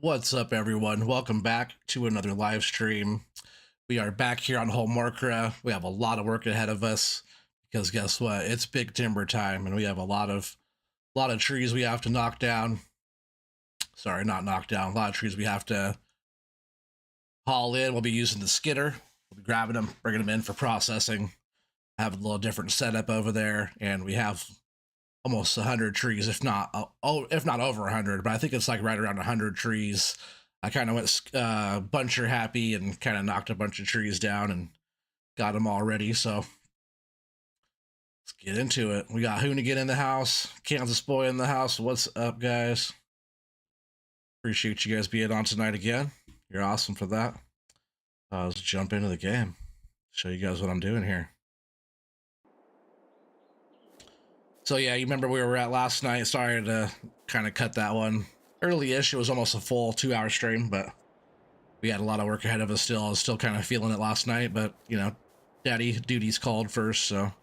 What's up, everyone? Welcome back to another live stream. We are back here on Holmakra. We have a lot of work ahead of us because guess what? It's big timber time, and we have a lot of trees we have to knock down. Sorry, not knock down. A lot of trees we have to haul in. We'll be using the skidder. We'll be grabbing them, bringing them in for processing. I have a little different setup over there, and we have almost 100 trees, if not over 100, but I think it's like right around 100 trees. I kind of went buncher happy and kind of knocked a bunch of trees down and got them all ready. So let's get into it. We got Hoonigan in the house, Kansas Boy in the house. What's up, guys? Appreciate you guys being on tonight again. You're awesome for that. Let's jump into the game. Show you guys what I'm doing here. So yeah, you remember we were at last night. Sorry to kind of cut that one early-ish. It was almost a full 2-hour stream, but we had a lot of work ahead of us still. I was still kind of feeling it last night, but you know, daddy duties called first, so I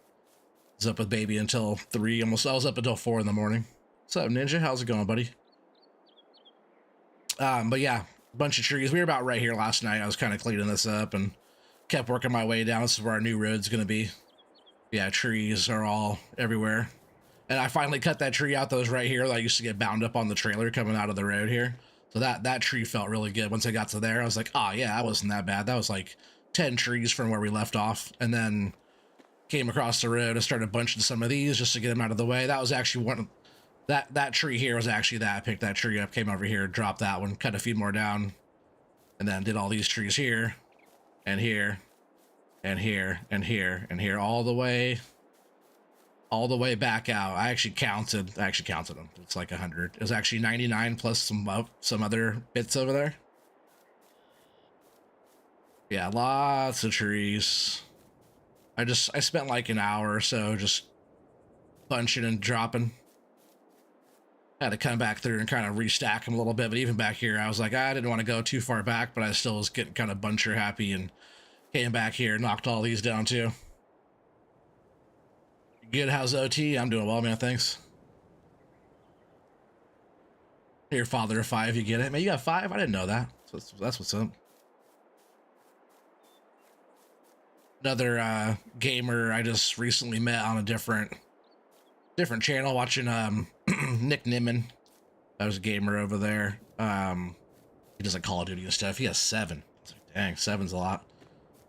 was up with baby until 3, I was up until 4 in the morning. What's up, Ninja? How's it going, buddy? But yeah, a bunch of trees. We were about right here last night. I was kind of cleaning this up and kept working my way down. This is where our new road's gonna be. Yeah, trees are all everywhere. And I finally cut that tree out that was right here that I used to get bound up on the trailer coming out of the road here. So that tree felt really good. Once I got to there, I was like, oh yeah, that wasn't that bad. That was like 10 trees from where we left off. And then came across the road and started bunching some of these just to get them out of the way. That was actually one, that tree here was actually that. I picked that tree up, came over here, dropped that one, cut a few more down, and then did all these trees here, and here, and here, and here, and here, all the way back out. I actually counted them. It's like 100. It was actually 99 plus some other bits over there. Yeah, lots of trees. I spent like an hour or so just bunching and dropping. Had to come back through and kind of restack them a little bit, but even back here, I was like, I didn't want to go too far back, but I still was getting kind of buncher happy and came back here, knocked all these down too. Good, how's OT? I'm doing well, man, thanks. Your father of 5, you get it? Man, you got 5? I didn't know that. So that's what's up. Another gamer I just recently met on a different channel watching Nick Nimin. That was a gamer over there. He does like Call of Duty and stuff. He has 7. Like, dang, 7's a lot.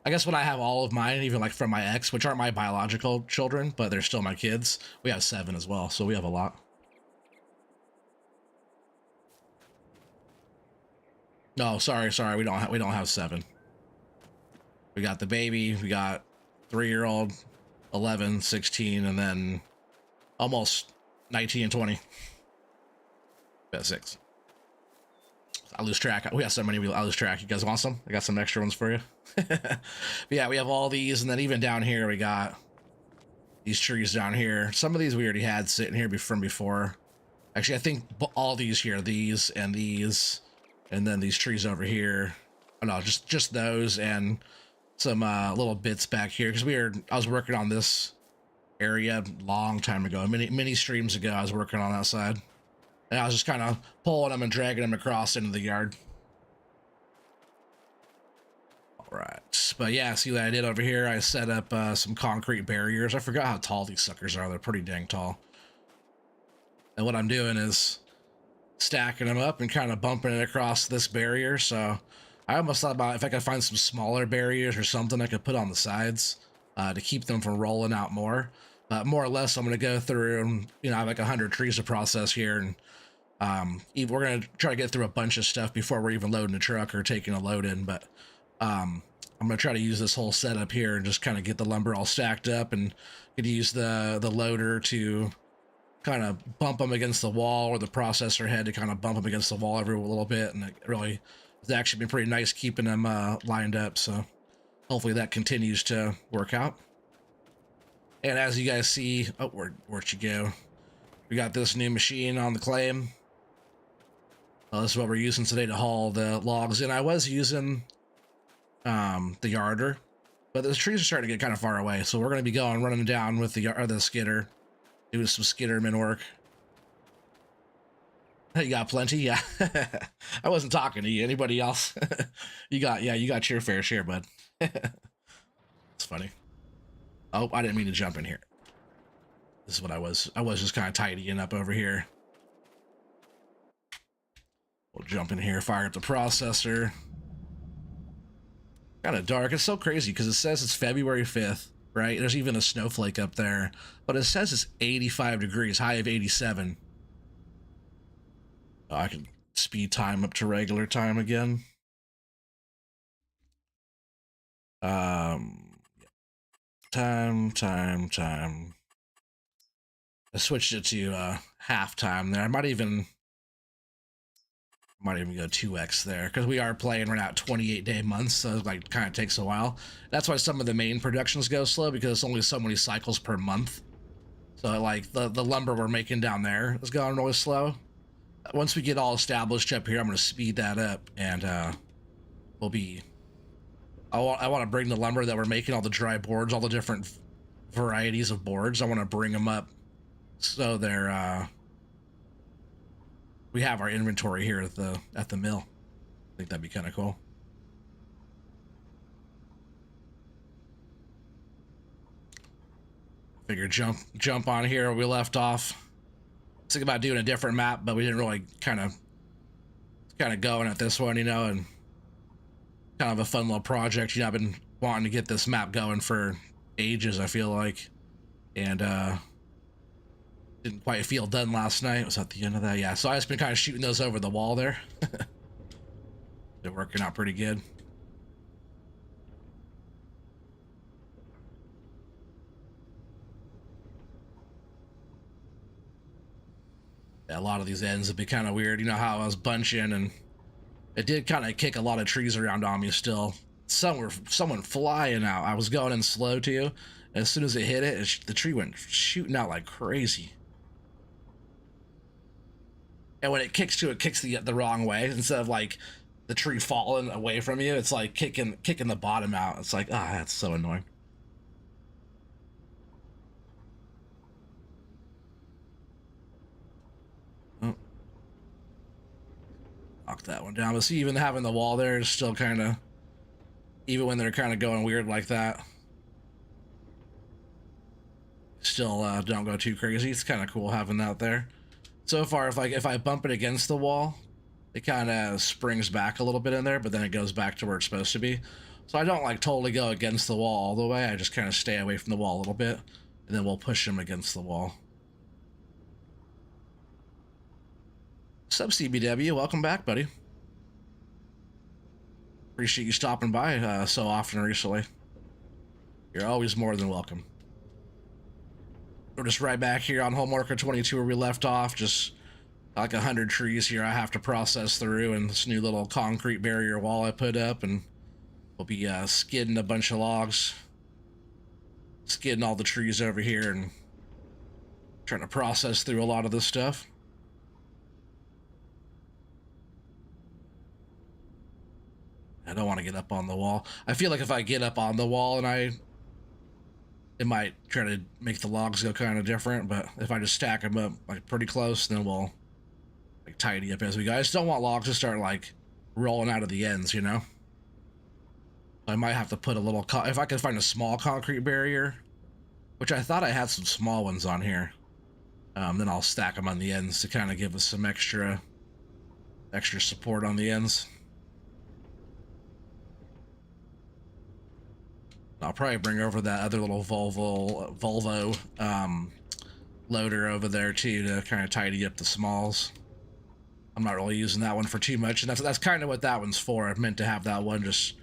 I guess when I have all of mine, even like from my ex, which aren't my biological children, but they're still my kids, we have 7 as well. So we have a lot. No, sorry, we don't have 7. We got the baby, we got 3-year-old, 11, 16, and then almost 19 and 20. Got 6. I lose track. We got so many, I lose track. You guys want some? I got some extra ones for you. But yeah, we have all these, and then even down here, we got these trees down here. Some of these we already had sitting here from before. Actually, I think all these here, these, and then these trees over here. Oh no, just those and some little bits back here because I was working on this area a long time ago, many streams ago. I was working on that side, and I was just kind of pulling them and dragging them across into the yard. All right, but yeah, see what I did over here? I set up some concrete barriers. I forgot how tall these suckers are. They're pretty dang tall. And what I'm doing is stacking them up and kind of bumping it across this barrier. So I almost thought about if I could find some smaller barriers or something I could put on the sides to keep them from rolling out more. But more or less, I'm going to go through and, you know, I have like 100 trees to process here. And we're going to try to get through a bunch of stuff before we're even loading the truck or taking a load in. But I'm going to try to use this whole setup here and just kind of get the lumber all stacked up and could use the loader to kind of bump them against the wall, or the processor head to kind of bump them against the wall every little bit. And it really has actually been pretty nice keeping them lined up. So hopefully that continues to work out. And as you guys see, oh, where'd you go? We got this new machine on the claim. This is what we're using today to haul the logs in. I was using the yarder, but the trees are starting to get kind of far away. So we're going to be running down with the skidder, doing some skidderman work. You got plenty, yeah. I wasn't talking to you. Anybody else? You got, yeah, you got your fair share, bud. It's funny. Oh, I didn't mean to jump in here. This is what I was. I was just kind of tidying up over here. We'll jump in here, fire up the processor. Kind of dark. It's so crazy because it says it's February 5th, right? There's even a snowflake up there, but it says it's 85 degrees, high of 87. Oh, I can speed time up to regular time again. Time. I switched it to half time there. I might even go 2x there because we are playing right now 28-day months, so it like kind of takes a while. That's why some of the main productions go slow, because it's only so many cycles per month. So like the lumber we're making down there is going really slow. Once we get all established up here, I'm going to speed that up, and we'll be. I want to bring the lumber that we're making, all the dry boards, all the different varieties of boards. I want to bring them up so they're we have our inventory here at the mill. I think that'd be kind of cool. Figure jump on here where we left off. Think about doing a different map, but we didn't really kind of going at this one, you know, and kind of a fun little project. You know, I've been wanting to get this map going for ages, I feel like, and didn't quite feel done last night. It was at the end of that, yeah. So I've just been kind of shooting those over the wall there. They're working out pretty good. Yeah, a lot of these ends have been kind of weird. You know how I was bunching, and it did kind of kick a lot of trees around on me still. Someone flying out. I was going in slow too. As soon as it hit it, the tree went shooting out like crazy. And when it kicks the wrong way. Instead of like the tree falling away from you, it's like kicking the bottom out. It's like, ah, that's so annoying. Oh. Knock that one down. But see, even having the wall there is still kind of, even when they're kind of going weird like that, still don't go too crazy. It's kind of cool having that there. So far, if I bump it against the wall, it kind of springs back a little bit in there, but then it goes back to where it's supposed to be. So I don't like totally go against the wall all the way. I just kind of stay away from the wall a little bit, and then we'll push them against the wall. Sub CBW, welcome back, buddy. Appreciate you stopping by so often recently. You're always more than welcome. We're just right back here on Holmakra 22 where we left off. Just like 100 trees here I have to process through, and this new little concrete barrier wall I put up, and we'll be skidding a bunch of logs, skidding all the trees over here, and trying to process through a lot of this stuff. I don't want to get up on the wall. I feel like if I get up on the wall and it might try to make the logs go kind of different, but if I just stack them up like pretty close, then we'll like tidy up as we go. I just don't want logs to start like rolling out of the ends, you know? I might have to put a little, if I can find a small concrete barrier, which I thought I had some small ones on here, then I'll stack them on the ends to kind of give us some extra support on the ends. I'll probably bring over that other little Volvo loader over there too to kind of tidy up the smalls. I'm not really using that one for too much, and that's kind of what that one's for. I meant to have that one just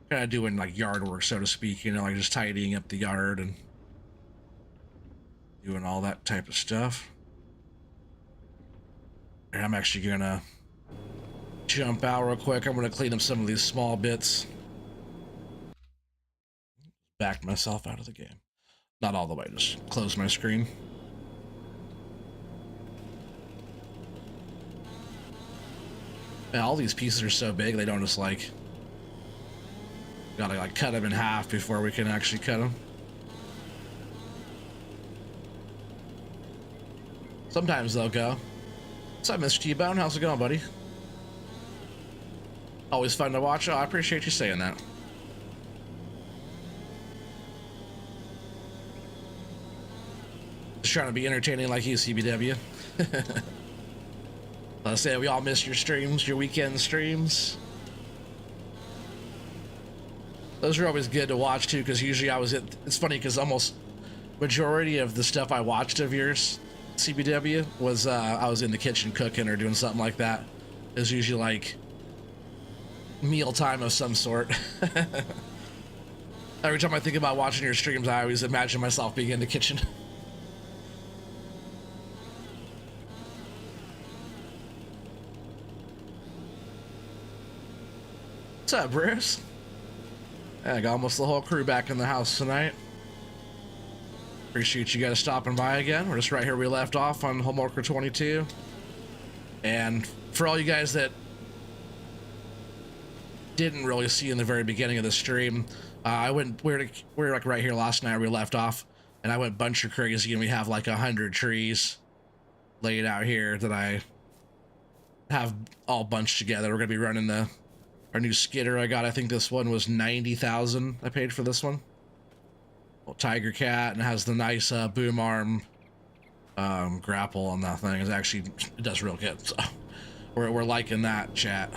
kind of doing like yard work, so to speak, you know, like just tidying up the yard and doing all that type of stuff. And I'm actually gonna jump out real quick. I'm gonna clean up some of these small bits. Backed myself out of the game. Not all the way, just close my screen. Man, all these pieces are so big, they don't just like, gotta like cut them in half before we can actually cut them. Sometimes they'll go. What's up, Mr. T-Bone? How's it going, buddy? Always fun to watch. Oh, I appreciate you saying that. Just trying to be entertaining like you, CBW. Let's say we all missed your streams, your weekend streams. Those are always good to watch too, because usually it's funny because almost majority of the stuff I watched of yours, CBW, was I was in the kitchen cooking or doing something like that. It was usually like mealtime of some sort. Every time I think about watching your streams, I always imagine myself being in the kitchen. What's up, Bruce? Yeah, I got almost the whole crew back in the house tonight. Appreciate you guys stopping by again. We're just right here we left off on Holmakra 22. And for all you guys that didn't really see in the very beginning of the stream, we were like right here last night where we left off, and I went bunch of crazy, and we have like 100 trees laid out here that I have all bunched together. We're gonna be running our new skidder I got. I think this one was 90,000 I paid for this one. Well, Tiger Cat, and it has the nice boom arm grapple on that thing. It does real good, so we're liking that, chat.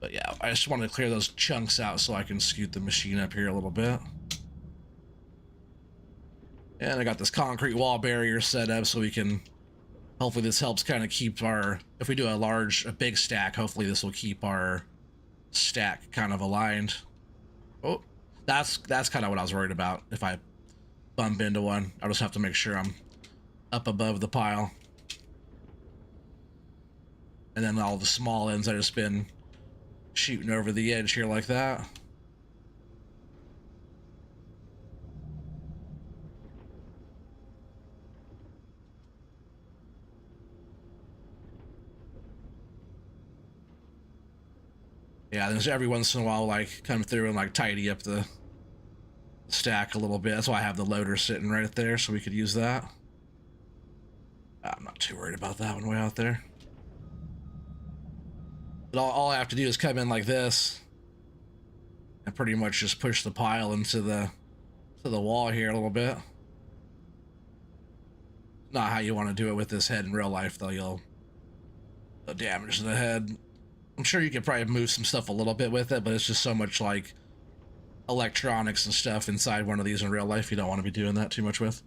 But yeah, I just wanted to clear those chunks out so I can scoot the machine up here a little bit. And I got this concrete wall barrier set up so we can, hopefully this helps kind of keep if we do a big stack, hopefully this will keep our stack kind of aligned. Oh, that's kind of what I was worried about. If I bump into one, I'll just have to make sure I'm up above the pile. And then all the small ends I just been shooting over the edge here like that. Yeah, there's every once in a while like come through and like tidy up the stack a little bit. That's why I have the loader sitting right there so we could use that. I'm not too worried about that one way out there. But all I have to do is come in like this and pretty much just push the pile into the wall here a little bit. Not how you want to do it with this head in real life though. You'll damage the head. I'm sure you could probably move some stuff a little bit with it, but it's just so much like electronics and stuff inside one of these in real life. You don't want to be doing that too much with.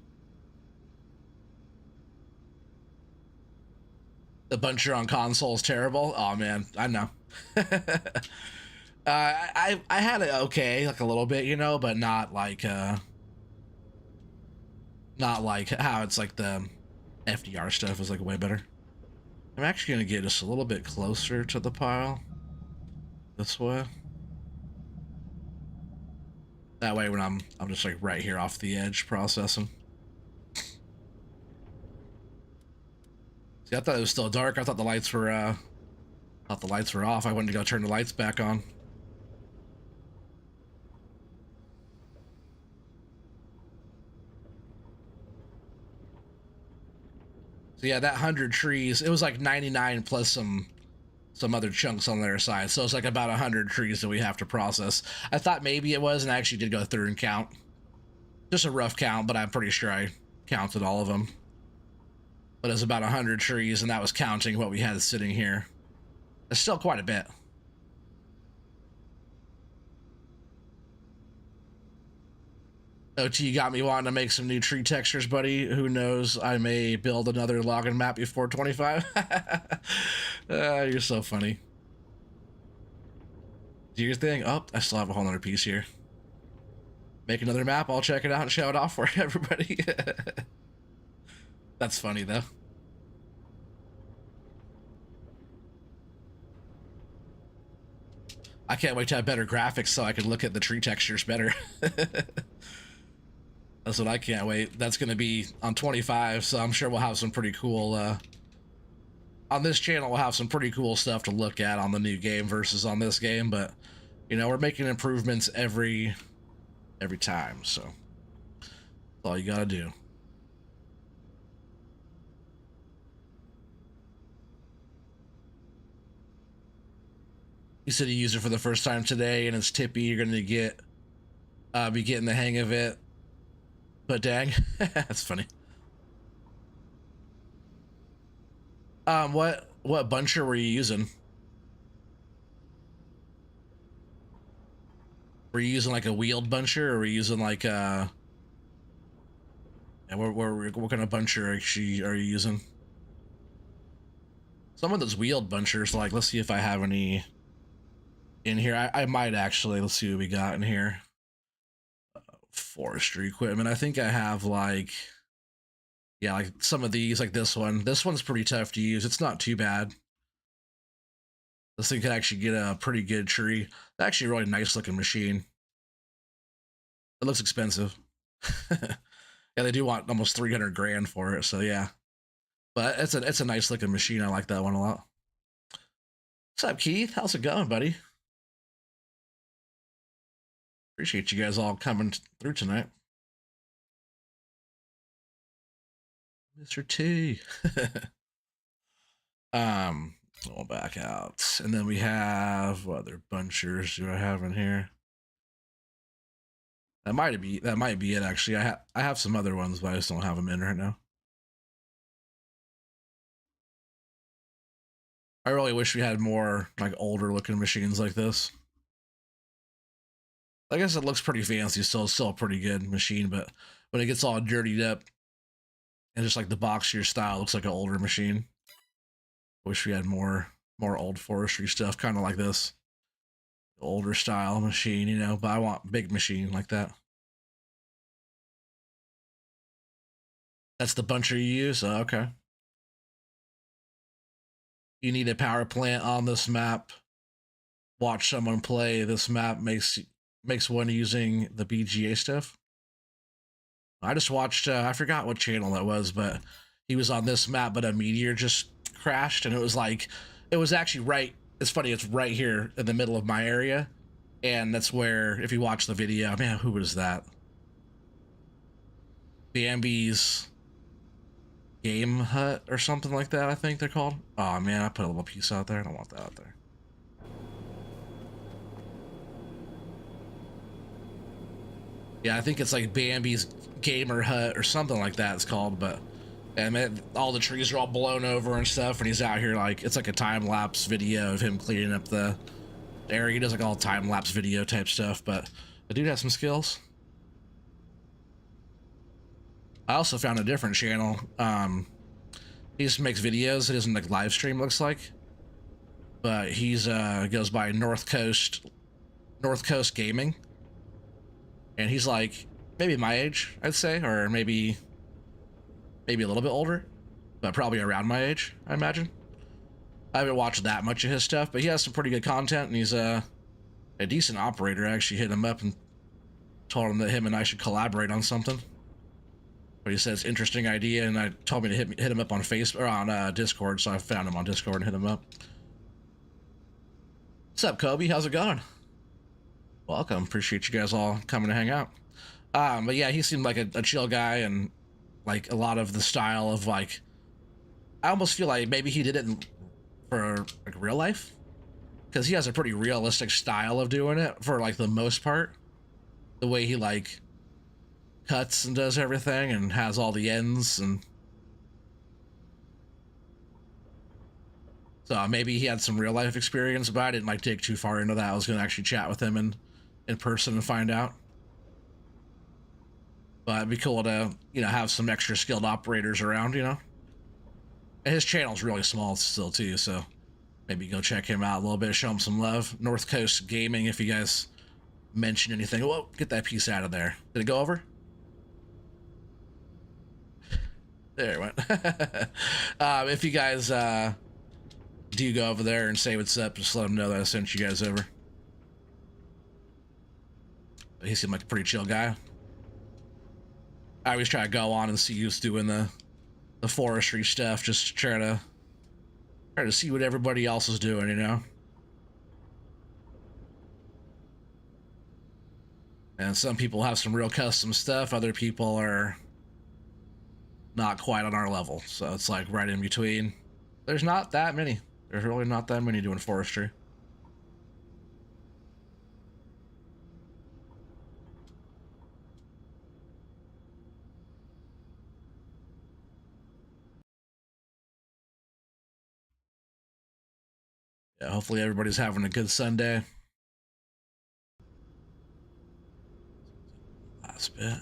The buncher on console is terrible. Oh man, I know. I had it okay, like a little bit, you know, but not like how it's like the FDR stuff is like way better. I'm actually gonna get just a little bit closer to the pile this way. That way when I'm just like right here off the edge processing. See, I thought it was still dark. I thought the lights were off. I went to go turn the lights back on. So yeah, that 100 trees, it was like 99 plus some other chunks on their side. So it's like about 100 trees that we have to process. I thought maybe it was, and I actually did go through and count. Just a rough count, but I'm pretty sure I counted all of them. But it was about 100 trees, and that was counting what we had sitting here. It's still quite a bit. OT, you got me wanting to make some new tree textures, buddy. Who knows? I may build another login map before 25. You're so funny. Do your thing. Oh, I still have a whole other piece here. Make another map. I'll check it out and show it off for everybody. That's funny, though. I can't wait to have better graphics so I can look at the tree textures better. That's what I can't wait. That's going to be on 25, so I'm sure we'll have some pretty cool... on this channel, we'll have some pretty cool stuff to look at on the new game versus on this game, but, you know, we're making improvements every time, so that's all you gotta do. You said you used it for the first time today, and it's tippy. You're gonna be getting the hang of it. But dang, that's funny. What buncher were you using? Were you using like a wheeled buncher, or were you using like what kind of buncher actually are you using? Some of those wheeled bunchers, like, let's see if I have any in here. I might actually. Let's see what we got in here. Forestry equipment. I think I have like, yeah, like some of these, like this one. This one's pretty tough to use. It's not too bad. This thing could actually get a pretty good tree. It's actually a really nice looking machine. It looks expensive. Yeah, they do want almost 300 grand for it. So yeah, but it's a nice looking machine. I like that one a lot. What's up, Keith? How's it going, buddy? Appreciate you guys all coming through tonight. Mr. T. We'll back out. And then we have what other bunchers do I have in here? That might be it actually. I have some other ones, but I just don't have them in right now. I really wish we had more like older looking machines like this. I guess it looks pretty fancy, still a pretty good machine, but when it gets all dirtied up and just like the boxier style looks like an older machine. Wish we had more old forestry stuff, kind of like this. Older style machine, you know, but I want big machine like that. That's the buncher you use? Oh, okay. You need a power plant on this map. Watch someone play. This map makes one using the BGA stuff. I just watched, I forgot what channel that was, but he was on this map, but a meteor just crashed, and it was like, it was actually right, it's funny, it's right here in the middle of my area, and that's where, if you watch the video, man, who was that? Bambi's Game Hut or something like that, I think they're called. Oh man, I put a little piece out there. I don't want that out there. Yeah, I think it's like Bambi's Gamer Hut or something like that it's called, but and man, all the trees are all blown over and stuff, and he's out here like, it's like a time-lapse video of him cleaning up the area. He does like all time-lapse video type stuff, but the dude has some skills. I also found a different channel. He just makes videos. He doesn't like live stream, looks like, but he's goes by North Coast Gaming, and he's like maybe my age, I'd say, or maybe a little bit older, but probably around my age, I imagine. I haven't watched that much of his stuff, but he has some pretty good content, and he's a decent operator. I actually hit him up and told him that him and I should collaborate on something. But he said it's an interesting idea, and I told me to hit him up on Facebook or on Discord, so I found him on Discord and hit him up. What's up, Kobe? How's it going? Welcome. Appreciate you guys all coming to hang out. But yeah, he seemed like a chill guy, and like a lot of the style of like, I almost feel like maybe he did it for like real life, because he has a pretty realistic style of doing it for like the most part. The way he like cuts and does everything and has all the ends, and so maybe he had some real life experience, but I didn't like dig too far into that. I was going to actually chat with him in person and find out. But it'd be cool to, you know, have some extra skilled operators around, you know. And his channel's really small still too, so maybe go check him out a little bit, show him some love. North Coast Gaming, if you guys mention anything. Whoa, get that piece out of there. Did it go over? There it went. If you guys do go over there and say what's up, just let them know that I sent you guys over. He seemed like a pretty chill guy. I always try to go on and see who's doing the forestry stuff, just to try to see what everybody else is doing, you know. And some people have some real custom stuff. Other people are not quite on our level, so it's like right in between. There's not that many. There's really not that many doing forestry. Yeah, hopefully everybody's having a good Sunday. Last bit.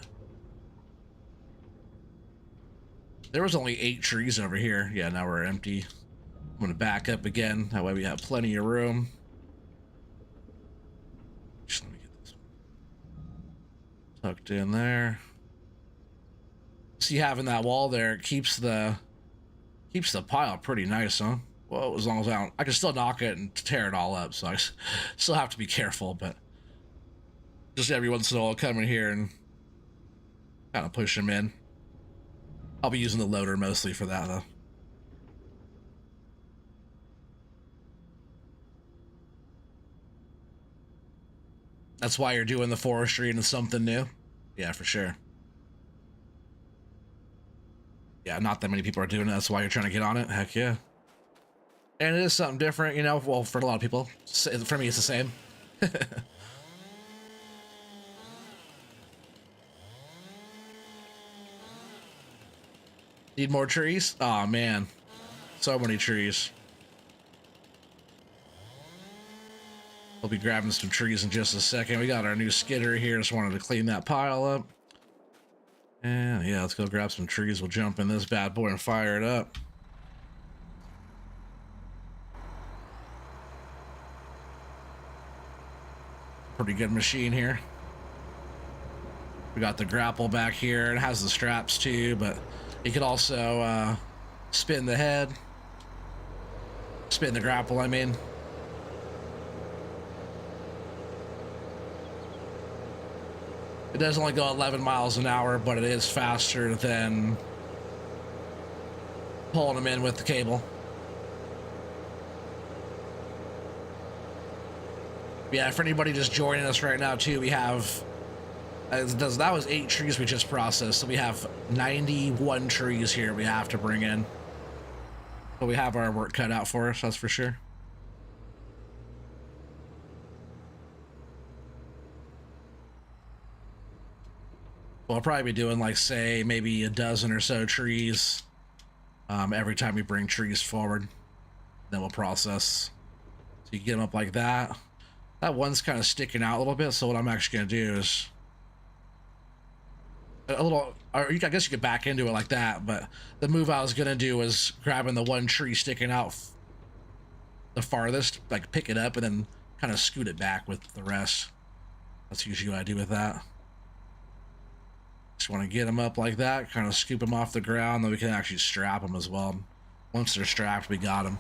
There was only 8 trees over here. Yeah, now we're empty. I'm gonna back up again. That way we have plenty of room. Just let me get this one tucked in there. See, having that wall there, it keeps the pile pretty nice, huh? Well, as long as I can still knock it and tear it all up, so I still have to be careful, but just every once in a while I'll come in here and kind of push them in. I'll be using the loader mostly for that, though. That's why you're doing the forestry into something new? Yeah, for sure. Yeah, not that many people are doing it. That's why you're trying to get on it. Heck yeah. And it is something different, you know. Well, for a lot of people. For me, it's the same. Need more trees? Oh man, so many trees. We'll be grabbing some trees in just a second. We got our new skidder here. Just wanted to clean that pile up. And yeah, let's go grab some trees. We'll jump in this bad boy and fire it up. Pretty good machine here. We got the grapple back here. It has the straps too, but you could also spin the head. Spin the grapple, I mean. It does only go 11 miles an hour, but it is faster than pulling them in with the cable. Yeah, for anybody just joining us right now too, we have that was 8 trees we just processed, so we have 91 trees here we have to bring in. So we have our work cut out for us, that's for sure. We'll probably be doing like, say, maybe a dozen or so trees every time we bring trees forward. Then we'll process. So you get them up like that. That one's kind of sticking out a little bit, so what I'm actually going to do is a little, or I guess you could back into it like that, but the move I was going to do was grabbing the one tree sticking out the farthest, like pick it up and then kind of scoot it back with the rest. That's usually what I do with that. Just want to get them up like that, kind of scoop them off the ground, then we can actually strap them as well. Once they're strapped, we got them.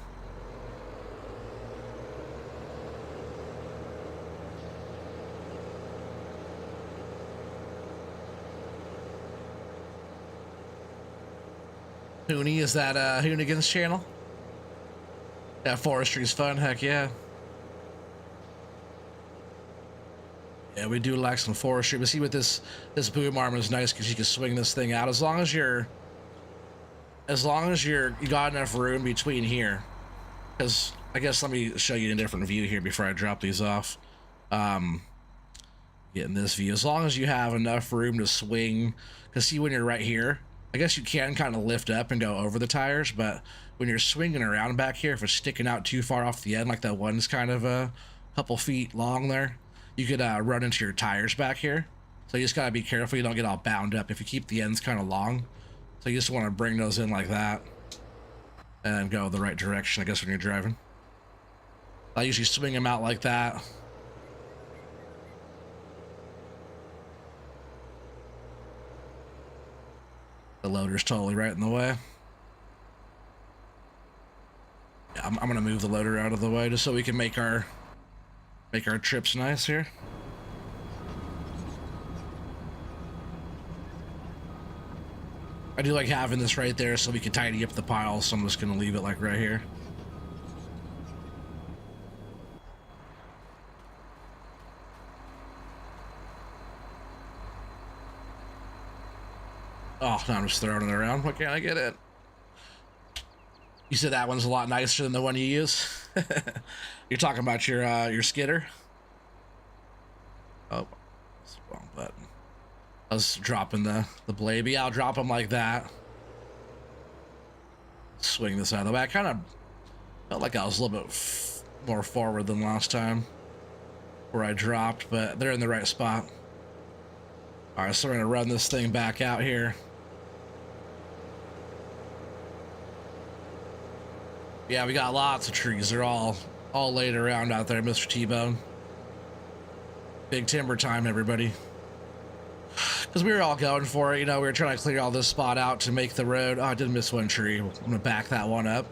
Hooney, is that Hoonigan's channel? Yeah, forestry's fun, heck yeah. Yeah, we do like some forestry, but see, with this boom arm is nice because you can swing this thing out as long as you got enough room between here. Because I guess let me show you a different view here before I drop these off. Getting this view, as long as you have enough room to swing, because see, when you're right here, I guess you can kind of lift up and go over the tires, but when you're swinging around back here, if it's sticking out too far off the end, like that one's kind of a couple feet long there, you could run into your tires back here. So you just gotta be careful you don't get all bound up if you keep the ends kind of long. So you just want to bring those in like that and go the right direction, I guess, when you're driving. I usually swing them out like that. The loader's totally right in the way. Yeah, I'm gonna move the loader out of the way just so we can make our trips nice here. I do like having this right there so we can tidy up the pile, so I'm just gonna leave it like right here. Oh, now I'm just throwing it around. Why can't I get it? You said that one's a lot nicer than the one you use? You're talking about your skidder? Oh, that's the wrong button. I was dropping the blade. But yeah, I'll drop them like that. Swing this out of the way. I kind of felt like I was a little bit more forward than last time where I dropped, but they're in the right spot. All right, so we're gonna run this thing back out here. Yeah, we got lots of trees. They're all laid around out there, Mr. T-Bone. Big timber time, everybody. Because we were all going for it, you know, we were trying to clear all this spot out to make the road. Oh, I did miss one tree. I'm gonna back that one up.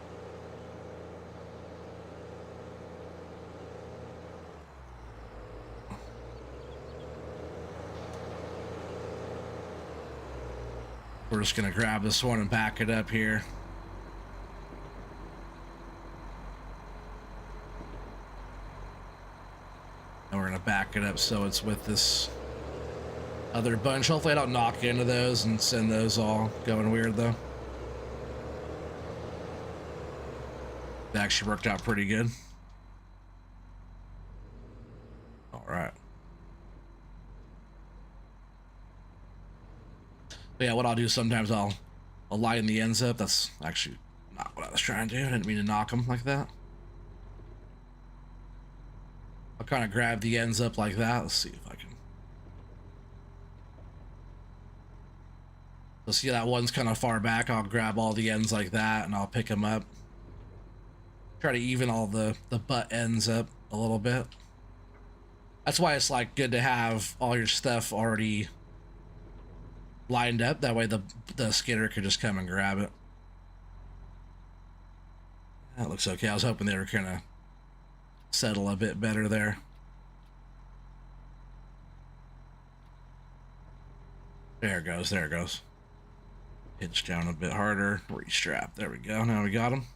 We're just gonna grab this one and back it up here. And we're gonna back it up so it's with this other bunch. Hopefully I don't knock into those and send those all going weird though. That actually worked out pretty good. All right. But yeah, what I'll do sometimes I'll line the ends up. That's actually not what I was trying to do. I didn't mean to knock them like that. I'll kind of grab the ends up like that. Let's see if I can. So see that one's kind of far back. I'll grab all the ends like that and I'll pick them up. Try to even all the butt ends up a little bit. That's why it's like good to have all your stuff already lined up. That way the skidder could just come and grab it. That looks okay. I was hoping they were gonna settle a bit better there. There it goes. There it goes. Hitch down a bit harder. Restrap. There we go. Now we got him.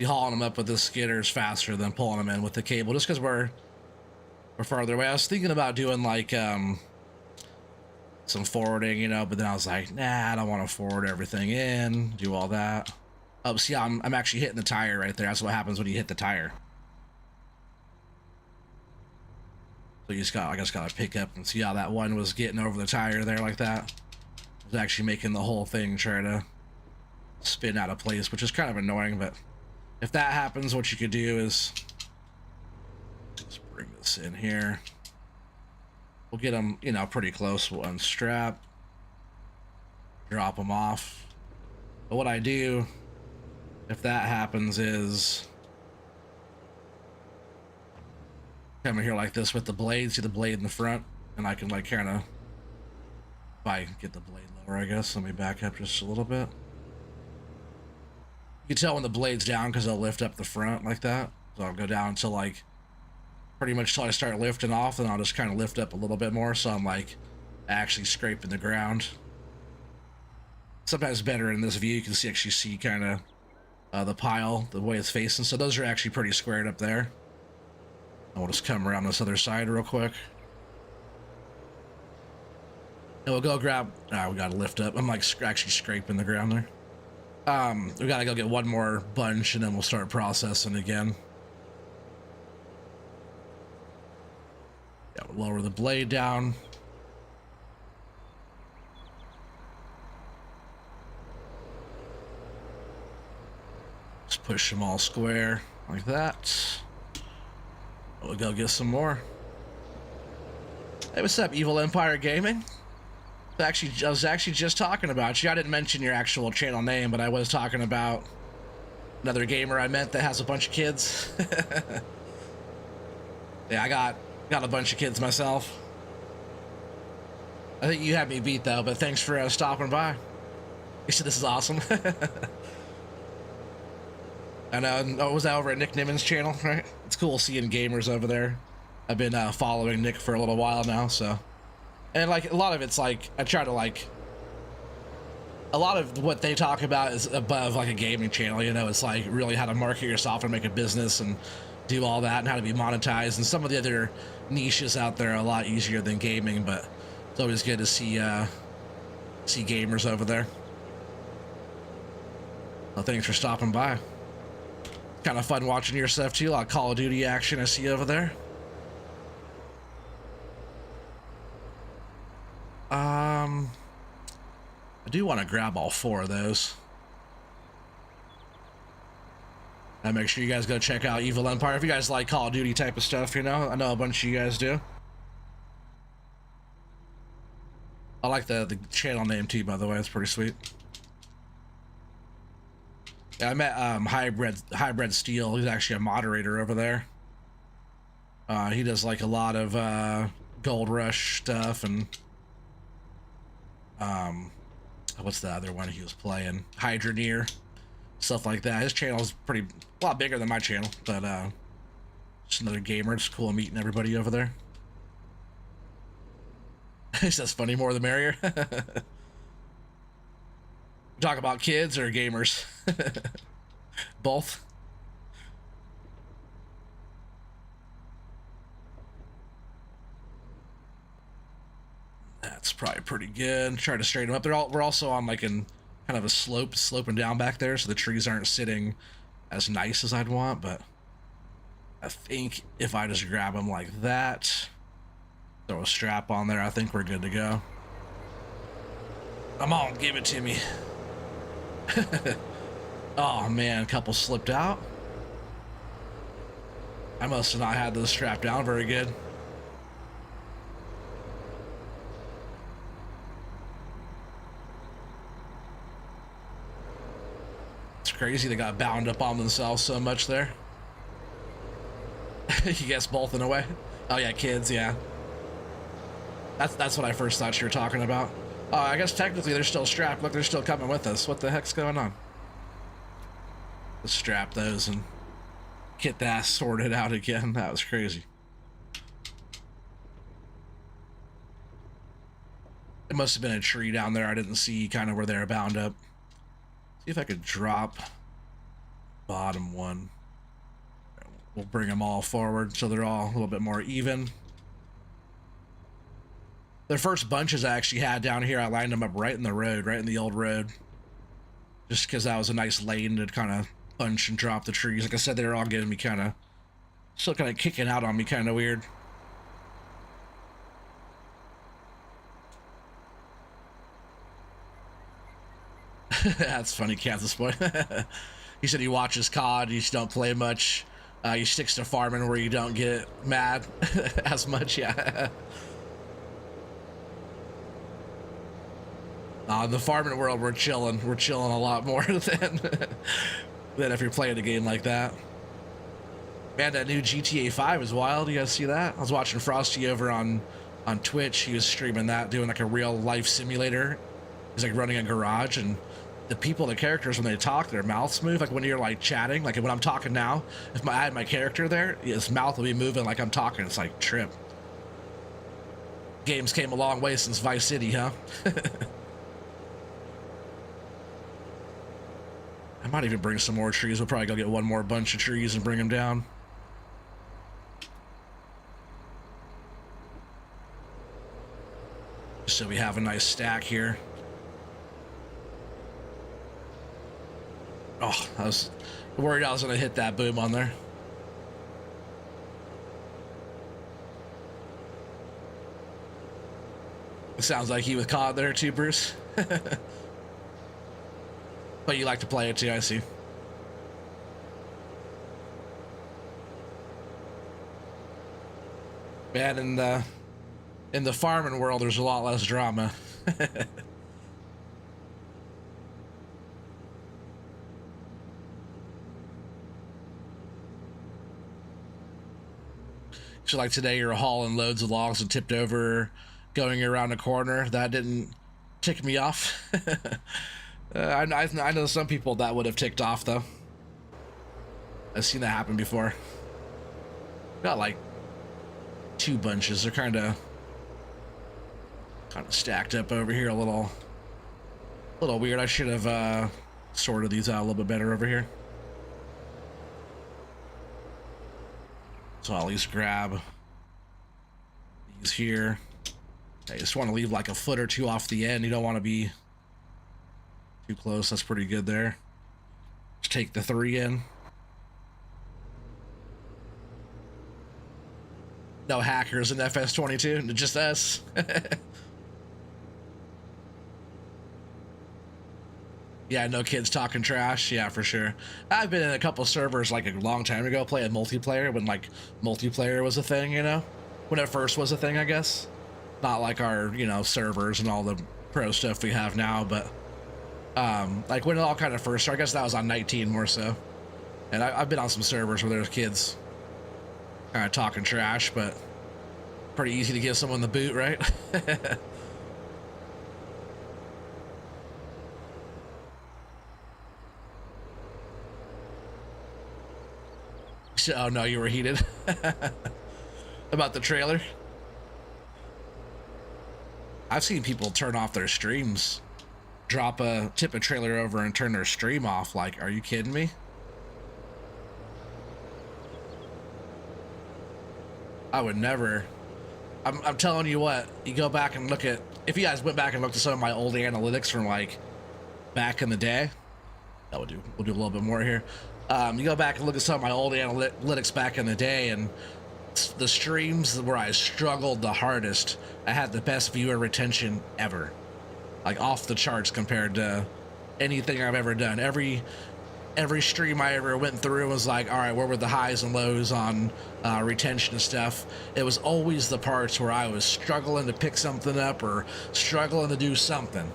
Hauling them up with the skidder is faster than pulling them in with the cable, just because we're farther away. I was thinking about doing like some forwarding, you know, but then I was like, nah, I don't want to forward everything in, do all that. Oh, see, I'm actually hitting the tire right there. That's what happens when you hit the tire. So you just got, I just got to pick up and see how that one was getting over the tire there like that. It was actually making the whole thing try to spin out of place, which is kind of annoying, but if that happens, what you could do is just bring this in here. We'll get them, you know, pretty close. We'll unstrap, drop them off. But what I do, if that happens, is come in here like this with the blade. See the blade in the front, and I can like kind of, if I get the blade lower, I guess. Let me back up just a little bit. You can tell when the blade's down because they'll lift up the front like that. So I'll go down until like pretty much till I start lifting off, and I'll just kind of lift up a little bit more, so I'm like actually scraping the ground. Sometimes better in this view, you can actually see kind of the pile, the way it's facing. So those are actually pretty squared up there. And we'll just come around this other side real quick. And we'll go grab, we gotta lift up. I'm like actually scraping the ground there. We gotta go get one more bunch and then we'll start processing again. Yeah, we'll lower the blade down. Just push them all square like that. We'll go get some more. Hey, what's up, Evil Empire Gaming? I was actually just talking about you. I didn't mention your actual channel name, but I was talking about another gamer I met that has a bunch of kids. Yeah, I got a bunch of kids myself. I think you had me beat though, but thanks for stopping by. You said this is awesome. And was that over at Nick Nimin's channel, right? It's cool seeing gamers over there. I've been following Nick for a little while now, so. And like a lot of it's like, I try to like, a lot of what they talk about is above like a gaming channel, you know, it's like really how to market yourself and make a business and do all that and how to be monetized, and some of the other niches out there are a lot easier than gaming, but it's always good to see gamers over there. Well, thanks for stopping by. Kind of fun watching your stuff too. A lot of Call of Duty action I see over there. I do want to grab all 4 of those. And make sure you guys go check out Evil Empire if you guys like Call of Duty type of stuff, you know. I know a bunch of you guys do. I like the channel name too, by the way. It's pretty sweet. Yeah, I met Hybrid Steel. He's actually a moderator over there. He does like a lot of Gold Rush stuff and what's the other one he was playing? Hydroneer, stuff like that. His channel's a lot bigger than my channel, but just another gamer. It's cool meeting everybody over there. He says funny, more the merrier. Talk about kids or gamers? Both. That's probably pretty good. Try to straighten them up. We're also on like in kind of a sloping down back there, so the trees aren't sitting as nice as I'd want, but I think if I just grab them like that, throw a strap on there, I think we're good to go. Come on, give it to me. Oh man, a couple slipped out. I must have not had those strapped down very good. It's crazy they got bound up on themselves so much there. You guess both in a way. Oh yeah, kids, yeah. That's what I first thought you were talking about. I guess technically they're still strapped. Look, they're still coming with us. What the heck's going on? Let's strap those and get that sorted out again. That was crazy. It must have been a tree down there. I didn't see kind of where they were bound up. See if I could drop bottom one. We'll bring them all forward so they're all a little bit more even. The first bunches I actually had down here, I lined them up right in the road, right in the old road. Just because that was a nice lane to kind of bunch and drop the trees. Like I said, they were all getting me still kind of kicking out on me kind of weird. That's funny, Kansas boy. He said he watches COD, you just don't play much. He sticks to farming where you don't get mad as much, yeah. In the farming world, we're chilling. We're chilling a lot more than if you're playing a game like that. Man, that new GTA 5 is wild. You guys see that? I was watching Frosty over on Twitch. He was streaming that, doing like a real life simulator. He's like running a garage, and the people, the characters, when they talk, their mouths move. Like when you're like chatting, like when I'm talking now, if I had my character there, his mouth will be moving like I'm talking. It's like trip. Games came a long way since Vice City, huh? I might even bring some more trees. We'll probably go get one more bunch of trees and bring them down. So we have a nice stack here. Oh, I was worried I was going to hit that boom on there. It sounds like you with COD there too, Bruce. But you like to play it too, I see. Man, in the farming world, there's a lot less drama. So like today, you're hauling loads of logs and tipped over, going around a corner. That didn't tick me off. I know some people that would have ticked off though. I've seen that happen before. Got like 2 bunches. They're kind of stacked up over here a little weird. I should have sorted these out a little bit better over here. So I'll at least grab these here. I just want to leave like a foot or two off the end. You don't want to be too close. That's pretty good there. Just take the 3 in. No hackers in FS22, just us. Yeah, no kids talking trash. Yeah, for sure. I've been in a couple servers like a long time ago playing multiplayer when like multiplayer was a thing, you know? When it first was a thing, I guess. Not like our, you know, servers and all the pro stuff we have now, but like when it all kind of first started, I guess that was on 19 more so. And I've been on some servers where there's kids kind of talking trash, but pretty easy to give someone the boot, right? Oh no, you were heated about the trailer. I've seen people turn off their streams, tip a trailer over and turn their stream off. Like, are you kidding me? I would never. I'm telling you what, you go back and look at, if you guys went back and looked at some of my old analytics from like back in the day, that we'll do a little bit more here. You go back and look at some of my old analytics back in the day, and the streams where I struggled the hardest, I had the best viewer retention ever, like off the charts compared to anything I've ever done. Every stream I ever went through was like, all right, where were the highs and lows on retention and stuff? It was always the parts where I was struggling to pick something up or struggling to do something.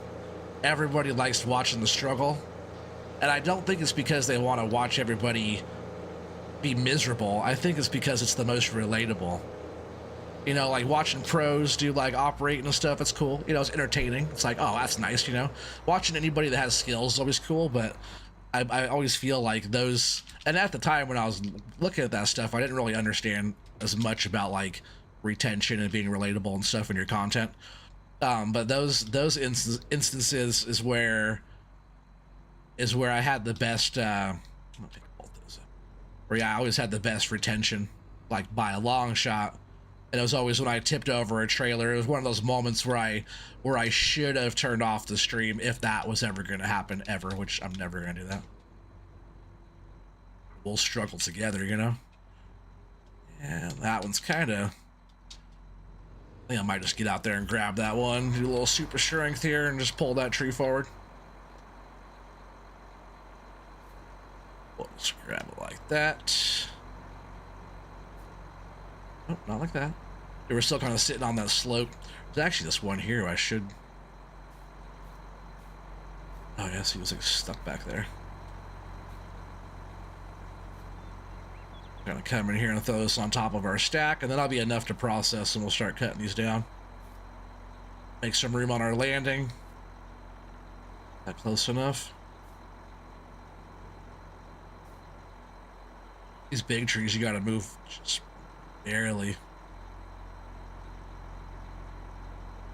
Everybody likes watching the struggle. And I don't think it's because they want to watch everybody be miserable. I think it's because it's the most relatable. You know, like watching pros do like operating and stuff, it's cool. You know, it's entertaining. It's like, oh, that's nice, you know. Watching anybody that has skills is always cool, but I always feel like those, and at the time when I was looking at that stuff, I didn't really understand as much about like retention and being relatable and stuff in your content. But those instances is where I had the best, where yeah, I always had the best retention, like by a long shot. And it was always when I tipped over a trailer. It was one of those moments where I should have turned off the stream if that was ever going to happen ever, which I'm never going to do that. We'll struggle together, you know? Yeah, that one's kind of, I think I might just get out there and grab that one, do a little super strength here and just pull that tree forward. We'll just grab it like that. Oh, not like that. They were still kind of sitting on that slope. There's actually this one here I should... Oh, yes, he was like stuck back there. Gonna come in here and throw this on top of our stack, and then that'll be enough to process, and we'll start cutting these down. Make some room on our landing. That close enough? These big trees, you gotta move just barely.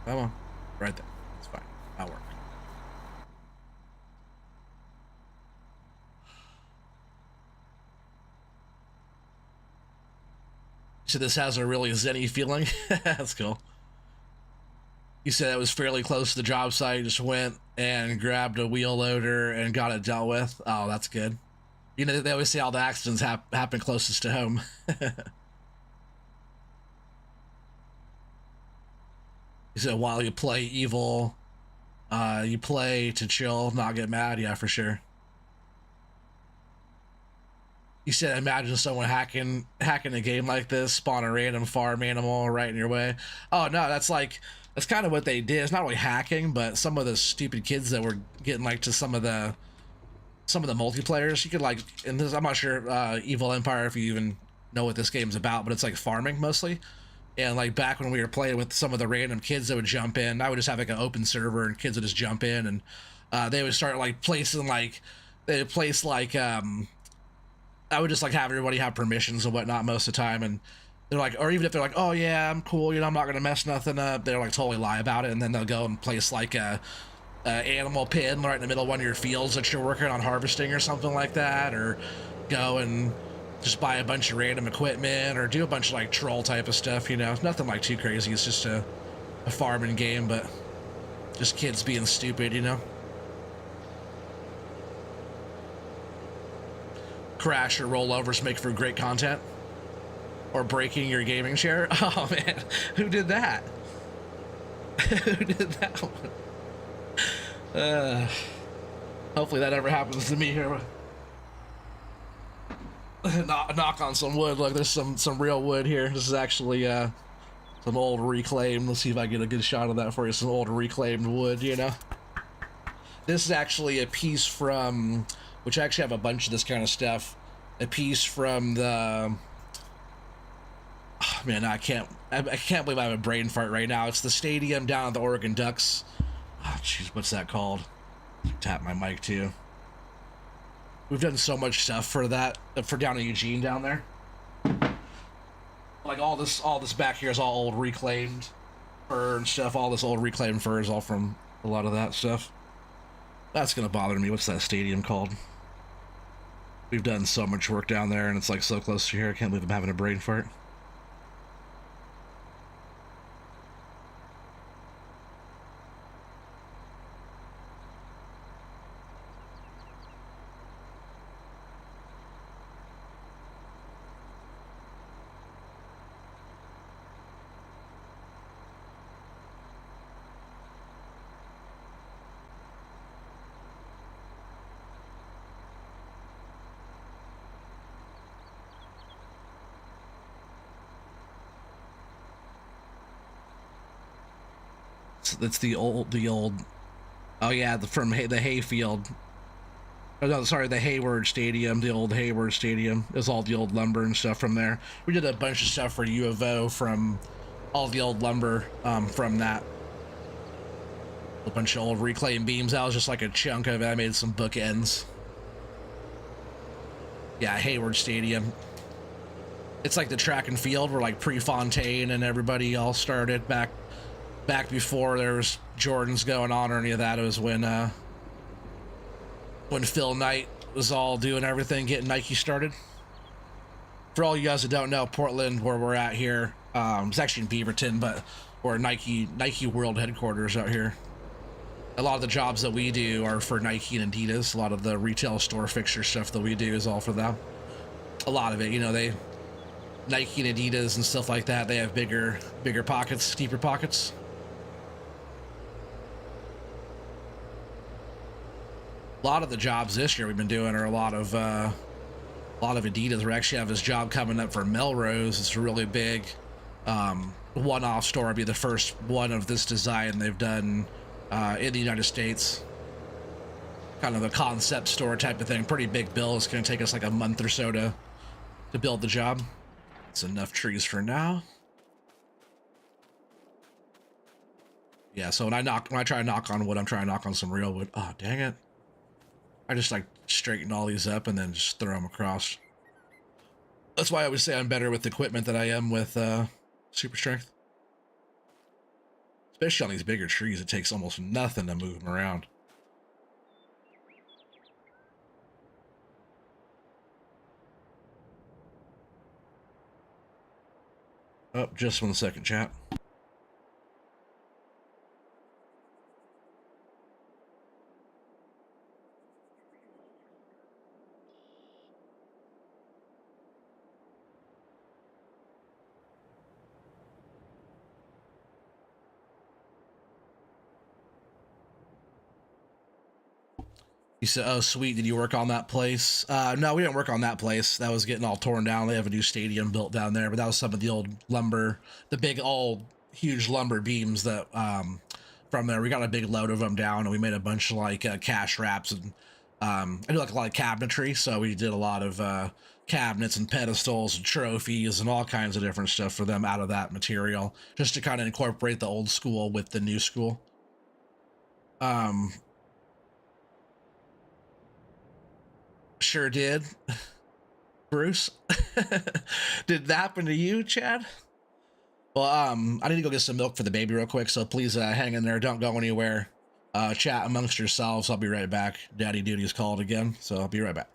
Come on, right there. It's fine. That'll work. So this has a really zen-y feeling. That's cool. You said it was fairly close to the job site. You just went and grabbed a wheel loader and got it dealt with. Oh, that's good. You know, they always say all the accidents happen closest to home. You said while you play evil, you play to chill, not get mad. Yeah, for sure. You said imagine someone hacking a game like this, spawn a random farm animal right in your way. Oh no, that's kind of what they did. It's not really hacking, but some of the stupid kids that were getting like to some of the multiplayers, you could like, and this, I'm not sure Evil Empire if you even know what this game's about, but it's like farming mostly. And like back when we were playing with some of the random kids that would jump in, I would just have like an open server and kids would just jump in, and they would start like placing like, they'd place like I would just like have everybody have permissions and whatnot most of the time, and they're like, or even if they're like, oh yeah, I'm cool, you know, I'm not gonna mess nothing up, they're like totally lie about it, and then they'll go and place like a animal pen right in the middle of one of your fields that you're working on harvesting or something like that, or go and just buy a bunch of random equipment or do a bunch of like troll type of stuff, you know. Nothing like too crazy. It's just a farming game, but just kids being stupid, you know. Crash or rollovers make for great content. Or breaking your gaming chair. Oh man, who did that? Who did that one? Hopefully that never happens to me here. Knock on some wood. Look, there's some real wood here. This is actually some old reclaimed. Let's see if I get a good shot of that for you. Some old reclaimed wood, you know. This is actually a piece from, which I actually have a bunch of this kind of stuff. A piece from the. Oh, man, I can't believe I have a brain fart right now. It's the stadium down at the Oregon Ducks. Oh, jeez, what's that called? Tap my mic too. We've done so much stuff for that, for down in Eugene down there. Like all this back here is all old reclaimed fur and stuff. All this old reclaimed fur is all from a lot of that stuff. That's gonna bother me. What's that stadium called? We've done so much work down there, and it's like so close to here. I can't believe I'm having a brain fart. That's the old. Oh yeah, from the hayfield. Oh no, sorry, the Hayward Stadium, the old Hayward Stadium. It was all the old lumber and stuff from there. We did a bunch of stuff for U of O from all the old lumber from that. A bunch of old reclaimed beams. That was just like a chunk of it. I made some bookends. Yeah, Hayward Stadium. It's like the track and field where like Prefontaine and everybody all started back before there was Jordans going on or any of that. It was when Phil Knight was all doing everything, getting Nike started. For all you guys that don't know, Portland, where we're at here, it's actually in Beaverton, but we're Nike World headquarters out here. A lot of the jobs that we do are for Nike and Adidas. A lot of the retail store fixture stuff that we do is all for them. A lot of it, you know, Nike and Adidas and stuff like that, they have bigger pockets, deeper pockets. A lot of the jobs this year we've been doing are a lot of Adidas. We actually have this job coming up for Melrose. It's a really big one-off store. It'll be the first one of this design they've done in the United States. Kind of a concept store type of thing. Pretty big bill. It's going to take us like a month or so to build the job. It's enough trees for now. Yeah, so when I try to knock on wood, I'm trying to knock on some real wood. Oh, dang it. I just like straighten all these up and then just throw them across. That's why I always say I'm better with equipment than I am with super strength. Especially on these bigger trees, it takes almost nothing to move them around. Oh, just 1 second, chat. You said, oh, sweet. Did you work on that place? No, we didn't work on that place. That was getting all torn down. They have a new stadium built down there, but that was some of the old lumber, the big, old, huge lumber beams that from there. We got a big load of them down, and we made a bunch of like cash wraps and I do like a lot of cabinetry. So we did a lot of cabinets and pedestals and trophies and all kinds of different stuff for them out of that material, just to kind of incorporate the old school with the new school. Sure did. Bruce. Did that happen to you, Chad? Well, I need to go get some milk for the baby real quick, so please hang in there. Don't go anywhere. Chat amongst yourselves. I'll be right back. Daddy duty's called again, so I'll be right back.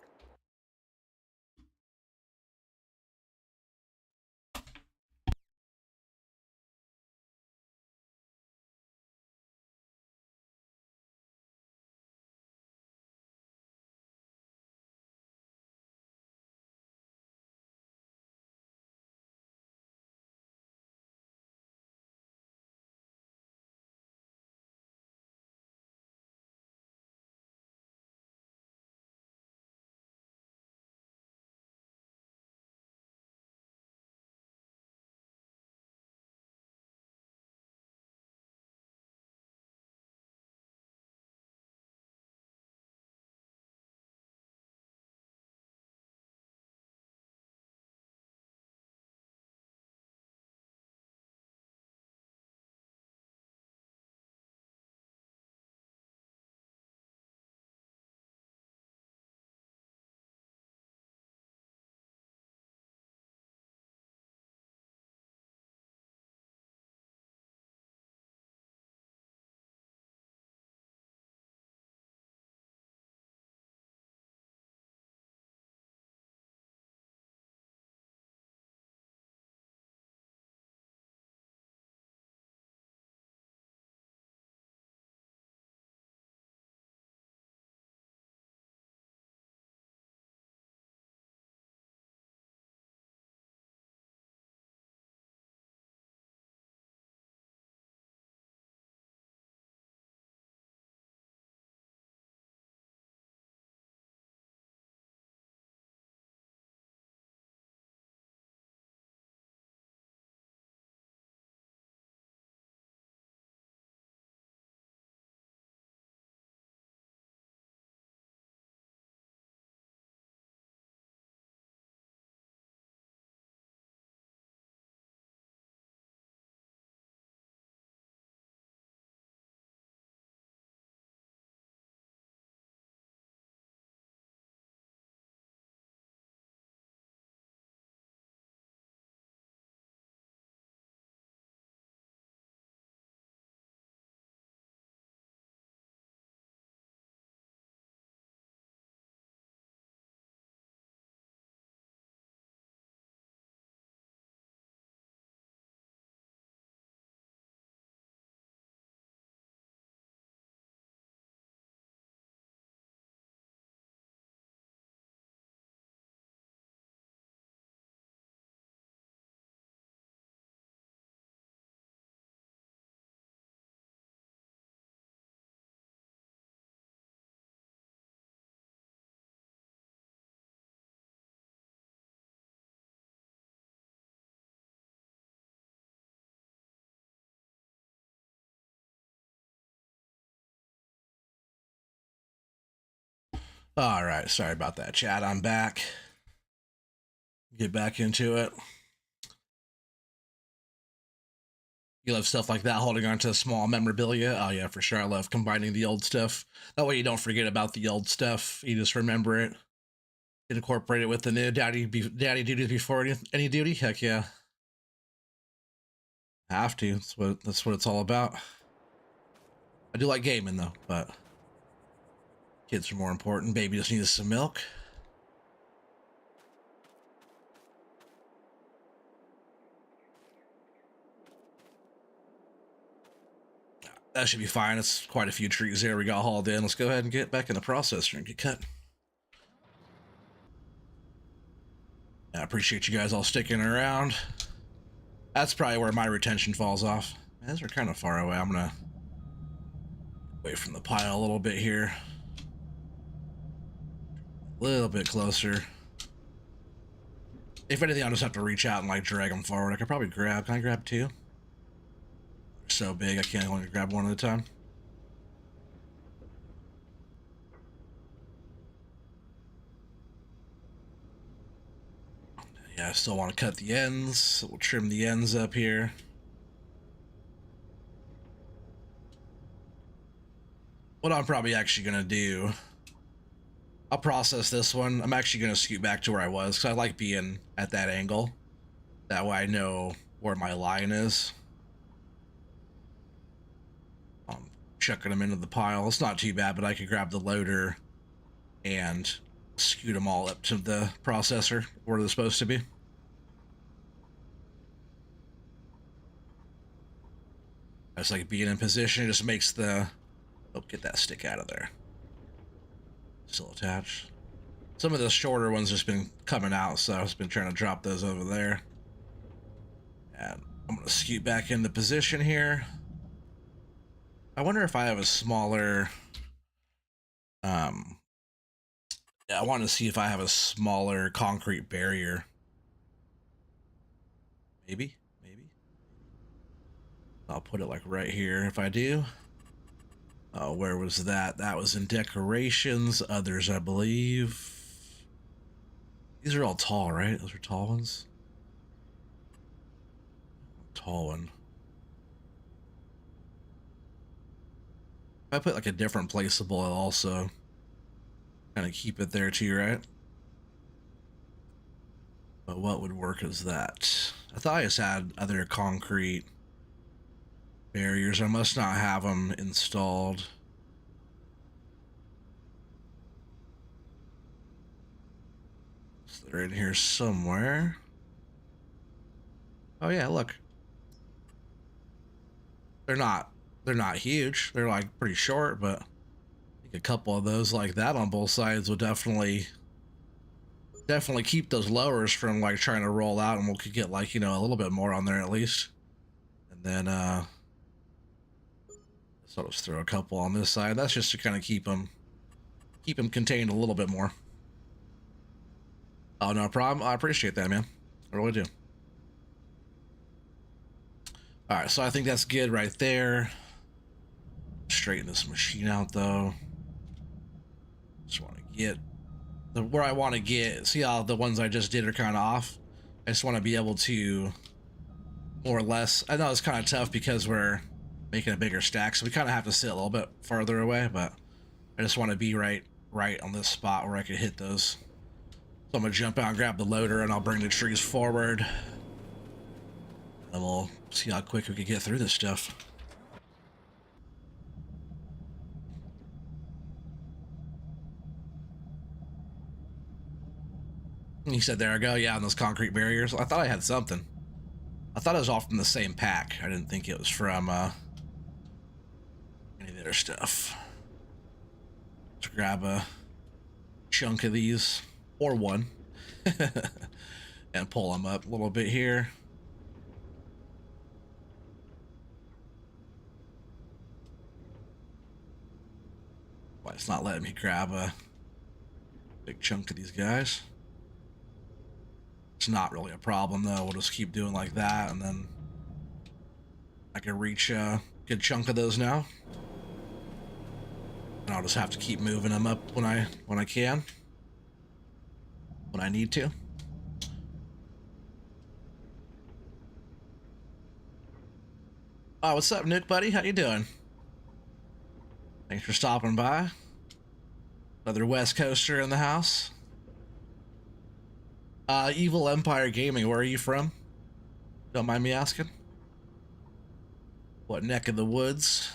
All right, sorry about that, chat. I'm back. Get back into it. You love stuff like that, holding on to small memorabilia. Oh yeah, for sure. I love combining the old stuff. That way you don't forget about the old stuff. You just remember it. Incorporate it with the new daddy duties before any duty. Heck yeah. Have to. That's what it's all about. I do like gaming though, but kids are more important. Baby just needs some milk. That should be fine. It's quite a few trees there we got hauled in. Let's go ahead and get back in the processor and get cut. I appreciate you guys all sticking around. That's probably where my retention falls off. Those are kind of far away. I'm gonna away from the pile a little bit here. A little bit closer. If anything, I'll just have to reach out and like drag them forward. I could probably grab. Can I grab two? They're so big, I can't only grab one at a time. Yeah, I still want to cut the ends. So we'll trim the ends up here. What I'm probably actually gonna do, I'll process this one. I'm actually gonna scoot back to where I was because I like being at that angle. That way I know where my line is. I'm chucking them into the pile. It's not too bad, but I could grab the loader and scoot them all up to the processor where they're supposed to be. I just like being in position. It just makes the... Oh, get that stick out of there. Still attached. Some of the shorter ones just been coming out, so I've just been trying to drop those over there. And I'm going to scoot back into position here. I wonder if I have a smaller... Yeah, I want to see if I have a smaller concrete barrier. Maybe. I'll put it like right here if I do. Oh, where was that? That was in decorations. Others, I believe. These are all tall, right? Those are tall ones. Tall one. If I put like a different placeable, I'll also kind of keep it there too, right? But what would work is that? I thought I just had other concrete barriers. I must not have them installed. So they're in here somewhere. Oh yeah, look. They're not huge. They're like pretty short, but I think a couple of those like that on both sides would definitely keep those lowers from like trying to roll out, and we could get like, you know, a little bit more on there at least. And then so let's throw a couple on this side. That's just to kind of keep them contained a little bit more. Oh, no problem. I appreciate that, man. I really do. All right, so I think that's good right there. Straighten this machine out though. Just want to get where I want to get. See how the ones I just did are kind of off. I just want to be able to more or less. I know it's kind of tough because we're making a bigger stack, so we kind of have to sit a little bit farther away, but I just want to be right on this spot where I could hit those. So I'm gonna jump out and grab the loader, and I'll bring the trees forward, and we'll see how quick we can get through this stuff. He said, there I go. Yeah, on those concrete barriers. I thought I had something. I thought it was all from the same pack. I didn't think it was from any of the other stuff. Let's grab a chunk of these, or one, and pull them up a little bit here. Why it's not letting me grab a big chunk of these guys. It's not really a problem though. We'll just keep doing like that, and then I can reach a good chunk of those now. And I'll just have to keep moving them up when I can, when I need to. Oh, what's up, Nick, buddy? How you doing? Thanks for stopping by. Another West Coaster in the house. Evil Empire Gaming, where are you from? Don't mind me asking. What neck of the woods?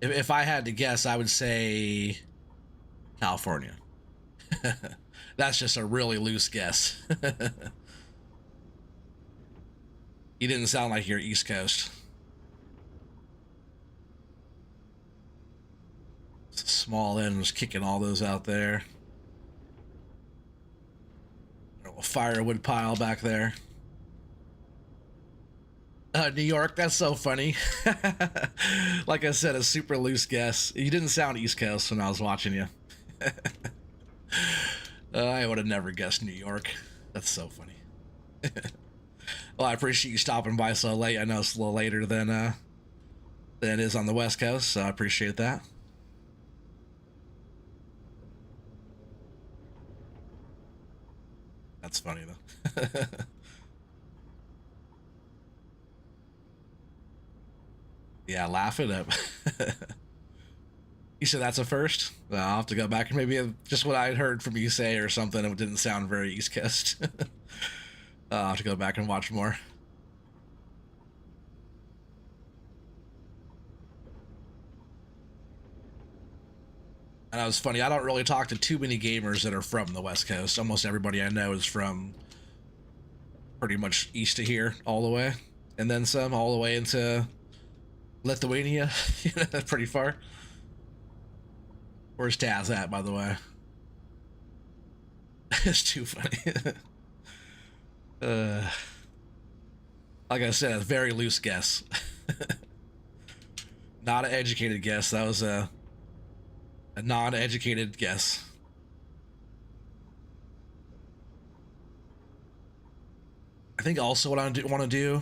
If I had to guess, I would say California. That's just a really loose guess. You didn't sound like you're East Coast. Small end was kicking all those out there. A firewood pile back there. New York, that's so funny. Like I said, a super loose guess. You didn't sound East Coast when I was watching you. I would have never guessed New York. That's so funny. Well, I appreciate you stopping by so late. I know it's a little later than it is on the West Coast, so I appreciate that. That's funny though. Yeah, laugh it up. You said that's a first? Well, I'll have to go back and maybe just what I had heard from you say or something. It didn't sound very East Coast. I'll have to go back and watch more. And that was funny. I don't really talk to too many gamers that are from the West Coast. Almost everybody I know is from pretty much east of here, all the way. And then some, all the way into Lithuania. That's pretty far. Where's Taz at, by the way? It's too funny. Like I said, a very loose guess. Not an educated guess. That was a non-educated guess. I think also what I want to do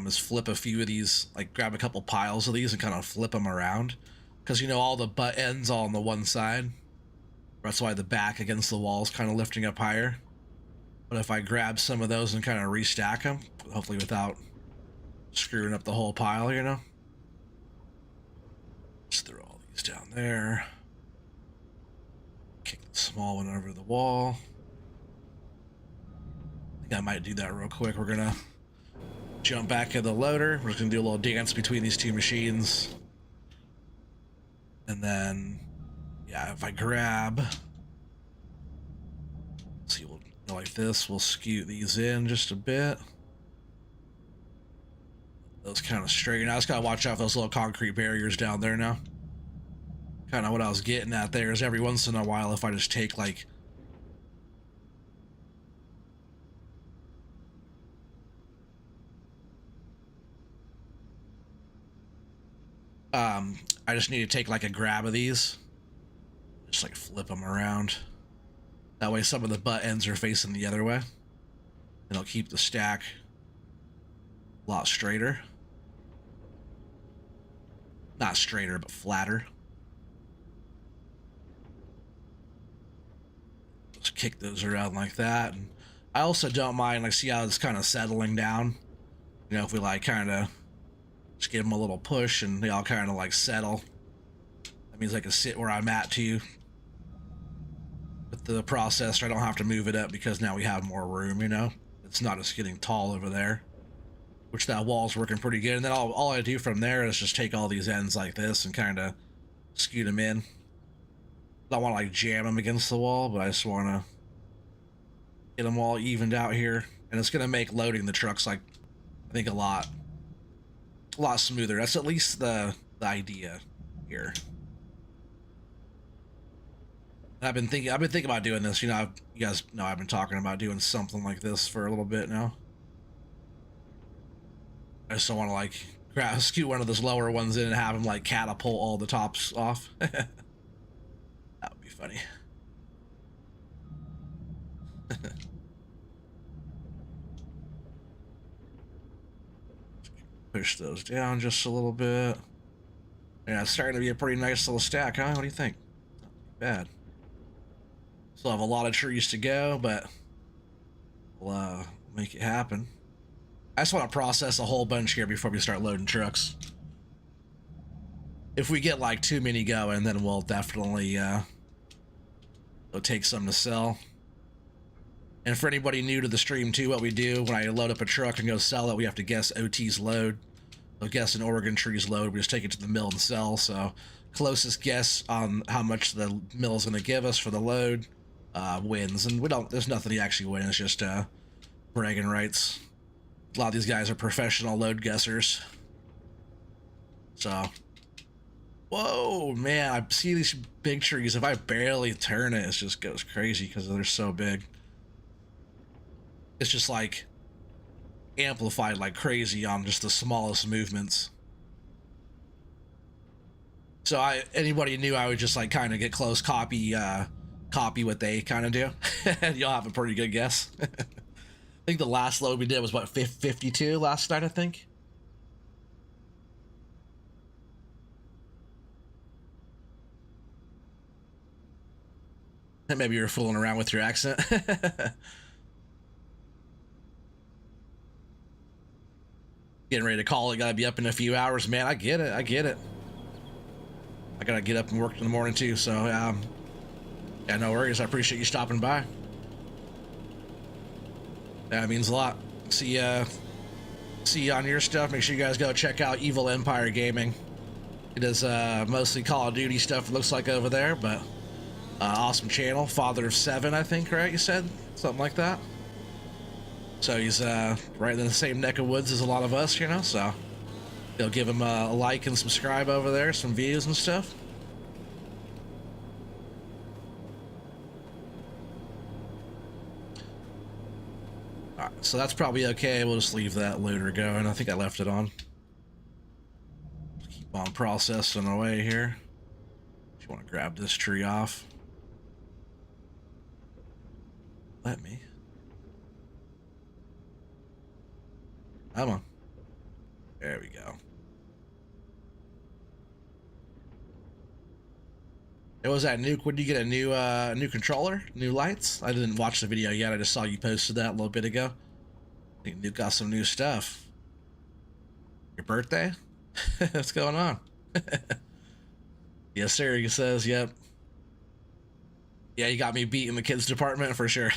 is flip a few of these, like grab a couple piles of these and kind of flip them around. Because, you know, all the butt ends all on the one side. That's why the back against the wall is kind of lifting up higher. But if I grab some of those and kind of restack them, hopefully without screwing up the whole pile, you know? Just throw all these down there. Kick the small one over the wall. I think I might do that real quick. We're gonna jump back in the loader. We're just gonna do a little dance between these two machines. And then, yeah, if I grab, see, we'll go like this. We'll scoot these in just a bit. Those kind of straighten. I just gotta watch out for those little concrete barriers down there now. Kind of what I was getting at there is every once in a while, if I just take like I just need to take like a grab of these, just like flip them around. That way some of the butt ends are facing the other way. And it'll keep the stack a lot straighter. Not straighter, but flatter. Just kick those around like that. And I also don't mind, like, see how it's kind of settling down. You know, if we like kind of just give them a little push and they all kind of like settle. That means I can sit where I'm at too. With the processor, I don't have to move it up because now we have more room, you know? It's not just getting tall over there. Which that wall's working pretty good. And then all I do from there is just take all these ends like this and kind of scoot them in. I don't want to like jam them against the wall, but I just want to get them all evened out here. And it's going to make loading the trucks, like, I think a lot smoother. That's at least the idea here. I've been thinking about doing this. You know, you guys know I've been talking about doing something like this for a little bit now. I just don't want to like scoot one of those lower ones in and have them like catapult all the tops off. That would be funny. Push those down just a little bit. Yeah, it's starting to be a pretty nice little stack, huh? What do you think? Not too bad. Still have a lot of trees to go, but we'll make it happen. I just want to process a whole bunch here before we start loading trucks. If we get like too many going, then we'll definitely go take some to sell. And for anybody new to the stream too, what we do when I load up a truck and go sell it, we have to guess OT's load. So guess an Oregon tree's load. We just take it to the mill and sell. So closest guess on how much the mill is going to give us for the load wins. And we don't. There's nothing to actually win. It's just bragging rights. A lot of these guys are professional load guessers. So, whoa, man! I see these big trees. If I barely turn it, it just goes crazy because they're so big. It's just like amplified like crazy on just the smallest movements. So anybody knew I would just like kind of get close, copy what they kind of do, and you'll have a pretty good guess. I think the last load we did was what 52 last night, I think. And maybe you were fooling around with your accent. Getting ready to call it, gotta be up in a few hours, man. I get it. I gotta get up and work in the morning too, so yeah, no worries. I appreciate you stopping by. That means a lot. See you on your stuff. Make sure you guys go check out Evil Empire Gaming. It is mostly Call of Duty stuff, it looks like over there, but awesome channel. Father of 7, I think, right? You said something like that. So he's right in the same neck of woods as a lot of us, you know, so you'll give him a like and subscribe over there, some views and stuff. Alright, so that's probably okay. We'll just leave that loader going. I think I left it on. Keep on processing away here. If you want to grab this tree off, let me. Come on. There we go. It was that nuke. When you get a new controller, new lights? I didn't watch the video yet. I just saw you posted that a little bit ago. I think Nuke got some new stuff. Your birthday? What's going on? Yes, sir. He says, yep. Yeah, you got me beat in the kids department for sure.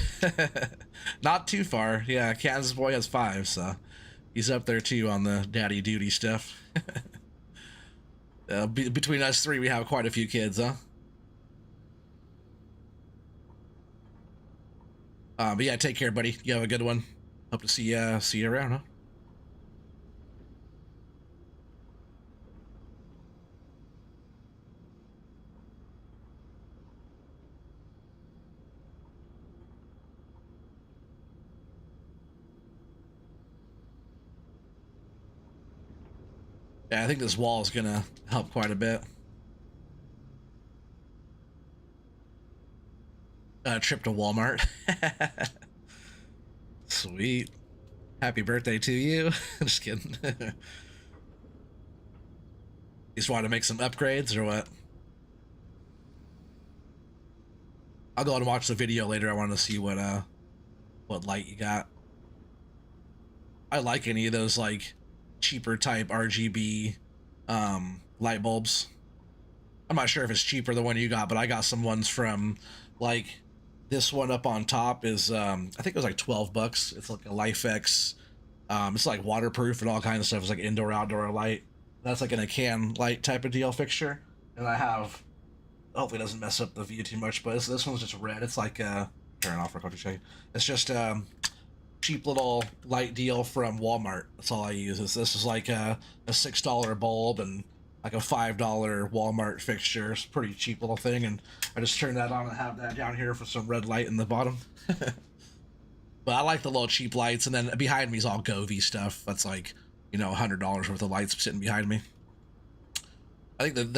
Not too far. Yeah, Kansas boy has 5, so he's up there too on the daddy duty stuff. Between us 3, we have quite a few kids, huh? But yeah, take care, buddy. You have a good one. Hope to see you around, huh? Yeah, I think this wall is gonna help quite a bit. Trip to Walmart. Sweet. Happy birthday to you. Just kidding. You just want to make some upgrades or what? I'll go and watch the video later. I want to see what light you got. I like any of those like cheaper type RGB light bulbs. I'm not sure if it's cheaper the one you got, but I got some ones from like this one up on top is I think it was like $12. It's like a LifeX. It's like waterproof and all kinds of stuff. It's like indoor outdoor light. That's like in a can light type of deal fixture. And I have, hopefully it doesn't mess up the view too much, but this one's just red. It's like turn it off real quick to show you. It's just cheap little light deal from Walmart. That's all I use. This is like a $6 bulb and like a $5 Walmart fixture. It's a pretty cheap little thing, and I just turn that on and have that down here for some red light in the bottom. But I like the little cheap lights, and then behind me is all Govee stuff. That's like, you know, $100 worth of lights sitting behind me. I think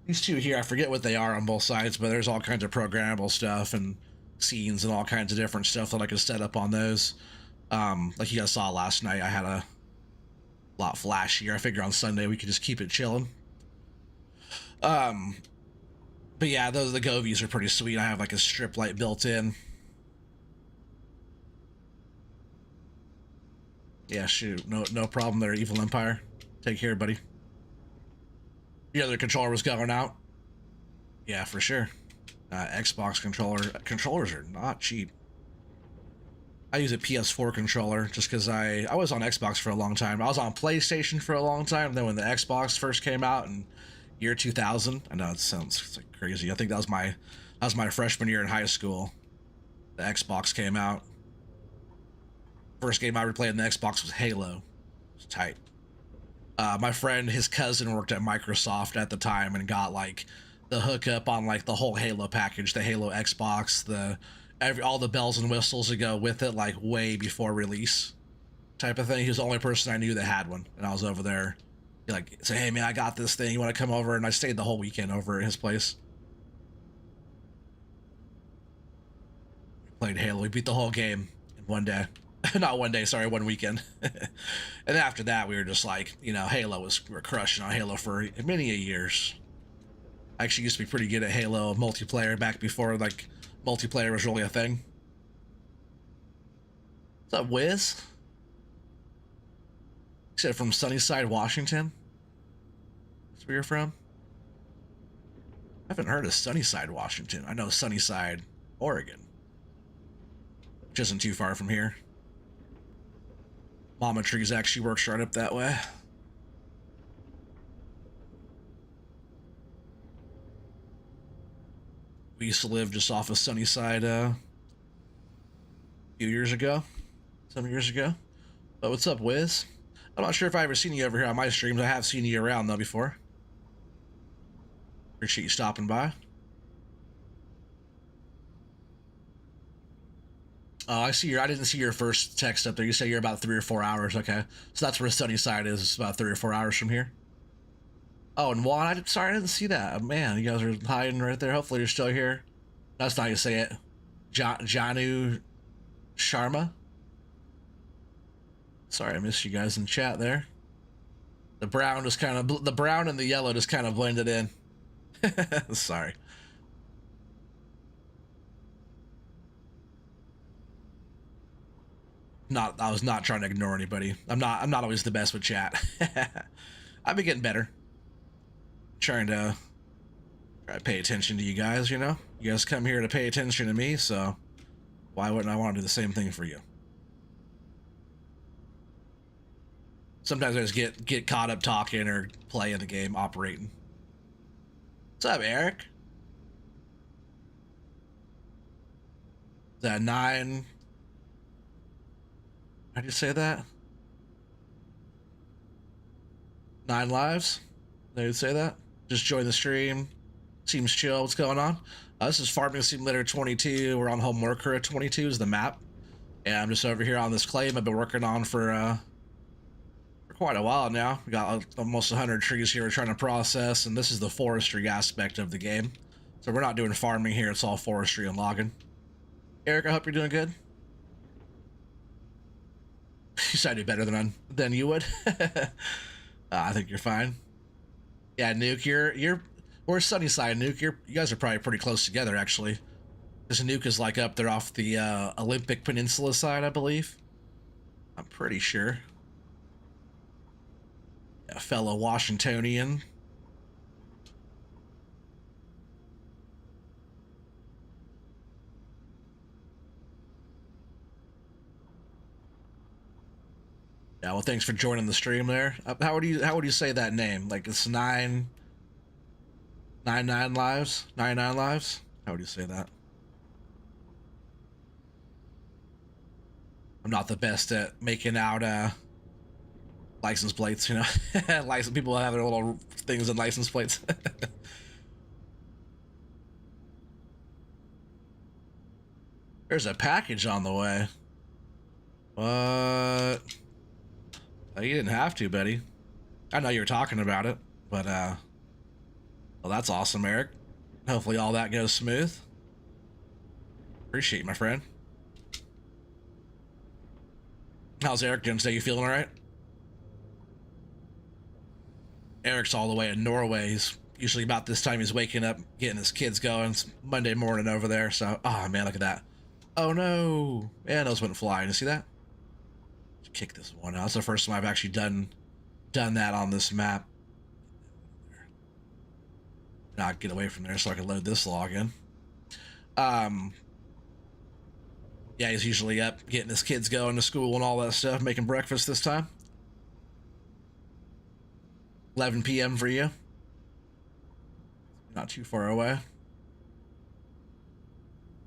these two here, I forget what they are on both sides, but there's all kinds of programmable stuff and scenes and all kinds of different stuff that I could set up on those. Like you guys saw last night, I had A lot flashier. I figure on Sunday we could just keep it chilling. But yeah, those the Govies are pretty sweet. I have like a strip light built in. Yeah, shoot, no problem there, Evil Empire. Take care, buddy. Your other controller was going out. Yeah, for sure. Xbox controllers are not cheap. I use a PS4 controller just because I was on Xbox for a long time. I was on PlayStation for a long time. Then when the Xbox first came out in year 2000, I know it sounds like crazy. I think that was my freshman year in high school. The Xbox came out. First game I ever played on the Xbox was Halo. It was tight. My friend, his cousin worked at Microsoft at the time and got like the hookup on like the whole Halo package, the Halo Xbox, all the bells and whistles that go with it, like way before release type of thing. He was the only person I knew that had one, and I was over there. He like say, "Hey man, I got this thing. You want to come over?" And I stayed the whole weekend over at his place. We played Halo. We beat the whole game in one day. Not one day, sorry, one weekend. And after that, we were just like, we were crushing on Halo for many a years. I actually used to be pretty good at Halo multiplayer back before like multiplayer was really a thing. What's up, Wiz? You said from Sunnyside, Washington? That's where you're from? I haven't heard of Sunnyside, Washington. I know Sunnyside, Oregon, which isn't too far from here. Mama Trees actually works right up that way. We used to live just off of Sunnyside a few years ago. Some years ago. But what's up, Wiz? I'm not sure if I've ever seen you over here on my streams. I have seen you around, though, before. Appreciate you stopping by. Oh, I didn't see your first text up there. You say you're about 3 or 4 hours. Okay. So that's where Sunnyside is. It's about 3 or 4 hours from here. Oh, and Juan, sorry, I didn't see that. Oh, man, you guys are hiding right there. Hopefully you're still here. That's not how you say it. Janu Sharma. Sorry, I missed you guys in chat there. The brown and the yellow just kind of blended in. Sorry. I was not trying to ignore anybody. I'm not always the best with chat. I've been getting better. Trying to pay attention to you guys, You guys come here to pay attention to me, so why wouldn't I want to do the same thing for you? Sometimes I just get caught up talking or playing the game, operating. What's up, Eric? Is that 9? How'd you say that? 9 lives? They would say that? Just join the stream. Seems chill. What's going on? This is Farming Simulator 22. We're on Holmakra 22 is the map. And I'm just over here on this claim I've been working on for quite a while now. We got almost 100 trees here we're trying to process, and this is the forestry aspect of the game. So we're not doing farming here. It's all forestry and logging. Eric, I hope you're doing good. You sounded better than you would. I think you're fine. Yeah, Nuke, we're Sunnyside, Nuke. You guys are probably pretty close together, actually. Because Nuke is like up there off the Olympic Peninsula side, I believe. I'm pretty sure. A fellow Washingtonian. Yeah, well, thanks for joining the stream there. How would you say that name? Like it's 99 lives? 99 lives? How would you say that? I'm not the best at making out license plates, license people have their little things in license plates. There's a package on the way. What? You didn't have to, buddy. I know you were talking about it, but well, that's awesome, Eric. Hopefully all that goes smooth. Appreciate you, my friend. How's Eric doing today? You feeling all right? Eric's all the way in Norway. He's usually about this time he's waking up, getting his kids going. It's Monday morning over there. So, oh man, look at that. Oh no. Yeah, those went flying. You see that? Kick this one out. That's the first time I've actually done that on this map. Now get away from there so I can load this log in. Yeah, he's usually up getting his kids going to school and all that stuff, making breakfast this time. 11 p.m. for you. Not too far away.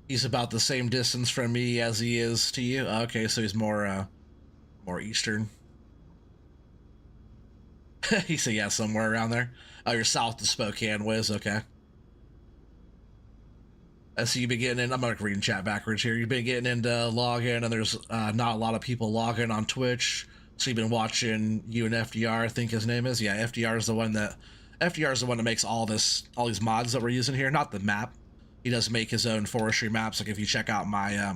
He's about the same distance from me as he is to you. Okay, so he's more eastern. He said, yeah, somewhere around there. Oh, you're south of Spokane, Wiz. Okay. So you've been getting in. I'm not reading chat backwards here. You've been getting into logging, and there's not a lot of people logging on Twitch. So you've been watching you and FDR, I think his name is. Yeah, FDR is the one that makes all these mods that we're using here. Not the map. He does make his own forestry maps. Like if you check out my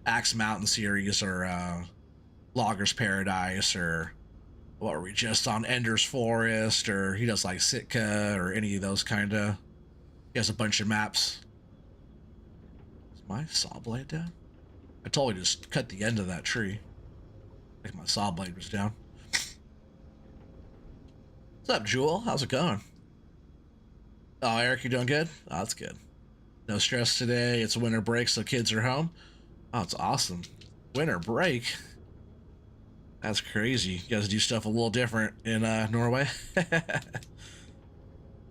Axe Mountain series or Logger's Paradise, or what were we just on, Ender's Forest, or he does like Sitka or any of those kind of. He has a bunch of maps. Is my saw blade down? I totally just cut the end of that tree. I think my saw blade was down. What's up, Jewel? How's it going? Oh, Eric, you doing good? Oh, that's good. No stress today. It's winter break, so kids are home. Oh, it's awesome. Winter break? That's crazy. You guys do stuff a little different in Norway.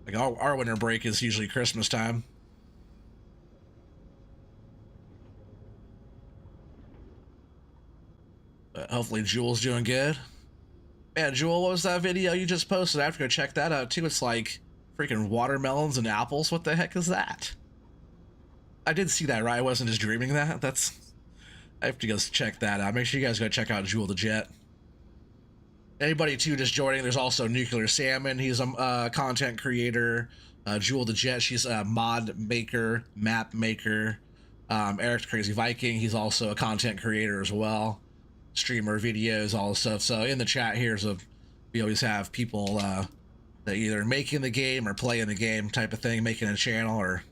Like our winter break is usually Christmas time. But hopefully Jewel's doing good. Man, Jewel, what was that video you just posted? I have to go check that out too. It's like freaking watermelons and apples. What the heck is that? I did see that, right? I wasn't just dreaming that. I have to go check that out. Make sure you guys go check out Jewel the Jet. Anybody too just joining, there's also Nuclear Salmon. He's a content creator. Jewel the Jet, she's a mod maker, map maker. Eric's Crazy Viking, he's also a content creator as well. Streamer, videos, all this stuff. So in the chat here, we always have people that either making the game or playing the game type of thing, making a channel, or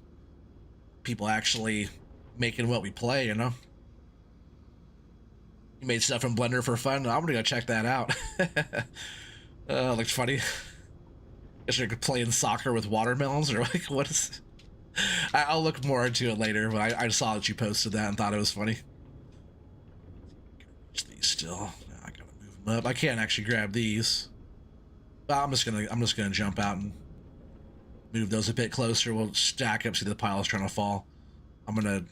people actually making what we play, you know? You made stuff in Blender for fun? I'm gonna go check that out. Looks funny. Guess you're playing soccer with watermelons, or like, what is... I'll look more into it later, but I saw that you posted that and thought it was funny. These still. I gotta move them up. I can't actually grab these. But I'm just gonna jump out and move those a bit closer. We'll stack up. See, the pile's trying to fall. I'm gonna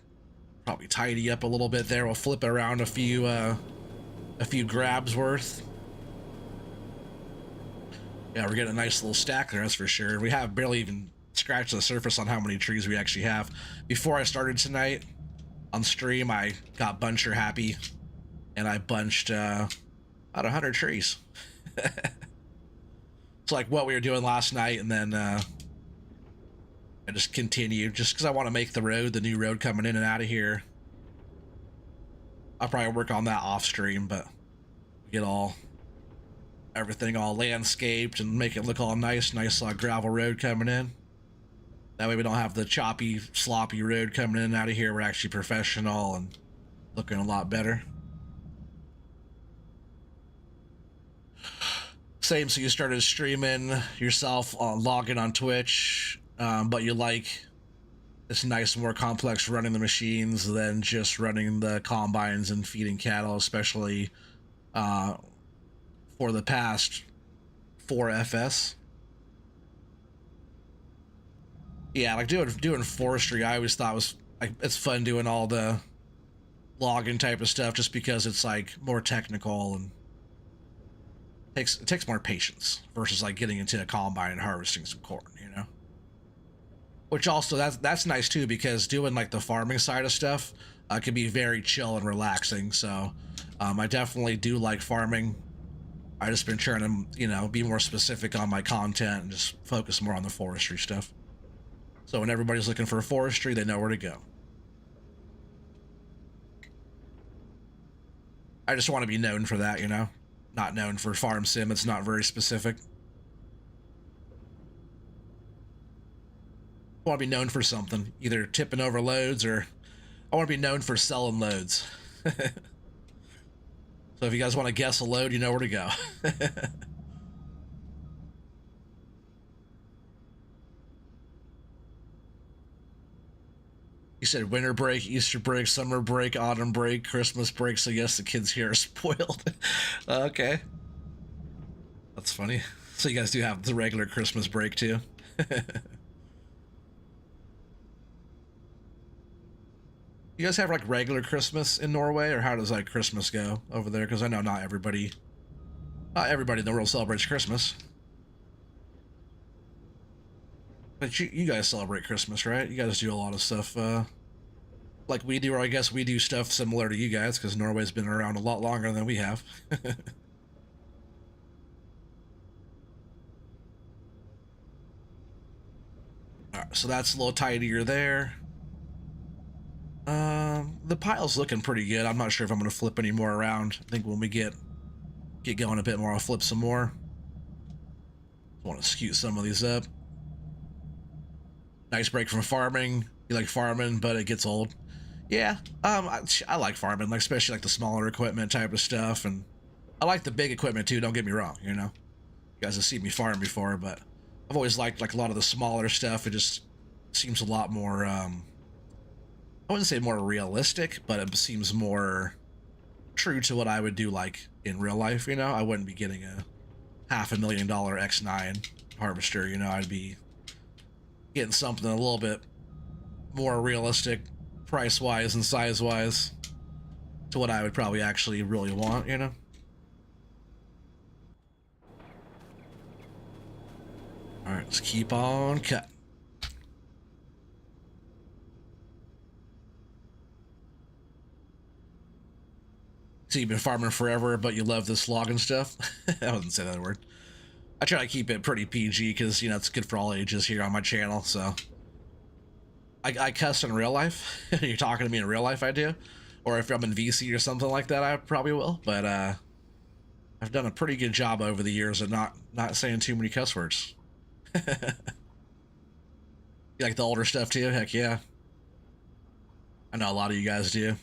probably tidy up a little bit there. We'll flip it around a few grabs worth. Yeah, we're getting a nice little stack there, that's for sure. We have barely even scratched the surface on how many trees we actually have. Before I started tonight on stream, I got buncher happy, and I bunched about 100 trees. It's like what we were doing last night, and then I just continued, just because I want to make the new road coming in and out of here. I'll probably work on that off stream, but get everything all landscaped and make it look all nice gravel road coming in. That way we don't have the choppy, sloppy road coming in and out of here. We're actually professional and looking a lot better. Same, so you started streaming yourself, logging on Twitch, but you like it's nice, more complex running the machines than just running the combines and feeding cattle, especially for the past 4 FS. Yeah, like doing forestry, I always thought was like it's fun doing all the logging type of stuff, just because it's like more technical and it takes more patience versus like getting into a combine and harvesting some corn, you know. Which also that's nice too, because doing like the farming side of stuff can be very chill and relaxing. So I definitely do like farming. I just been trying to, you know, be more specific on my content and just focus more on the forestry stuff. So when everybody's looking for forestry, they know where to go. I just want to be known for that, you know, not known for farm sim. It's not very specific. I want to be known for something, either tipping over loads or I want to be known for selling loads. So if you guys want to guess a load, you know where to go. You said winter break, Easter break, summer break, autumn break, Christmas break. So yes, the kids here are spoiled. Okay. That's funny. So you guys do have the regular Christmas break too. You guys have like regular Christmas in Norway, or how does like Christmas go over there? Because I know not everybody in the world celebrates Christmas. But you guys celebrate Christmas, right? You guys do a lot of stuff like we do, or I guess we do stuff similar to you guys, because Norway's been around a lot longer than we have. Alright, so that's a little tidier there. The pile's looking pretty good. I'm not sure if I'm going to flip any more around. I think when we get going a bit more, I'll flip some more. Want to scoot some of these up. Nice break from farming. You like farming, but it gets old. Yeah, I like farming, like especially like the smaller equipment type of stuff, and I like the big equipment too. Don't get me wrong, you know. You guys have seen me farm before, but I've always liked like a lot of the smaller stuff. It just seems a lot more. I wouldn't say more realistic, but it seems more true to what I would do like in real life. You know, I wouldn't be getting a $500,000 X9 harvester. You know, I'd be getting something a little bit more realistic, price-wise and size-wise, to what I would probably actually really want, you know? Alright, let's keep on cutting. So you've been farming forever, but you love this logging stuff? I wouldn't say that word. I try to keep it pretty PG because, you know, it's good for all ages here on my channel, so. I cuss in real life. You're talking to me in real life, I do. Or if I'm in VC or something like that, I probably will. But I've done a pretty good job over the years of not saying too many cuss words. You like the older stuff too? Heck yeah. I know a lot of you guys do.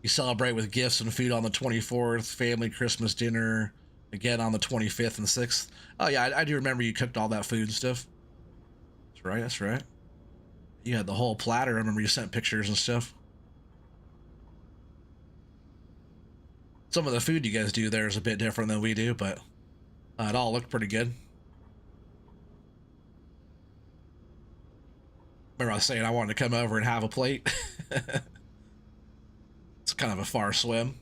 You celebrate with gifts and food on the 24th, family Christmas dinner, again on the 25th and 6th. Oh yeah, I do remember you cooked all that food and stuff. That's right, that's right. You had the whole platter. I remember you sent pictures and stuff. Some of the food you guys do there is a bit different than we do, but it all looked pretty good. Remember I was saying I wanted to come over and have a plate? It's kind of a far swim.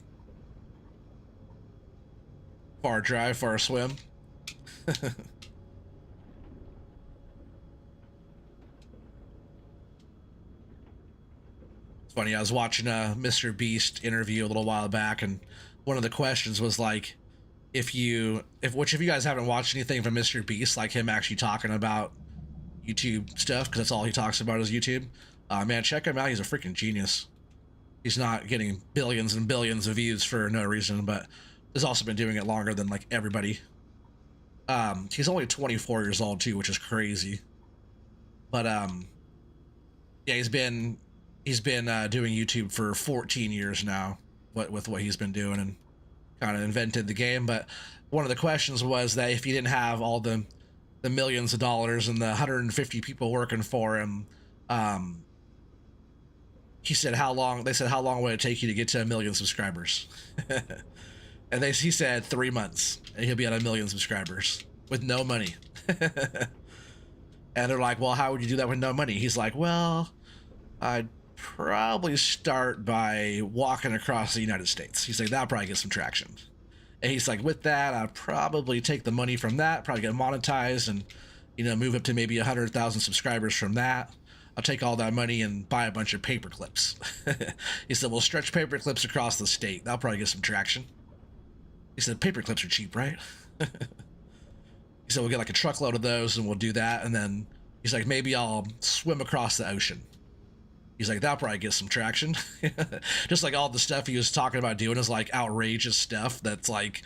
Far drive, far swim. It's funny, I was watching a Mr. Beast interview a little while back, and one of the questions was like, if you guys haven't watched anything from Mr. Beast, like him actually talking about YouTube stuff, because that's all he talks about is YouTube, man, check him out. He's a freaking genius. He's not getting billions and billions of views for no reason, but he's also been doing it longer than like everybody. He's only 24 years old too, which is crazy. But yeah, he's been doing YouTube for 14 years now, with what he's been doing, and kind of invented the game. But one of the questions was that if he didn't have all the millions of dollars and the 150 people working for him, he said how long would it take you to get to 1 million subscribers? And he said 3 months and he'll be at 1 million subscribers with no money. And they're like, well, how would you do that with no money? He's like, well, I'd probably start by walking across the United States. He's like, that'll probably get some traction. And he's like, with that, I'd probably take the money from that, probably get monetized, and, you know, move up to maybe 100,000 subscribers from that. I'll take all that money and buy a bunch of paper clips. He said, we'll stretch paper clips across the state. That'll probably get some traction. He said, paper clips are cheap, right? He said, we'll get like a truckload of those and we'll do that. And then he's like, maybe I'll swim across the ocean. He's like, that'll probably get some traction. Just like all the stuff he was talking about doing is like outrageous stuff that's like,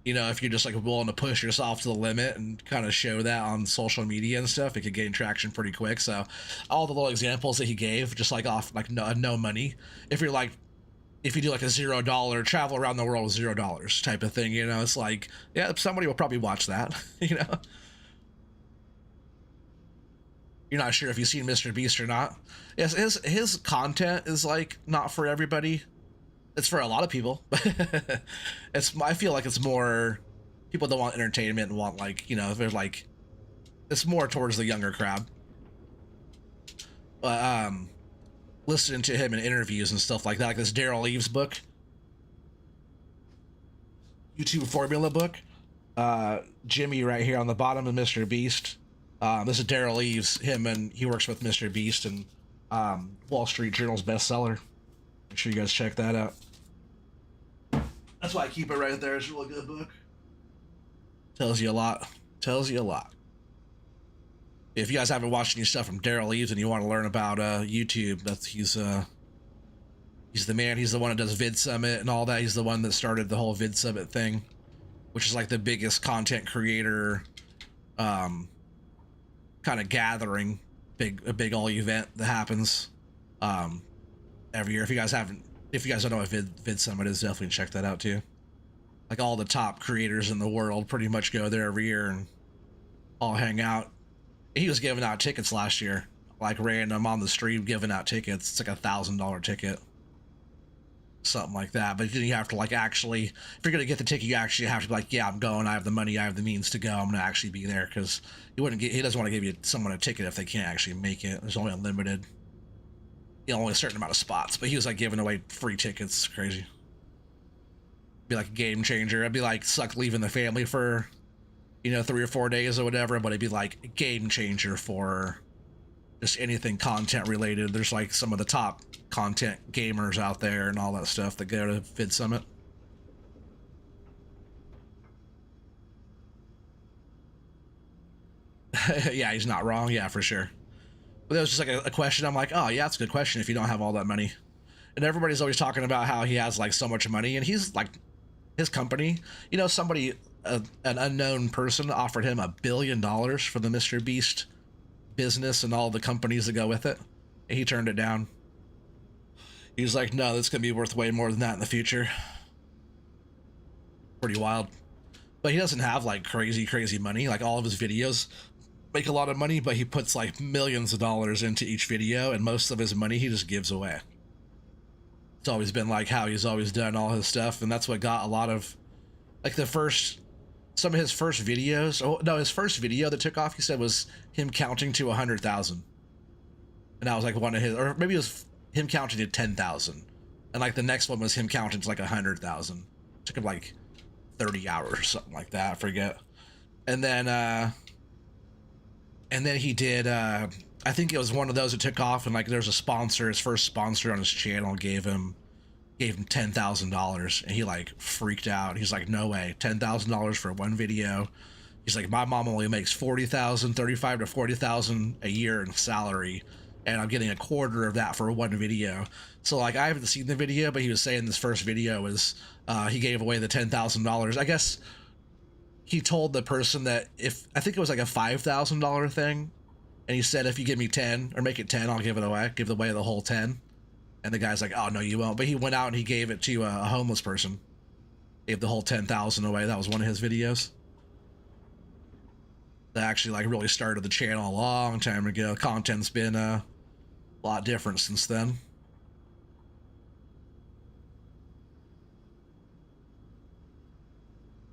You know, if you're just like willing to push yourself to the limit and kind of show that on social media and stuff, it could gain traction pretty quick. So all the little examples that he gave, just like off like no money, if you're like, if you do like a $0 travel around the world with $0 type of thing, you know, it's like, yeah, somebody will probably watch that. You know, you're not sure if you've seen Mr. Beast or not. Yes, his content is like not for everybody. It's for a lot of people. I feel like it's more people that want entertainment and want, like, you know, they're like, it's more towards the younger crowd. But listening to him in interviews and stuff like that, like this Daryl Eves book, YouTube formula book, Jimmy right here on the bottom of Mr. Beast. This is Daryl Eves, he works with Mr. Beast and Wall Street Journal's bestseller. Make sure you guys check that out. That's why I keep it right there. It's a really good book. Tells you a lot. Tells you a lot. If you guys haven't watched any stuff from Daryl Eves and you want to learn about YouTube, he's the man. He's the one that does Vid Summit and all that. He's the one that started the whole Vid Summit thing, which is like the biggest content creator kind of gathering, a big all event that happens every year. If you guys don't know what Vid Summit is, definitely check that out too. Like all the top creators in the world pretty much go there every year and all hang out. He was giving out tickets last year, like random on the street, giving out tickets. It's like $1,000 ticket, something like that. But then you have to like actually, if you're gonna get the ticket, you actually have to be like, yeah, I'm going. I have the money. I have the means to go. I'm gonna actually be there, because he doesn't want to give someone a ticket if they can't actually make it. There's only unlimited. Only a certain amount of spots, but he was like giving away free tickets. It's crazy. Be like a game changer. It'd be like suck leaving the family for, 3 or 4 days or whatever, but it'd be like a game changer for just anything content related. There's like some of the top content gamers out there and all that stuff that go to Vid Summit. Yeah, he's not wrong. Yeah, for sure. But that was just like a question. I'm like, oh yeah, that's a good question if you don't have all that money. And everybody's always talking about how he has like so much money, and he's like, his company, somebody, an unknown person offered him $1 billion for the Mr. Beast business and all the companies that go with it. And he turned it down. He was like, no, that's going to be worth way more than that in the future. Pretty wild. But he doesn't have like crazy money. Like all of his videos make a lot of money, but he puts like millions of dollars into each video, and most of his money he just gives away. It's always been like how he's always done all his stuff, and that's what got a lot of like some of his first videos. Oh no, his first video that took off, he said, was him counting to 100,000, and that was like one of his, or maybe it was him counting to 10,000, and like the next one was him counting to like 100,000. Took him like 30 hours or something like that, I forget. And then he did, I think it was one of those that took off, and like there's a sponsor, his first sponsor on his channel gave him $10,000, and he like freaked out. He's like, no way, $10,000 for one video. He's like, my mom only makes 40,000, 35 to 40,000 a year in salary, and I'm getting a quarter of that for one video. So like, I haven't seen the video, but he was saying this first video was, he gave away the $10,000. I guess he told the person that I think it was like a $5,000 thing, and he said, if you give me 10 or make it 10, I'll give away the whole 10. And the guy's like, oh no, you won't. But he went out and he gave it to a homeless person. Gave the whole 10,000 away. That was one of his videos. That actually like really started the channel a long time ago. Content's been a lot different since then.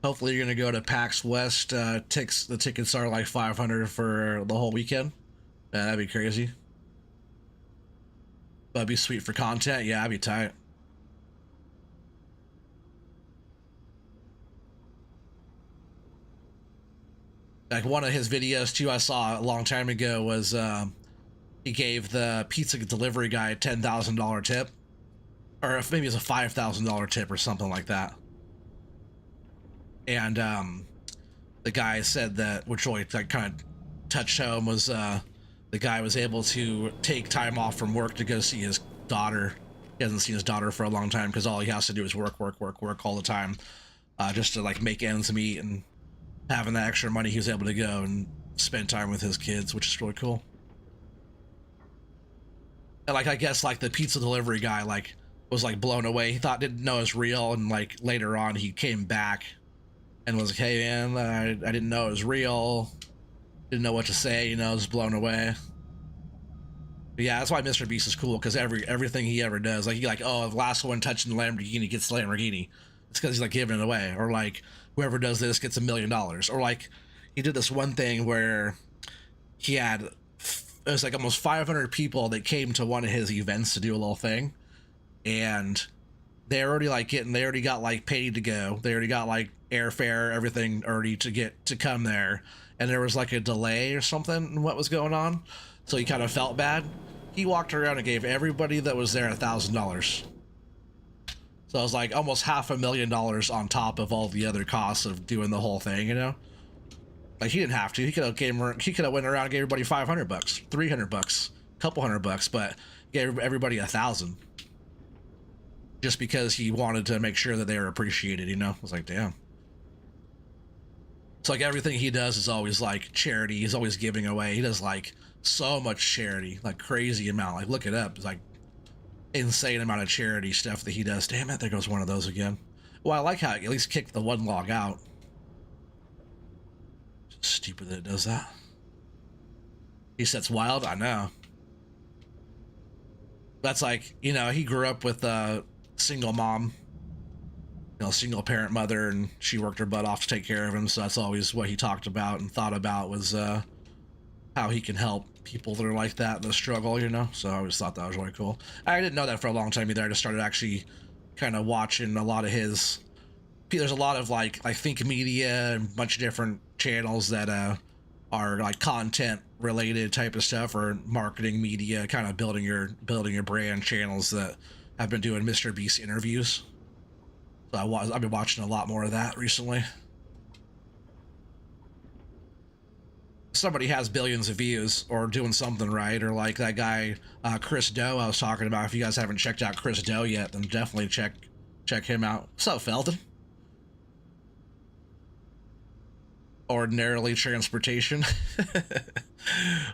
Hopefully you're gonna go to PAX West. The tickets are like $500 for the whole weekend. That'd be crazy. That'd be sweet for content. Yeah, that'd be tight. Like one of his videos too, I saw a long time ago, was he gave the pizza delivery guy a $10,000 tip, or if maybe it was a $5,000 tip or something like that. And the guy said that, which really like kind of touched home, was the guy was able to take time off from work to go see his daughter. He hasn't seen his daughter for a long time because all he has to do is work all the time. just to like make ends meet, and having that extra money, he was able to go and spend time with his kids, which is really cool. And like I guess like the pizza delivery guy like was like blown away. He didn't know it was real, and like later on he came back and was like, "Hey man, I didn't know it was real. Didn't know what to say. You know, I was blown away." But yeah, that's why Mr. Beast is cool, because everything he ever does, like he like, oh, the last one touching the Lamborghini gets the Lamborghini. It's because he's like giving it away, or like whoever does this gets $1,000,000, or like he did this one thing where he had it was like almost 500 people that came to one of his events to do a little thing, and they already got like paid to go. They already got like airfare, everything already to come there, and there was like a delay or something in what was going on, so he kind of felt bad. He walked around and gave everybody that was there $1,000. So it was like almost $500,000 on top of all the other costs of doing the whole thing, you know? Like he didn't have to. He could have went around and gave everybody $500, $300, a couple $100, but gave everybody 1,000. Just because he wanted to make sure that they were appreciated, you know? I was like, damn. It's like everything he does is always like charity. He's always giving away. He does like so much charity, like crazy amount. Like look it up. It's like insane amount of charity stuff that he does. Damn it, there goes one of those again. Well, I like how he at least kicked the one log out. Stupid that it does that. He says wild, I know. That's like, you know, he grew up with a single mom, you know, single parent mother, and she worked her butt off to take care of him. So that's always what he talked about and thought about, was how he can help people that are like that in the struggle, you know? So I always thought that was really cool. I didn't know that for a long time either. I just started actually kind of watching a lot of his. There's a lot of like Think Media and a bunch of different channels that are like content related type of stuff, or marketing media, kind of building your brand channels that have been doing Mr. Beast interviews. So I've been watching a lot more of that recently. Somebody has billions of views or doing something right, or like that guy Chris Doe I was talking about. If you guys haven't checked out Chris Doe yet, then definitely check him out. What's up, Felton? Ordinarily transportation.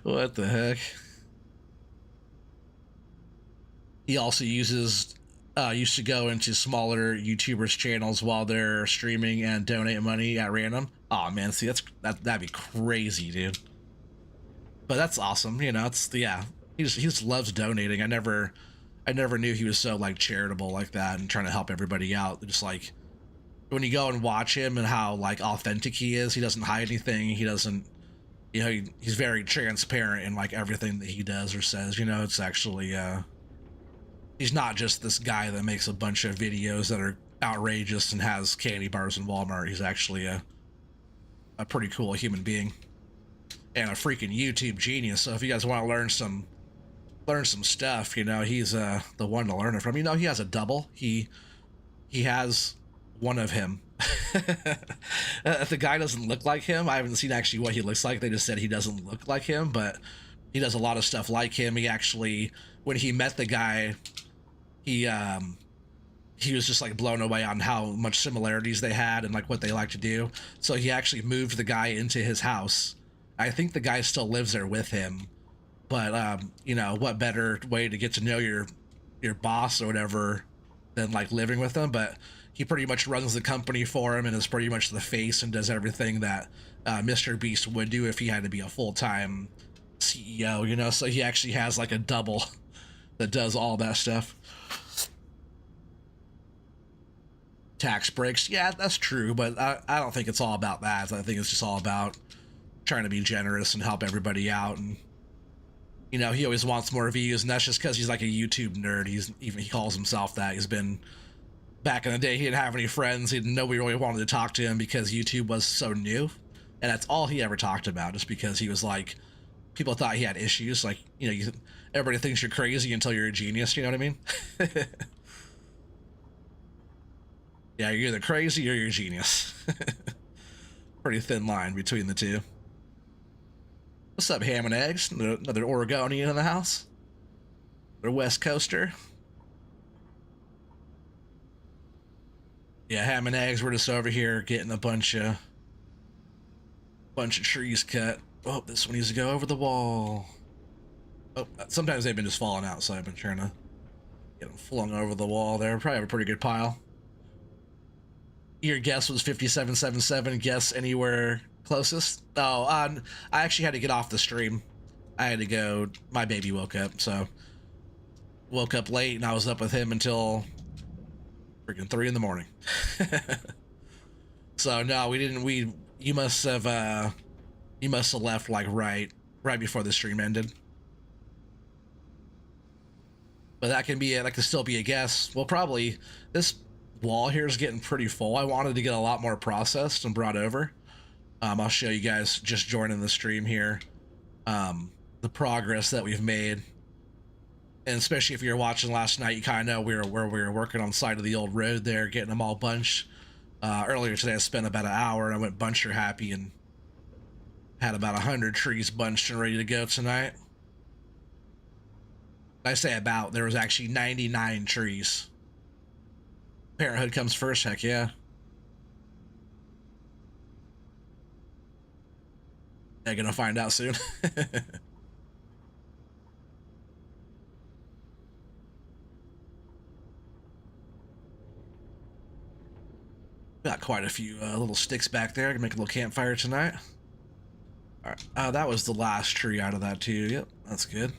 What the heck? He also used to go into smaller YouTubers' channels while they're streaming and donate money at random. Oh man, see that'd be crazy, dude. But that's awesome, you know. Yeah. He just loves donating. I never knew he was so like charitable like that and trying to help everybody out. Just like when you go and watch him and how like authentic he is, he doesn't hide anything. He doesn't, you know, he's very transparent in like everything that he does or says. You know, it's actually he's not just this guy that makes a bunch of videos that are outrageous and has candy bars in Walmart. He's actually a pretty cool human being and a freaking YouTube genius. So if you guys want to learn some stuff, you know, he's the one to learn it from. You know, he has a double. He has one of him. The guy doesn't look like him. I haven't seen actually what he looks like. They just said he doesn't look like him, but he does a lot of stuff like him. He actually, when he met the guy, he was just like blown away on how much similarities they had and like what they like to do. So he actually moved the guy into his house. I think the guy still lives there with him, but you know, what better way to get to know your boss or whatever than like living with him. But he pretty much runs the company for him and is pretty much the face and does everything that Mr. Beast would do if he had to be a full-time CEO, you know. So he actually has like a double that does all that stuff. Tax breaks, yeah, that's true, but I don't think it's all about that. I think it's just all about trying to be generous and help everybody out. And you know, he always wants more views, and that's just because he's like a YouTube nerd. He calls himself that. He's been, back in the day, he didn't have any friends. Nobody really wanted to talk to him because YouTube was so new, and that's all he ever talked about. Just because he was like, people thought he had issues. Like, you know, everybody thinks you're crazy until you're a genius. You know what I mean? Yeah, you're either crazy or you're a genius. Pretty thin line between the two. What's up, Ham and Eggs? Another Oregonian in the house. Another West Coaster. Yeah, ham and eggs. We're just over here getting a bunch of trees cut. Oh, this one needs to go over the wall. Oh, sometimes they've been just falling out, so I've been trying to get them flung over the wall there. Probably have a pretty good pile. Your guess was 5777. Guess anywhere closest? Oh, I actually had to get off the stream. I had to go. My baby woke up, so woke up late, and I was up with him until freaking 3 in the morning. So no, we didn't. You must have left like right before the stream ended. But that can be it. That could still be a guess. Well, probably this wall here is getting pretty full. I wanted to get a lot more processed and brought over. I'll show you guys just joining the stream here the progress that we've made. And especially if you're watching last night, you kind of know where we were working on the side of the old road there, getting them all bunched. Earlier today, I spent about an hour, and I went buncher happy and had about 100 trees bunched and ready to go tonight. I say about, there was actually 99 trees. Parenthood comes first, heck yeah. They're gonna find out soon. Got quite a few little sticks back there. I can make a little campfire tonight. All right, that was the last tree out of that too. Yep, that's good.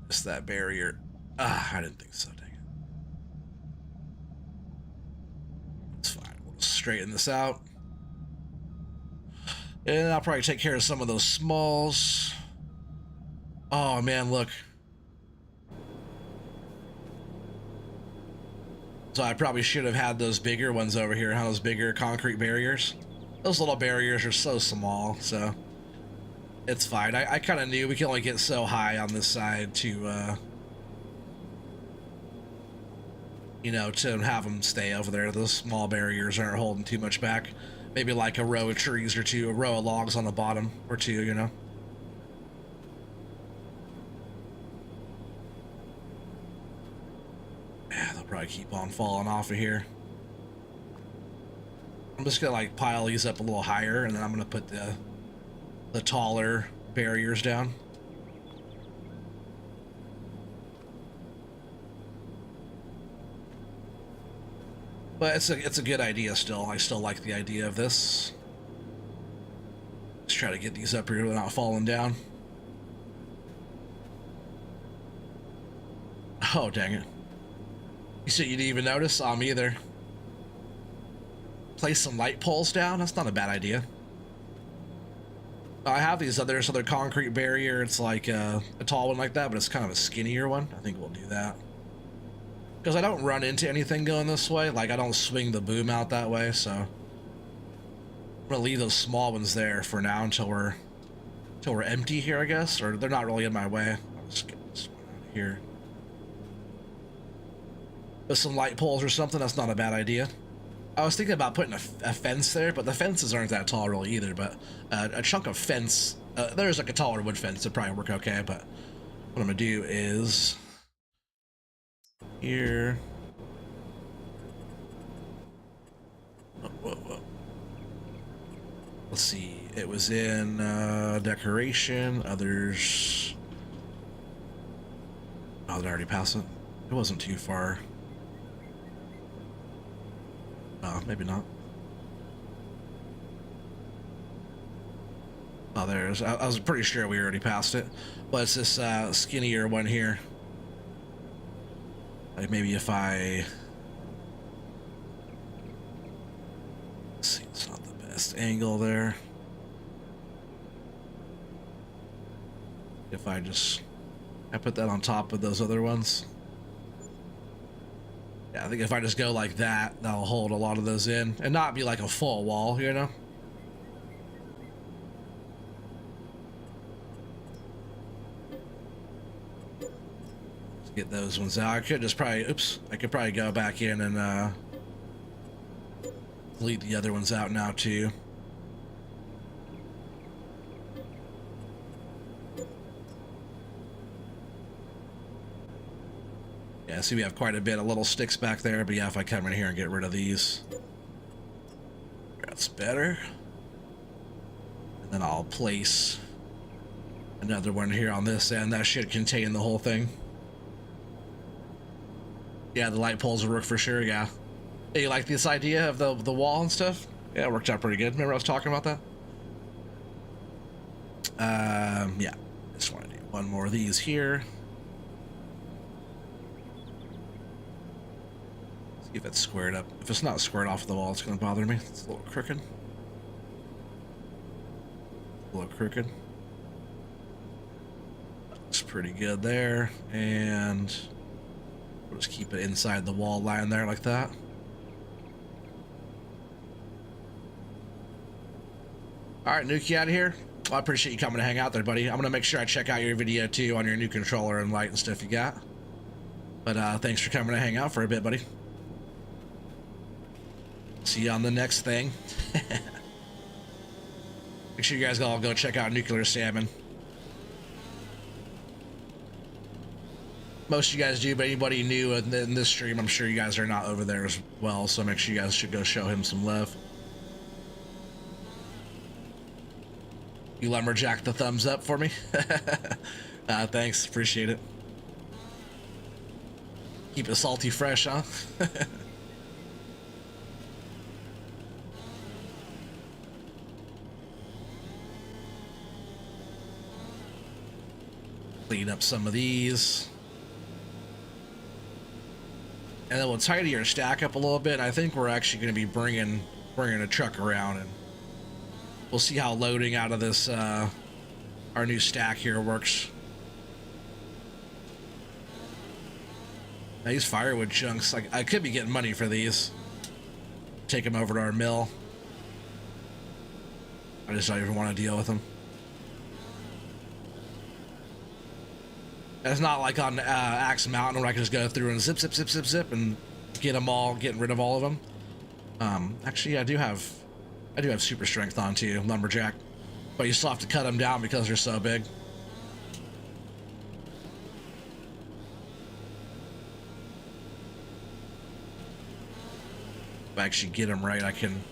Just that barrier. I didn't think so, dang it. It's fine, we'll just straighten this out. And I'll probably take care of some of those smalls. Oh man, look. So I probably should have had those bigger ones over here, huh? Those bigger concrete barriers. Those little barriers are so small, so it's fine. I kind of knew we can only get so high on this side to, you know, to have them stay over there. Those small barriers aren't holding too much back. Maybe like a row of trees or two, a row of logs on the bottom or two, you know. Yeah, they'll probably keep on falling off of here. I'm just gonna like pile these up a little higher, and then I'm gonna put the taller barriers down. But it's a good idea still. I still like the idea of this. Let's try to get these up here without falling down. Oh, dang it. You said you didn't even notice? Me either. Place some light poles down? That's not a bad idea. I have these other concrete barrier. It's like a tall one like that, but it's kind of a skinnier one. I think we'll do that. Because I don't run into anything going this way. Like, I don't swing the boom out that way, so I'm gonna leave those small ones there for now until we're empty here, I guess. Or they're not really in my way. I'll just get this one out of here. With some light poles or something, that's not a bad idea. I was thinking about putting a fence there, but the fences aren't that tall really either. But a chunk of fence, there's like a taller wood fence that probably work okay. But what I'm gonna do is here. Whoa. Let's see. It was in decoration. Others. Oh, did I already pass it? It wasn't too far. Oh, maybe not. Oh, there's. I was pretty sure we already passed it. But it's this skinnier one here. Like maybe if I. Let's see, it's not the best angle there. If I put that on top of those other ones. Yeah, I think if I just go like that, that'll hold a lot of those in and not be like a full wall, you know? Let's get those ones out. I could just probably, I could probably go back in and delete the other ones out now too. Yeah, see we have quite a bit of little sticks back there, but yeah, if I come in here and get rid of these, that's better. And then I'll place another one here on this end. That should contain the whole thing. Yeah, the light poles will work for sure, yeah. Hey, you like this idea of the wall and stuff? Yeah, it worked out pretty good. Remember I was talking about that? Yeah. Just want to do one more of these here. See if it's squared up. If it's not squared off the wall, it's going to bother me. It's a little crooked. A little crooked. Looks pretty good there. And we'll just keep it inside the wall line there like that. All right, Nuki out of here. Well, I appreciate you coming to hang out there, buddy. I'm going to make sure I check out your video, too, on your new controller and light and stuff you got. But thanks for coming to hang out for a bit, buddy. See you on the next thing. Make sure you guys all go check out Nuclear Salmon. Most of you guys do, but anybody new in this stream, I'm sure you guys are not over there as well, so make sure you guys should go show him some love. You lumberjack the thumbs up for me. Thanks, appreciate it. Keep it salty fresh, huh? Clean up some of these. And then we'll tidy our stack up a little bit. I think we're actually going to be bringing a truck around, and we'll see how loading out of this, our new stack here works. Now, these firewood chunks, like, I could be getting money for these. Take them over to our mill. I just don't even want to deal with them. And it's not like on Axe Mountain where I can just go through and zip, zip, zip, zip, zip, and get them all, getting rid of all of them. Actually, I do have super strength on too, lumberjack, but you still have to cut them down because they're so big. If I actually get them right, I can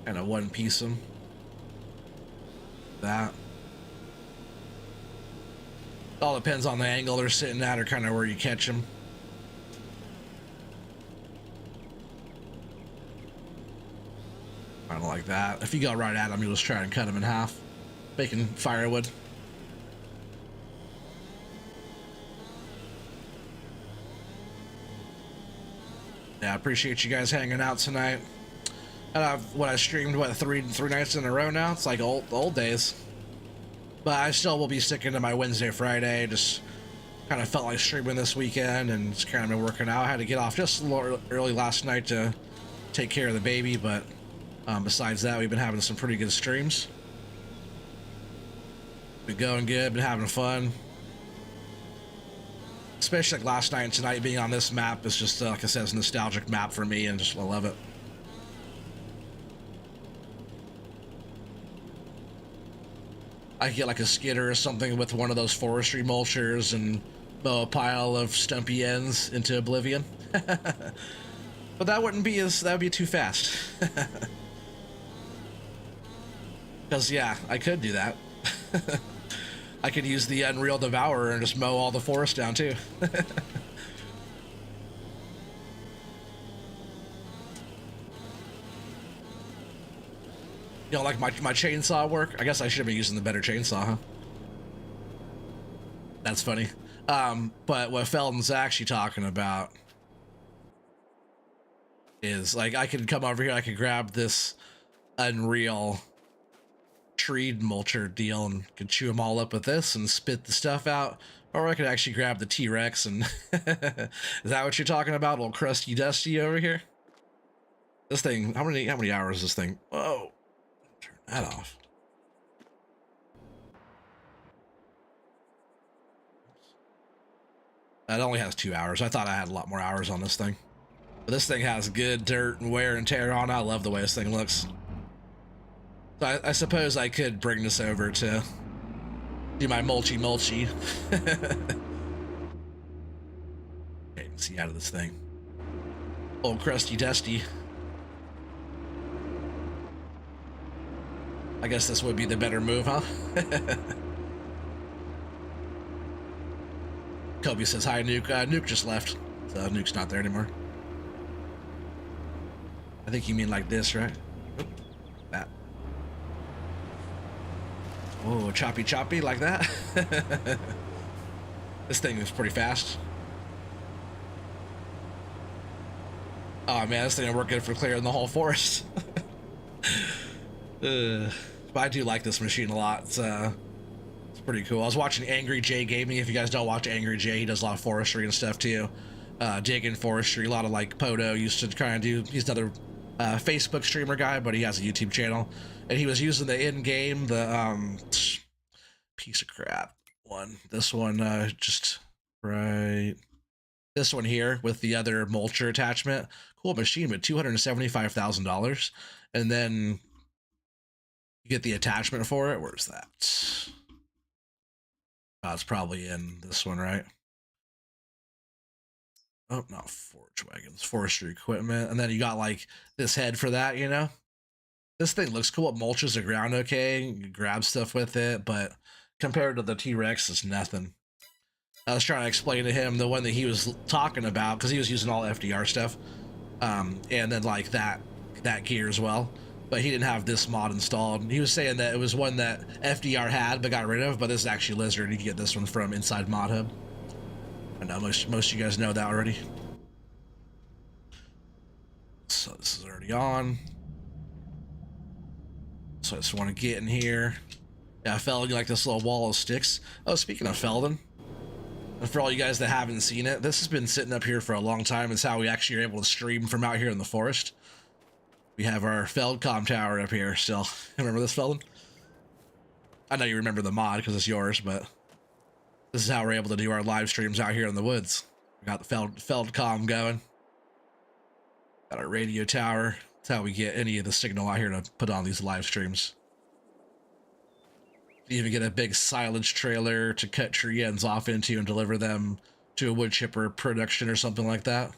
kind of one piece them. That. It all depends on the angle they're sitting at or kind of where you catch them. Kind of like that. If you go right at them, you'll just try and cut them in half, making firewood. Yeah, I appreciate you guys hanging out tonight. And I streamed, what, three nights in a row now? It's like old days. But I still will be sticking to my Wednesday, Friday. Just kind of felt like streaming this weekend and it's kind of been working out. I had to get off just a little early last night to take care of the baby, but besides that, we've been having some pretty good streams. Been going good, been having fun. Especially like last night and tonight being on this map is just, like I said, it's a nostalgic map for me and just I love it. I could get like a skidder or something with one of those forestry mulchers and mow a pile of stumpy ends into oblivion. But that would be too fast. Because yeah, I could do that. I could use the Unreal Devourer and just mow all the forest down too. You know, like my chainsaw work? I guess I should be using the better chainsaw, huh? That's funny. But what Felton's actually talking about is, like, I could come over here, I could grab this Unreal tree mulcher deal and could chew them all up with this and spit the stuff out. Or I could actually grab the T-Rex and... Is that what you're talking about? Little crusty dusty over here? This thing, how many hours is this thing? Whoa. That off. It only has 2 hours. I thought I had a lot more hours on this thing. But this thing has good dirt and wear and tear on. I love the way this thing looks. So I suppose I could bring this over to do my mulchy. See out of this thing. Old crusty dusty. I guess this would be the better move, huh? Kobe says hi, Nuke. Nuke just left, so Nuke's not there anymore. I think you mean like this, right? Oop, that. Oh, choppy choppy like that. This thing is pretty fast. Oh man, this thing will work good for clearing the whole forest. But I do like this machine a lot. It's pretty cool. I was watching Angry J Gaming. If you guys don't watch Angry J, he does a lot of forestry and stuff too. Digging forestry, a lot of like Poto used to kind of do. He's another Facebook streamer guy, but he has a YouTube channel, and he was using the in-game, the piece of crap one. This one, just right. This one here with the other mulcher attachment. Cool machine, but $275,000, and then you get the attachment for it. Where's that? Oh, it's probably in this one, right? Oh, not forge wagons, forestry equipment, and then you got like this head for that. You know, this thing looks cool. It mulches the ground okay. You grab stuff with it, but compared to the T-Rex, it's nothing. I was trying to explain to him the one that he was talking about because he was using all FDR stuff, and then like that gear as well. But he didn't have this mod installed. He was saying that it was one that FDR had but got rid of, but this is actually Lizard. You can get this one from inside Mod Hub. I know most of you guys know that already. So this is already on. So I just want to get in here. Yeah, Felden, you like this little wall of sticks. Oh, speaking of Felden, and for all you guys that haven't seen it, this has been sitting up here for a long time. It's how we actually are able to stream from out here in the forest. We have our Feldcom tower up here still. Remember this, Felden? I know you remember the mod because it's yours, but this is how we're able to do our live streams out here in the woods. We got the Feldcom going. Got our radio tower. That's how we get any of the signal out here to put on these live streams. You even get a big silage trailer to cut tree ends off into and deliver them to a wood chipper production or something like that.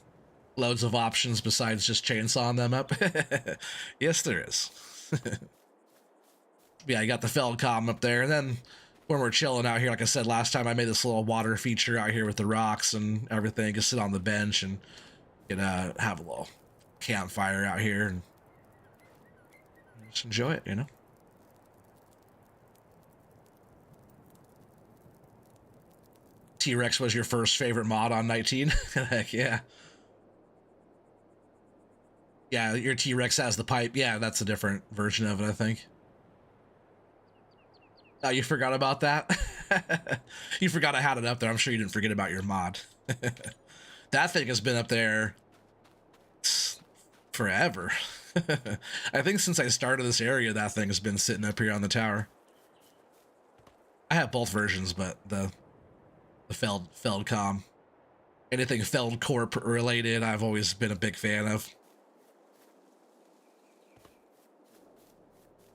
Loads of options besides just chainsawing them up. Yes, there is. Yeah, I got the Feldcom up there, and then when we're chilling out here, like I said last time, I made this little water feature out here with the rocks and everything. Just sit on the bench and get have a little campfire out here and just enjoy it, you know. T-Rex was your first favorite mod on 19? Heck yeah. Yeah, your T-Rex has the pipe. Yeah, that's a different version of it, I think. Oh, you forgot about that? You forgot I had it up there. I'm sure you didn't forget about your mod. That thing has been up there forever. I think since I started this area, that thing has been sitting up here on the tower. I have both versions, but the Feldcom. Anything Feldcorp related, I've always been a big fan of.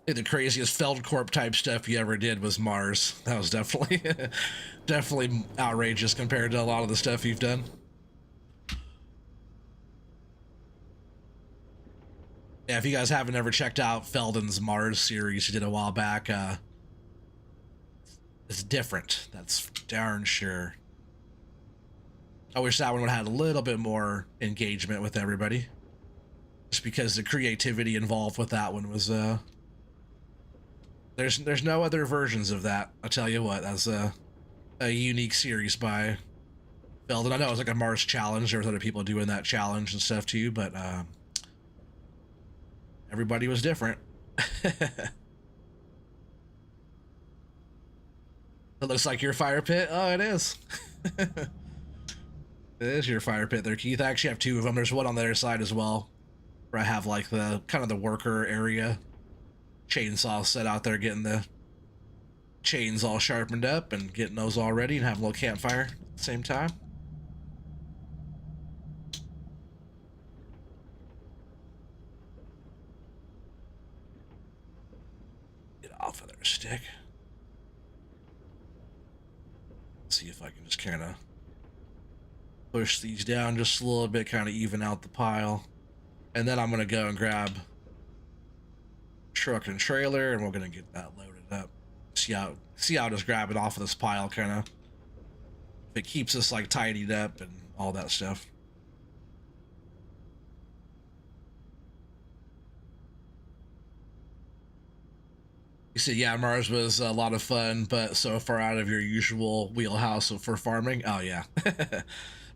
I think the craziest Feldcorp type stuff you ever did was Mars. That was definitely definitely outrageous compared to a lot of the stuff you've done. Yeah, if you guys haven't ever checked out Felden's Mars series he did a while back, it's different. That's darn sure. I wish that one would have had a little bit more engagement with everybody. Just because the creativity involved with that one was, there's no other versions of that. I'll tell you what, that's a unique series by Felden. I know it was like a Mars challenge. There was other people doing that challenge and stuff too, but everybody was different. It looks like your fire pit. Oh, it is. It is your fire pit there, Keith. I actually have two of them. There's one on the other side as well, where I have like the kind of the worker area chainsaw set out there, getting the chains all sharpened up and getting those all ready and having a little campfire at the same time. Get off of their stick. See if I can just kind of Push these down just a little bit, kind of even out the pile. And then I'm going to go and grab truck and trailer, and we're going to get that loaded up. See how just grab it off of this pile, kind of. It keeps us like tidied up and all that stuff. You said, yeah, Mars was a lot of fun, but so far out of your usual wheelhouse for farming. Oh, yeah.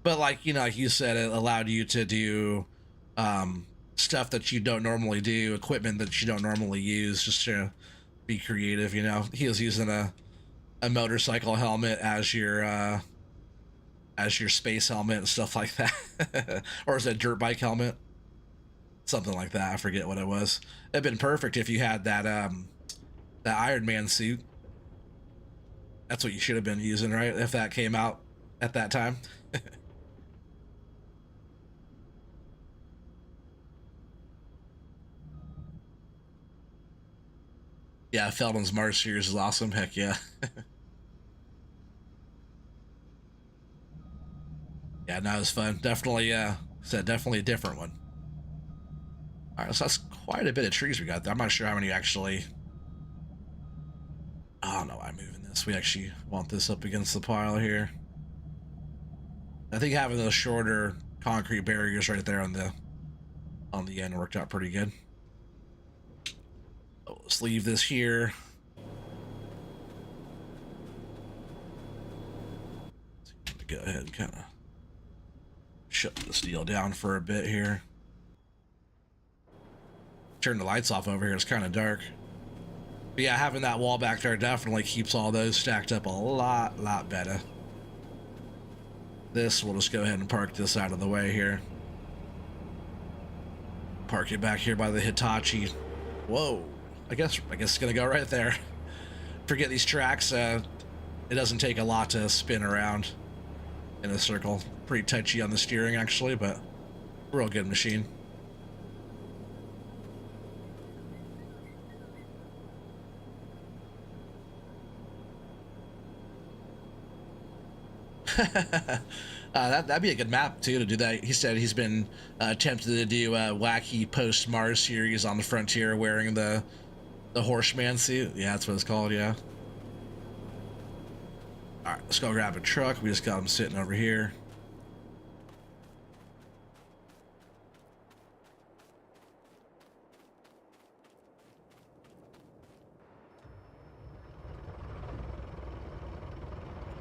But like, you know, like you said, it allowed you to do stuff that you don't normally do, equipment that you don't normally use, just to be creative, you know. He was using a motorcycle helmet as your space helmet and stuff like that. Or is it a dirt bike helmet? Something like that. I forget what it was. It'd been perfect if you had that Iron Man suit. That's what you should have been using, right? If that came out at that time. Yeah, Feldman's Mars series is awesome. Heck yeah. Yeah, no, it was fun. Definitely, definitely a different one. All right, so that's quite a bit of trees we got there. I'm not sure how many actually. Oh no, I'm moving this. We actually want this up against the pile here. I think having those shorter concrete barriers right there on the end worked out pretty good. So let's leave this here. Go ahead and kind of shut this deal down for a bit here. Turn the lights off over here. It's kind of dark. But yeah, having that wall back there definitely keeps all those stacked up a lot better. This, we'll just go ahead and park this out of the way here. Park it back here by the Hitachi. Whoa. I guess it's gonna go right there. Forget these tracks. It doesn't take a lot to spin around in a circle. Pretty touchy on the steering actually, but real good machine. That'd be a good map too to do that. He said he's been tempted to do a wacky post Mars series on the Frontier wearing the horseman suit. Yeah, that's what it's called. Yeah. All right, let's go grab a truck. We just got him sitting over here.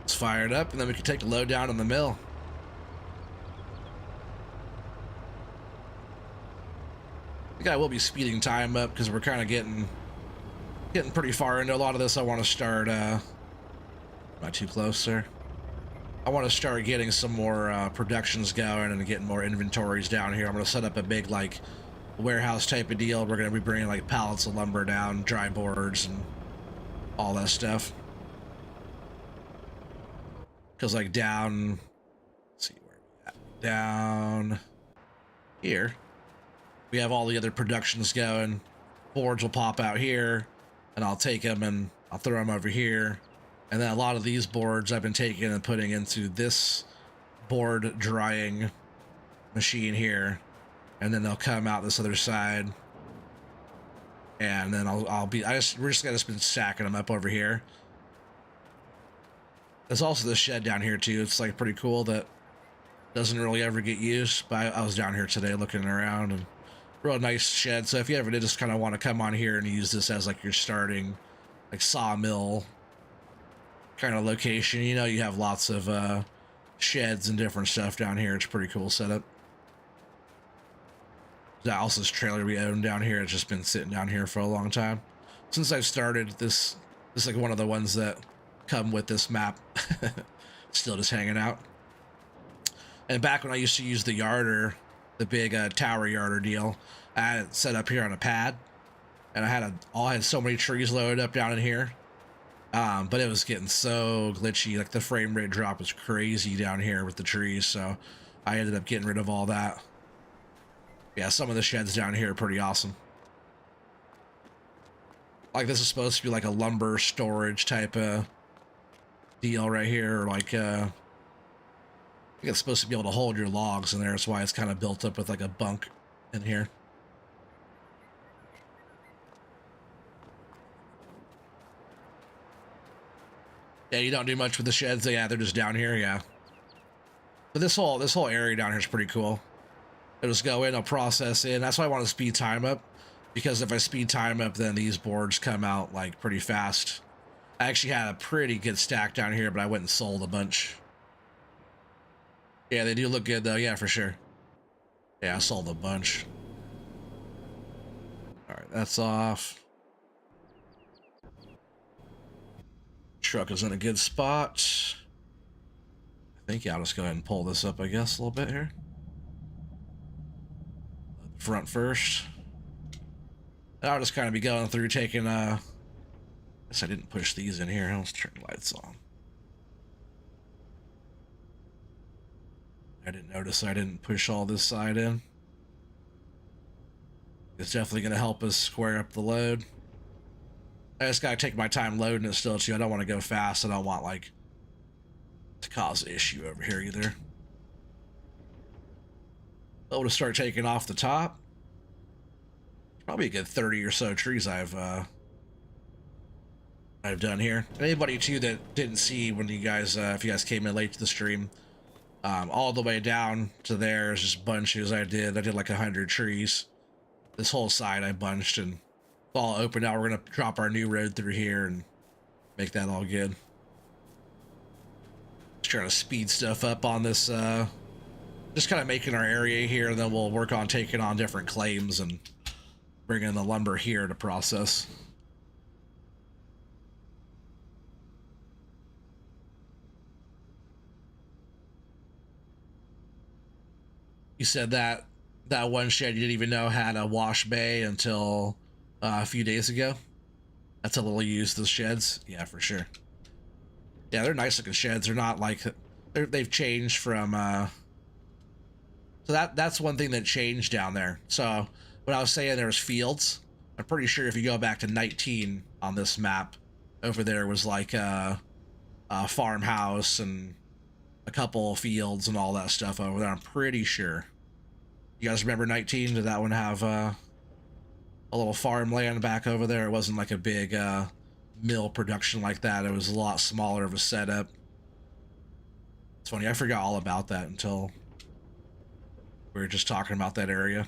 Let's fire it up, and then we can take the load down on the mill. I think I will be speeding time up because we're kind of getting pretty far into a lot of this. I want to start. Am I too close, sir? I want to start getting some more productions going and getting more inventories down here. I'm going to set up a big like warehouse type of deal. We're going to be bringing like pallets of lumber down, dry boards, and all that stuff. Because like down, let's see where we at. Down here, we have all the other productions going. Boards will pop out here, and I'll take them and I'll throw them over here. And then a lot of these boards I've been taking and putting into this board drying machine here, and then they'll come out this other side. And then we're just gonna been stacking them up over here. There's also this shed down here too. It's like pretty cool that doesn't really ever get used. But I was down here today looking around, and real nice shed. So if you ever did just kind of want to come on here and use this as like your starting like sawmill kind of location, you know, you have lots of sheds and different stuff down here. It's a pretty cool setup. That also this trailer we own down here. It's just been sitting down here for a long time since I've started this. This is like one of the ones that come with this map. Still just hanging out. And back when I used to use the yarder, the big tower yarder deal, I had it set up here on a pad, and I had so many trees loaded up down in here. But it was getting so glitchy. Like the frame rate drop was crazy down here with the trees, so I ended up getting rid of all that. Yeah, some of the sheds down here are pretty awesome. Like this is supposed to be like a lumber storage type of deal right here, or like you think it's supposed to be able to hold your logs in there. That's why it's kind of built up with like a bunk in here. Yeah, you don't do much with the sheds. Yeah, they're just down here. Yeah. But this whole area down here is pretty cool. I'll just go in, I'll process in. That's why I want to speed time up, because if I speed time up, then these boards come out like pretty fast. I actually had a pretty good stack down here, but I went and sold a bunch. Yeah, they do look good though. Yeah, for sure. Yeah, I sold a bunch. All right, that's off. Truck is in a good spot. I think, yeah, I'll just go ahead and pull this up, I guess, a little bit here. Front first. I'll just kind of be going through taking, I guess I didn't push these in here. Let's turn the lights on. I didn't notice I didn't push all this side in. It's definitely going to help us square up the load. I just got to take my time loading it still, too. I don't want to go fast. I don't want, like, to cause an issue over here either. Able to start taking off the top. Probably a good 30 or so trees I've done here. Anybody too that didn't see when you guys, if you guys came in late to the stream, all the way down to there is just bunches I did like 100 trees. This whole side I bunched, and it's all open now. We're gonna drop our new road through here and make that all good. Just trying to speed stuff up on this, just kind of making our area here, and then we'll work on taking on different claims and bringing the lumber here to process. You said that one shed you didn't even know had a wash bay until a few days ago. That's a little used, those sheds. Yeah, for sure. Yeah, they're nice looking sheds. They're not like, they've changed from, so that's one thing that changed down there. So when I was saying there was fields, I'm pretty sure if you go back to 19 on this map, over there was like a farmhouse and a couple of fields and all that stuff over there. I'm pretty sure. You guys remember 19? Did that one have a little farmland back over there? It wasn't like a big mill production like that. It was a lot smaller of a setup. It's funny, I forgot all about that until we were just talking about that area.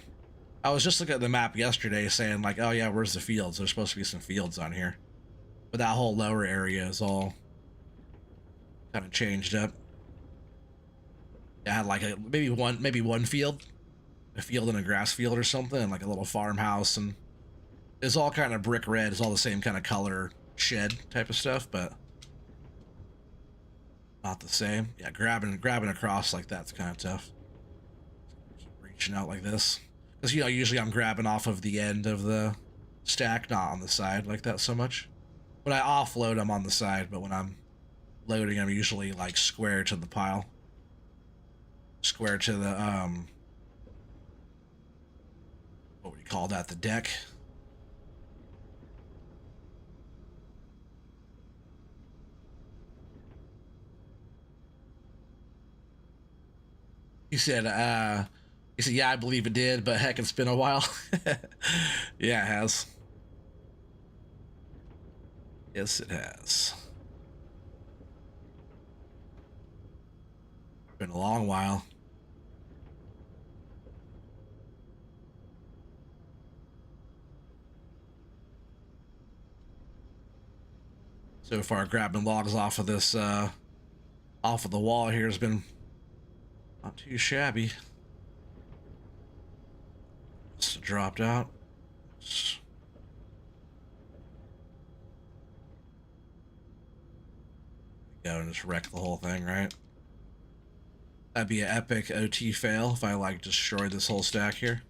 I was just looking at the map yesterday saying like, oh yeah, where's the fields? There's supposed to be some fields on here. But that whole lower area is all kind of changed up. I had like maybe one field, a field and a grass field or something, and like a little farmhouse, and it's all kind of brick red. It's all the same kind of color shed type of stuff, but not the same. Yeah, grabbing across like that's kind of tough. Keep reaching out like this, because you know usually I'm grabbing off of the end of the stack, not on the side like that so much. When I offload, I'm on the side, but when I'm loading, I'm usually like square to the pile. Square to the, what would you call that? The deck. He said, yeah, I believe it did, but heck, it's been a while. Yeah, it has. Yes, it has. Been a long while. So far, grabbing logs off of this, off of the wall here has been not too shabby. Just dropped out. Go and just wreck the whole thing, right? That'd be an epic OT fail if I like destroyed this whole stack here.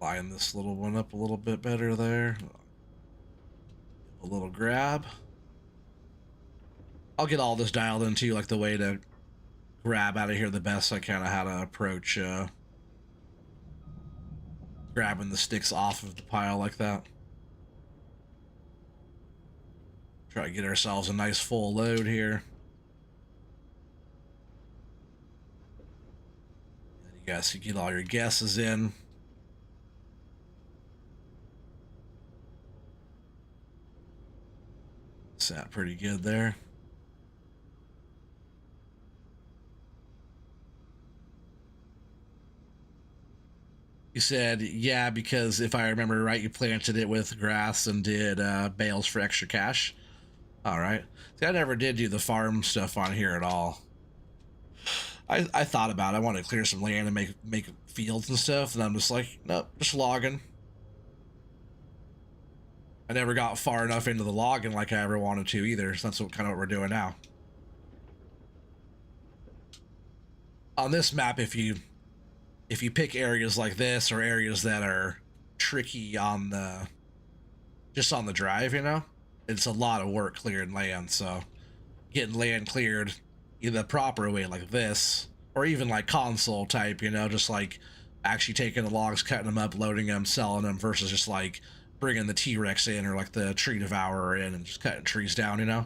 Line this little one up a little bit better there. A little grab. I'll get all this dialed in too, like the way to grab out of here the best. I kind of how to approach grabbing the sticks off of the pile like that. Try to get ourselves a nice full load here. And you guys can get all your guesses in. Sat pretty good there. You said, yeah, because if I remember right, you planted it with grass and did bales for extra cash. All right. See, I never did do the farm stuff on here at all. I thought about it. I wanted to clear some land and make fields and stuff, and I'm just like, nope, just logging. I never got far enough into the logging like I ever wanted to either. So that's kind of what we're doing now. On this map, if you pick areas like this or areas that are tricky on the just on the drive, you know, it's a lot of work clearing land. So getting land cleared either the proper way like this, or even like console type, you know, just like actually taking the logs, cutting them up, loading them, selling them, versus just like bringing the T-Rex in or like the tree devourer in and just cutting trees down, you know.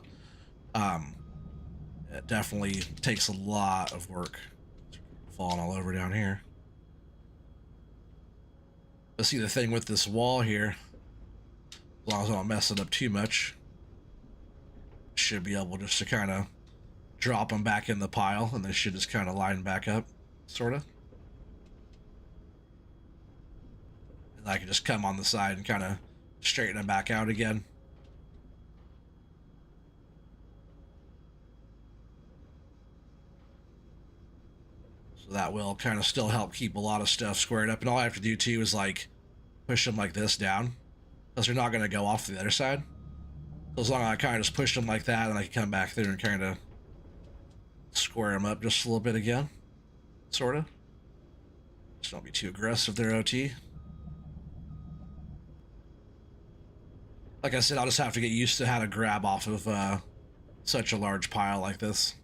It definitely takes a lot of work. Falling all over down here. But see, the thing with this wall here, as long as I don't mess it up too much, should be able just to kind of drop them back in the pile, and they should just kind of line back up, sort of. And I can just come on the side and kind of straighten them back out again. So that will kind of still help keep a lot of stuff squared up. And all I have to do too is like push them like this down, because they're not going to go off to the other side. So as long as I kind of just push them like that, and I can come back through and kind of square them up just a little bit again, sort of. Just don't be too aggressive there, OT. Like I said, I'll just have to get used to how to grab off of such a large pile like this.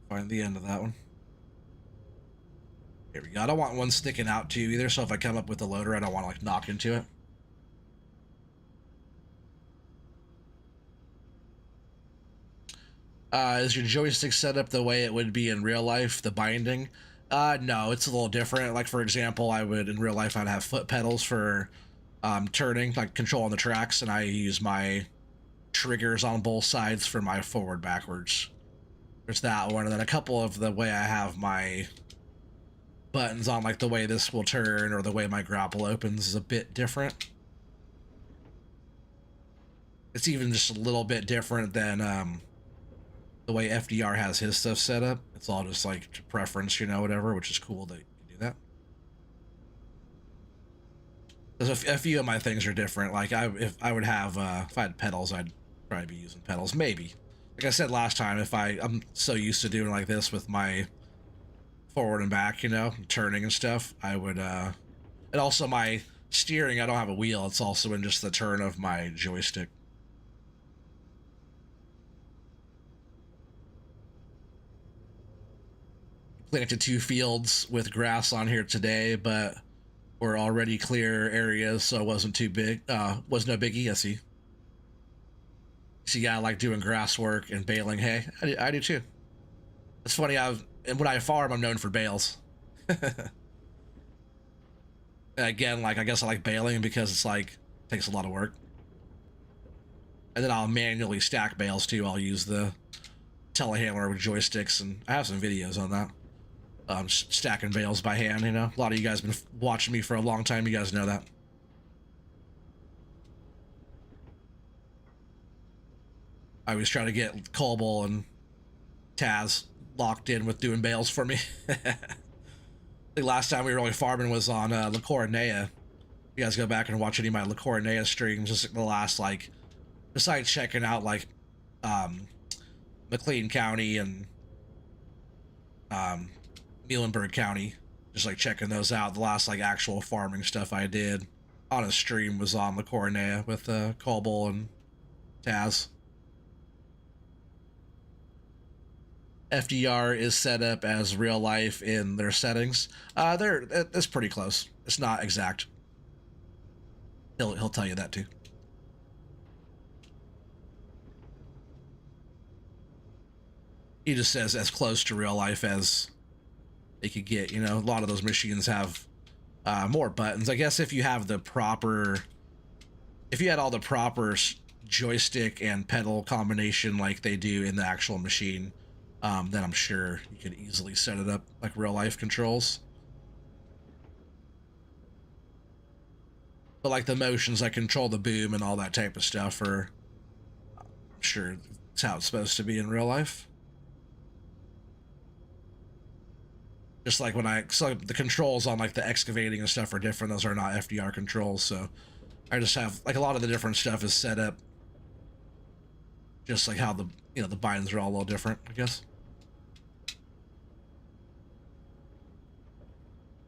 Find the end of that one. Here we go. I don't want one sticking out too either, so if I come up with the loader, I don't want to like knock into it. Is your joystick set up the way it would be in real life, the binding? No, it's a little different. Like, for example, in real life, I'd have foot pedals for turning, like controlling the tracks, and I use my triggers on both sides for my forward, backwards. There's that one, and then a couple of the way I have my buttons on, like the way this will turn or the way my grapple opens is a bit different. It's even just a little bit different than the way FDR has his stuff set up. It's all just like preference, you know, whatever, which is cool that you do that. There's a few of my things are different. Like if I had pedals, I'd probably be using pedals. Maybe. Like I said last time, I'm so used to doing like this with my forward and back, you know, turning and stuff, I would, and also my steering, I don't have a wheel. It's also in just the turn of my joystick. Planted 2 fields with grass on here today, but we're already clear areas, so it wasn't too big. Was no biggie. I see. So yeah, I like doing grass work and baling hay. I do too. It's funny. And when I farm, I'm known for bales. Again, like I guess I like baling because it's like takes a lot of work. And then I'll manually stack bales too. I'll use the telehandler with joysticks, and I have some videos on that. Stacking bales by hand, you know. A lot of you guys have been watching me for a long time. You guys know that. I always try to get Colbull and Taz locked in with doing bales for me. I think last time we were really farming was on La Coronea. You guys go back and watch any of my La Coronea streams, just the last, like, besides checking out like McLean County and Muhlenberg County, just like checking those out. The last like actual farming stuff I did on a stream was on La Coronea with Colbull and Taz. FDR is set up as real life in their settings. It's pretty close. It's not exact. He'll tell you that too. he just says as close to real life as they could get. You know, a lot of those machines have more buttons. I guess if you have the proper, if you had all the proper joystick and pedal combination like they do in the actual machine, then I'm sure you could easily set it up like real life controls. But like the motions that control the boom and all that type of stuff are, I'm sure it's how it's supposed to be in real life. Just like when so the controls on like the excavating and stuff are different. Those are not FDR controls. So I just have like a lot of the different stuff is set up just like how the, you know, the bindings are all a little different, I guess.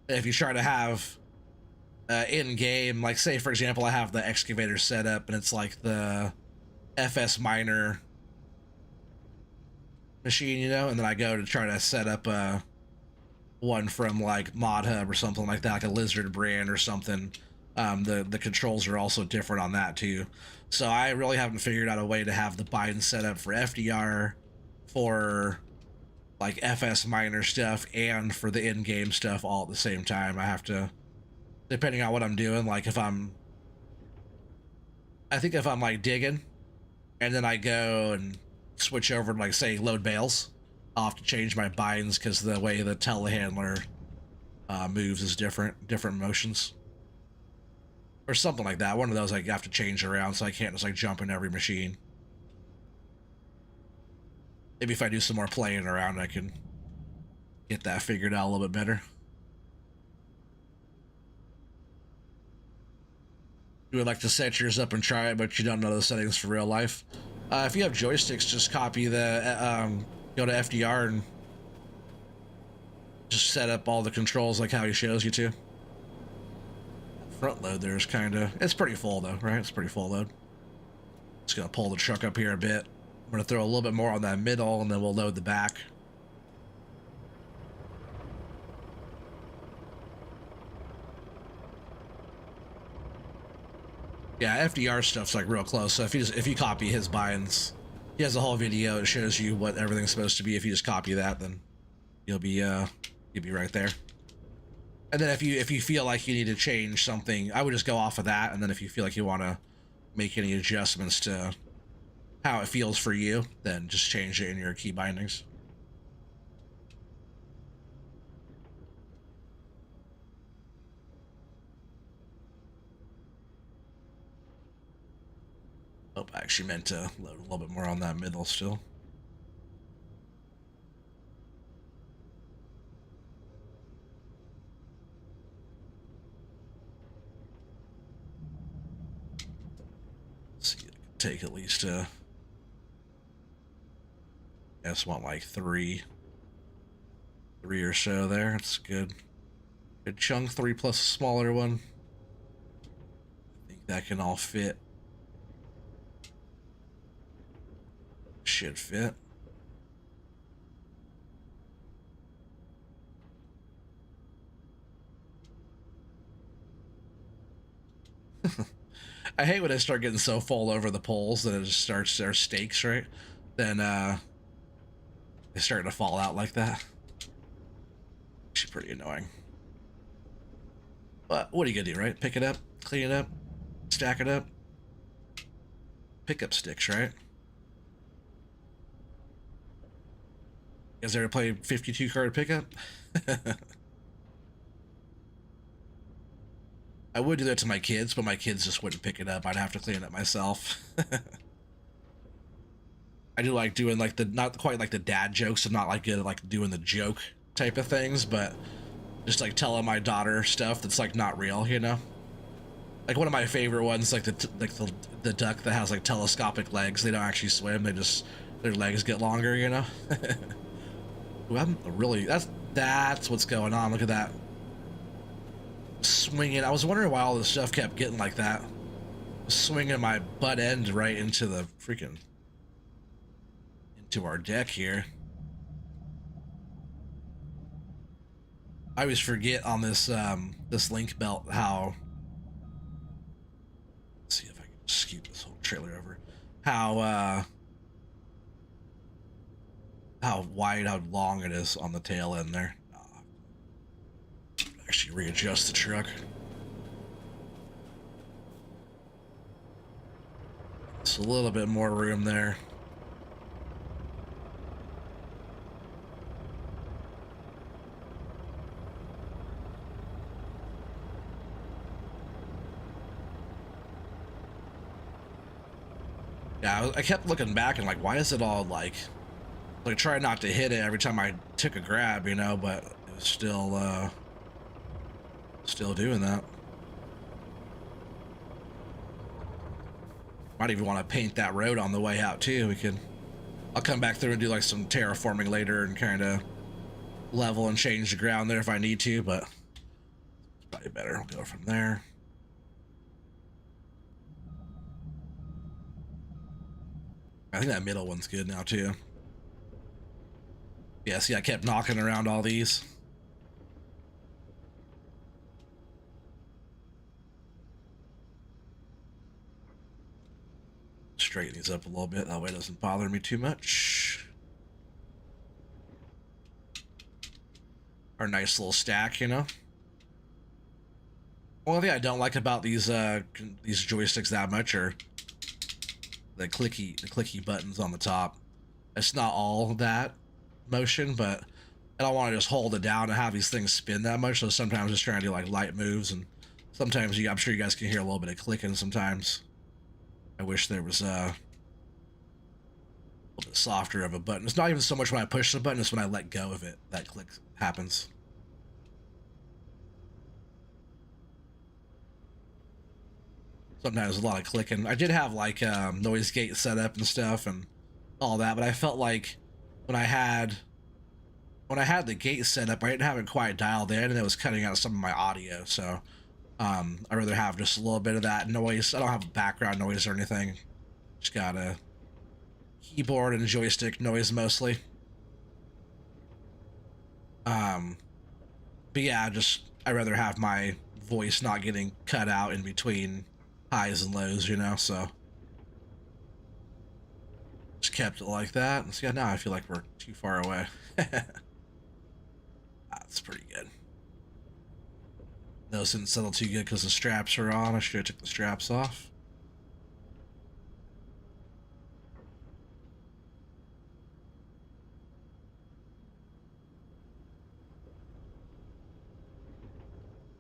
If you try to have in game, like say for example, I have the excavator set up and it's like the FS Miner machine, you know, and then I go to try to set up one from like Mod Hub or something like that, like a Lizard brand or something. The controls are also different on that too. So I really haven't figured out a way to have the bind set up for FDR, for like FS Miner stuff, and for the in-game stuff all at the same time. I have to, depending on what I'm doing, like if I'm, I think if I'm like digging and then I go and switch over to like say load bales, I'll have to change my binds because the way the telehandler moves is different motions or something like that. One of those I have to change around, so I can't just like jump in every machine. Maybe if I do some more playing around, I can get that figured out a little bit better. You would like to set yours up and try it, but you don't know the settings for real life. If you have joysticks, just copy the go to FDR and just set up all the controls like how he shows you to. Front load there's kind of, it's pretty full though, right? It's pretty full load. Just gonna pull the truck up here a bit. I'm gonna throw a little bit more on that middle and then we'll load the back. Yeah, FDR stuff's like real close. So if you copy his binds, he has a whole video. It shows you what everything's supposed to be. If you just copy that, then you'll be right there. And then if you feel like you need to change something, I would just go off of that. And then if you feel like you want to make any adjustments to how it feels for you, then just change it in your key bindings. Oh, I actually meant to load a little bit more on that middle still. Let's see, I can take at least I just want like three or so there. It's good. Good chunk, 3 plus a smaller one. I think that can all fit. Should fit. I hate when I start getting so full over the poles that it just starts our stakes, right? Then they start to fall out like that. Actually pretty annoying. But what are you gonna do, right? Pick it up, clean it up, stack it up. Pick up sticks, right? You guys ever play 52 card pickup? I would do that to my kids, but my kids just wouldn't pick it up. I'd have to clean it up myself. I do like doing like the, not quite like the dad jokes. I'm not like good at like doing the joke type of things, but just like telling my daughter stuff that's like not real, you know? Like one of my favorite ones, like the duck that has like telescopic legs. They don't actually swim. They just, their legs get longer, you know? Ooh, I'm really, that's what's going on. Look at that. Swinging. I was wondering why all this stuff kept getting like that. Swinging my butt end right into the freaking, into our deck here. I always forget on this this link belt how, let's see if I can scoot this whole trailer over, how how wide, how long it is on the tail end there. Actually readjust the truck. It's a little bit more room there. Yeah, I kept looking back and like, why is it all like try not to hit it every time I took a grab, you know, but it was still doing that. Might even want to paint that road on the way out too. I'll come back through and do like some terraforming later and kind of level and change the ground there if I need to, but it's probably better. I'll go from there. I think that middle one's good now too. Yeah, see, I kept knocking around all these. Straighten these up a little bit, that way it doesn't bother me too much. Our nice little stack, you know. One thing I don't like about these joysticks that much are the clicky buttons on the top. It's not all that motion, but I don't want to just hold it down and have these things spin that much. So sometimes just trying to do like light moves, and sometimes I'm sure you guys can hear a little bit of clicking sometimes. I wish there was a little bit softer of a button. It's not even so much when I push the button, it's when I let go of it that click happens. Sometimes a lot of clicking. I did have like noise gate set up and stuff and all that, but I felt like when I had the gate set up, I didn't have it quite dialed in, and it was cutting out some of my audio. So I'd rather have just a little bit of that noise. I don't have background noise or anything. Just got a keyboard and joystick noise mostly. But yeah, I'd rather have my voice not getting cut out in between highs and lows, you know, so just kept it like that. And so yeah, now I feel like we're too far away. That's pretty good. Those didn't settle too good because the straps are on. I should have took the straps off.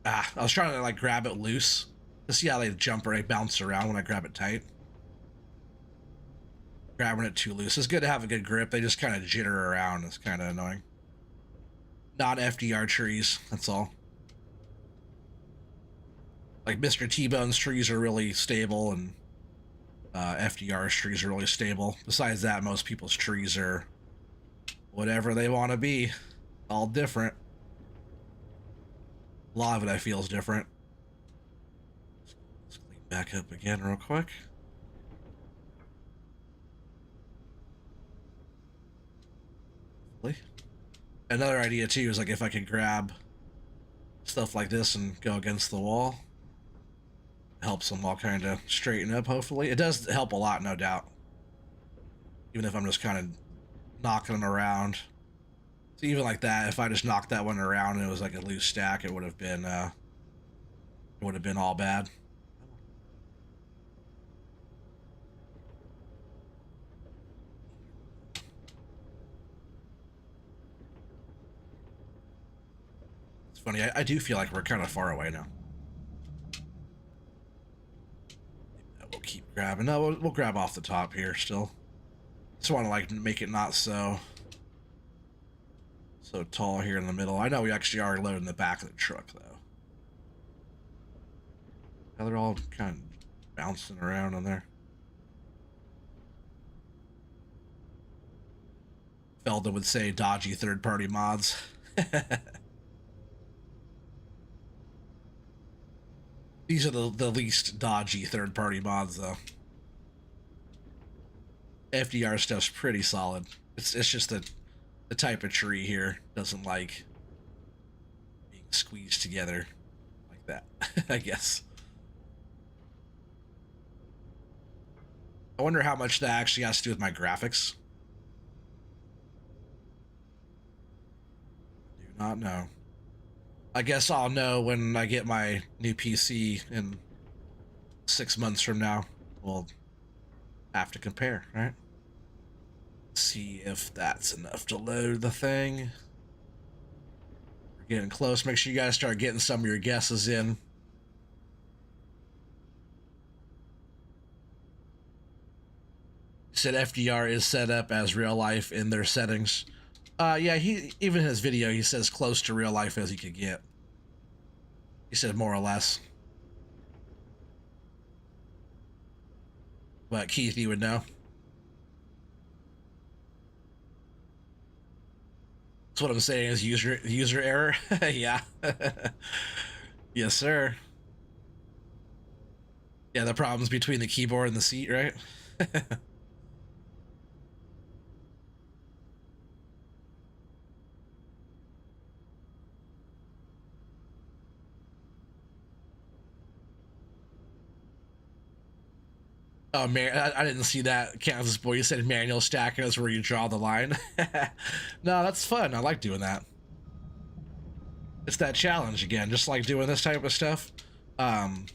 I was trying to like grab it loose to see how they jump or they bounce around when I grab it tight. Grabbing it too loose. It's good to have a good grip. They just kind of jitter around. It's kind of annoying. Not FDR trees, that's all. Like Mr. T-Bone's trees are really stable, and FDR's trees are really stable. Besides that, most people's trees are whatever they want to be. All different. A lot of it I feel is different. Let's clean back up again real quick. Another idea too is like if I could grab stuff like this and go against the wall, helps them all kind of straighten up. Hopefully it does help a lot, no doubt, even if I'm just kind of knocking them around. So even like that, if I just knocked that one around and it was like a loose stack, it would have been all bad. Funny, I do feel like we're kind of far away now. We'll keep grabbing. No, we'll grab off the top here still. Just want to like make it not so tall here in the middle. I know we actually are loading the back of the truck though. Now they're all kind of bouncing around on there. Felda would say dodgy third-party mods. These are the least dodgy third-party mods, though. FDR stuff's pretty solid. It's just that the type of tree here doesn't like being squeezed together like that, I guess. I wonder how much that actually has to do with my graphics. not know. I guess I'll know when I get my new PC in 6 months from now. We'll have to compare, right? See if that's enough to load the thing. We're getting close. Make sure you guys start getting some of your guesses in. Said FDR is set up as real life in their settings. Yeah, he even in his video he says close to real life as he could get. He said more or less. But Keith, you would know. That's what I'm saying is user error. Yeah. Yes, sir. Yeah, the problems between the keyboard and the seat, right? Oh man, I didn't see that. Kansas boy, you said manual stacking is where you draw the line. No, that's fun. I like doing that. It's that challenge again, just like doing this type of stuff. Um,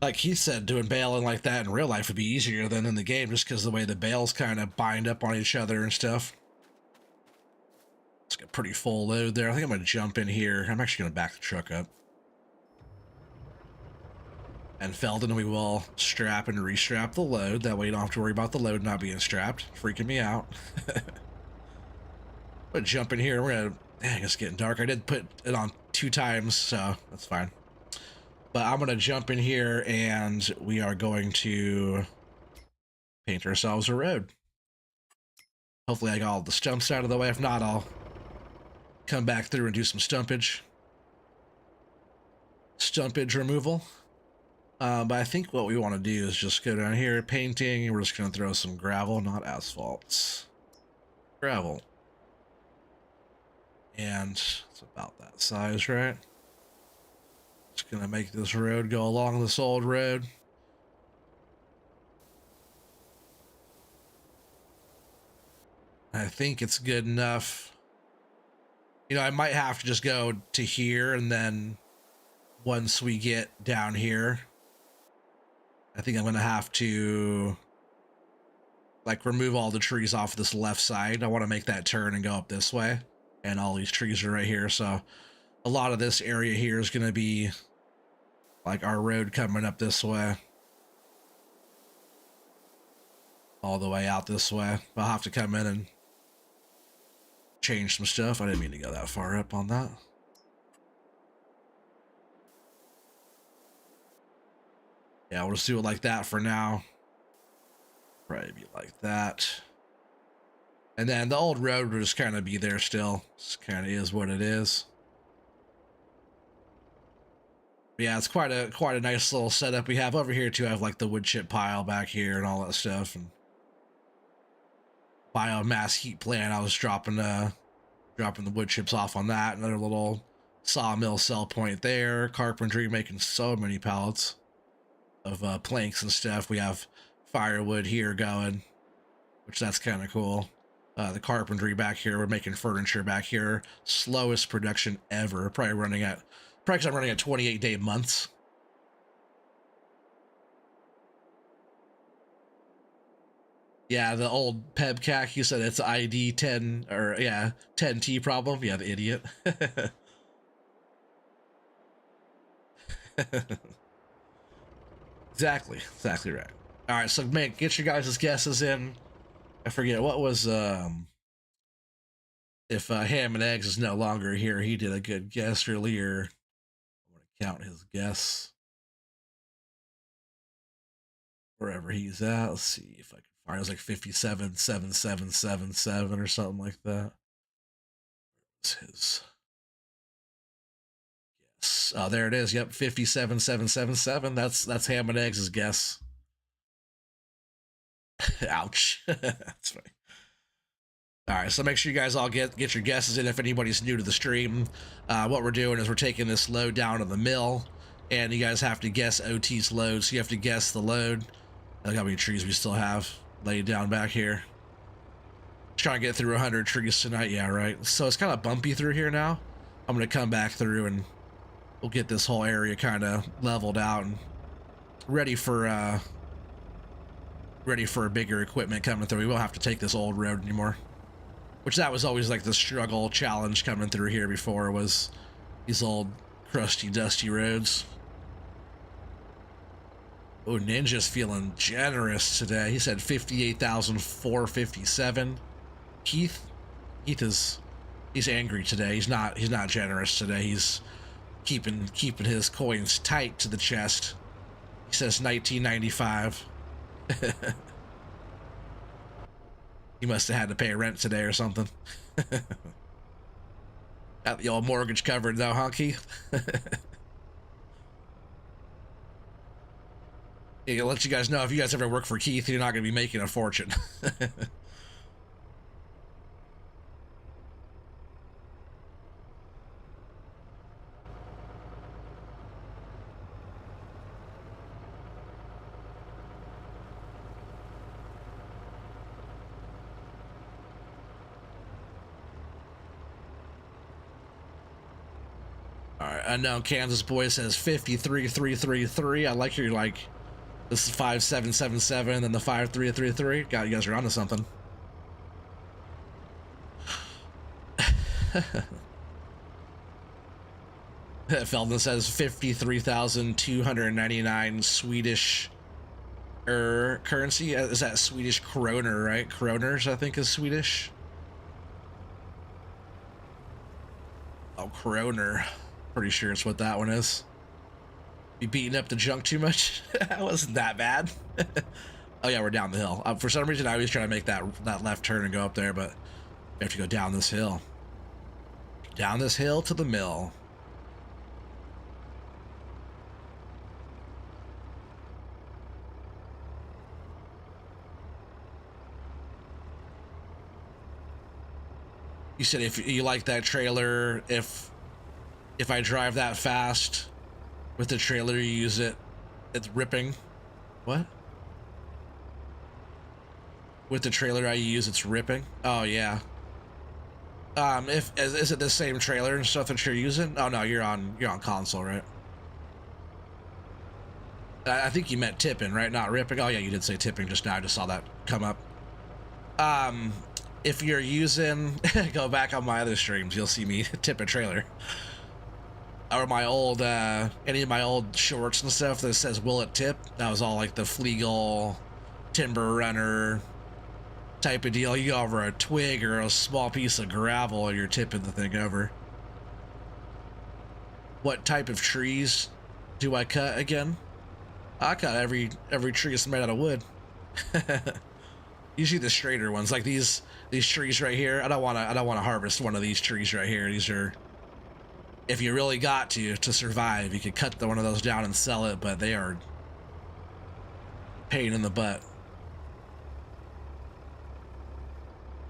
like he said, doing baling like that in real life would be easier than in the game, just because the way the bales kind of bind up on each other and stuff. It's got pretty full load there. I think I'm gonna jump in here. I'm actually gonna back the truck up. And Felden, we will strap and restrap the load. That way you don't have to worry about the load not being strapped. Freaking me out. But jump in here. We're gonna. Dang, it's getting dark. I did put it on 2 times, so that's fine. But I'm gonna jump in here and we are going to paint ourselves a road. Hopefully I got all the stumps out of the way. If not, I'll come back through and do some stumpage removal. But I think what we want to do is just go down here, painting. We're just going to throw some gravel, not asphalt. Gravel. And it's about that size, right? Just going to make this road go along this old road. I think it's good enough. You know, I might have to just go to here, and then once we get down here, I think I'm going to have to like remove all the trees off this left side. I want to make that turn and go up this way, and all these trees are right here. So a lot of this area here is going to be like our road coming up this way, all the way out this way. I'll have to come in and change some stuff. I didn't mean to go that far up on that. Yeah, we'll just do it like that for now. Probably be like that. And then the old road will just kind of be there still. Just kind of is what it is. But yeah, it's quite a nice little setup we have over here too. I have like the wood chip pile back here and all that stuff, and biomass heat plant. I was dropping the wood chips off on that. Another little sawmill sell point there. Carpentry, making so many pallets of planks and stuff. We have firewood here going, which that's kind of cool. The carpentry back here, we're making furniture back here. Slowest production ever. Probably I'm running at 28-day months. Yeah, the old Pebcac, you said it's ID 10 or yeah, 10T problem. Yeah, the idiot. Exactly right. All right, so get your guys' guesses in. I forget what was if Ham and Eggs is no longer here. He did a good guess earlier. I'm gonna count his guess wherever he's at. Let's see if I can find. It was like 577777 or something like that. What's his guess? Oh, there it is. Yep, 57777. That's Ham and Eggs' guess. Ouch. That's funny. All right, so make sure you guys all get your guesses in if anybody's new to the stream. What we're doing is we're taking this load down to the mill, and you guys have to guess OT's load. So you have to guess the load. Look how many trees we still have laid down back here. Trying to get through 100 trees tonight. Yeah, right. So it's kind of bumpy through here now. I'm going to come back through and we'll get this whole area kind of leveled out and ready for bigger equipment coming through. We won't have to take this old road anymore. Which that was always like the struggle challenge coming through here before, was these old crusty, dusty roads. Oh, Ninja's feeling generous today. He said 58,457. Keith is, he's angry today. He's not generous today. He's keeping his coins tight to the chest. He says 1995. He must have had to pay rent today or something. Got the old mortgage covered though, huh, Keith? Yeah, I'll let you guys know, if you guys ever work for Keith, you're not going to be making a fortune. Alright, unknown Kansas boy says 53333. I like your, like, this is 5777 and the 5333. God, you guys are onto something. Feldman says 53,299 Swedish currency. Is that Swedish kroner, right? Kroners, I think, is Swedish. Oh, kroner. Pretty sure it's what that one is. Be beating up the junk too much? That wasn't that bad. Oh yeah, we're down the hill. For some reason, I always try to make that left turn and go up there, but we have to go down this hill. Down this hill to the mill. You said if you like that trailer, if I drive that fast with the trailer, you use it, it's ripping. What? With the trailer I use, it's ripping? Oh yeah. Is it the same trailer and stuff that you're using? Oh no, you're on console, right? I think you meant tipping, right? Not ripping. Oh yeah, you did say tipping just now. I just saw that come up. If you're using, go back on my other streams, you'll see me tip a trailer. Or my old, any of my old shorts and stuff that says, will it tip? That was all like the Fleagle, Timber Runner type of deal. You go over a twig or a small piece of gravel, you're tipping the thing over. What type of trees do I cut again? I cut every tree that's made out of wood. Usually the straighter ones, like these trees right here. I don't want to harvest one of these trees right here. These are, if you really got to survive, you could cut one of those down and sell it, but they are pain in the butt.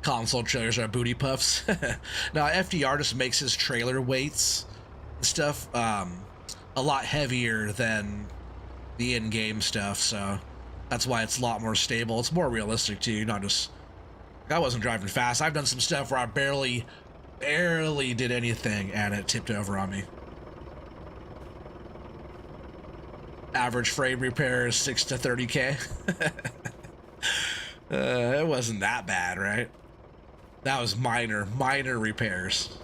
Console trailers are booty puffs. Now FDR just makes his trailer weights and stuff a lot heavier than the in-game stuff, so that's why it's a lot more stable. It's more realistic too, not just, I wasn't driving fast. I've done some stuff where I barely did anything and it tipped over on me. Average frame repair is 6 to 30K. It wasn't that bad, right? That was minor repairs.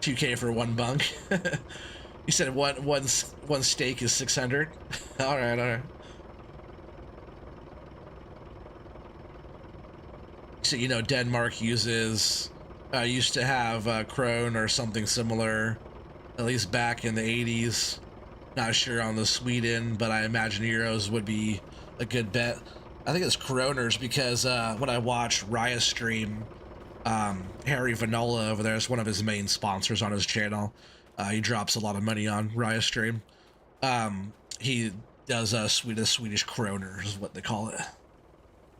2K for one bunk. You said one steak is 600. All right. So, you know, Denmark used to have Krone or something similar, at least back in the 80s. Not sure on the Sweden, but I imagine euros would be a good bet. I think it's Kroners because when I watch Raya stream, Harry Vanola over there is one of his main sponsors on his channel. He drops a lot of money on Raya stream. He does Swedish Kroner is what they call it.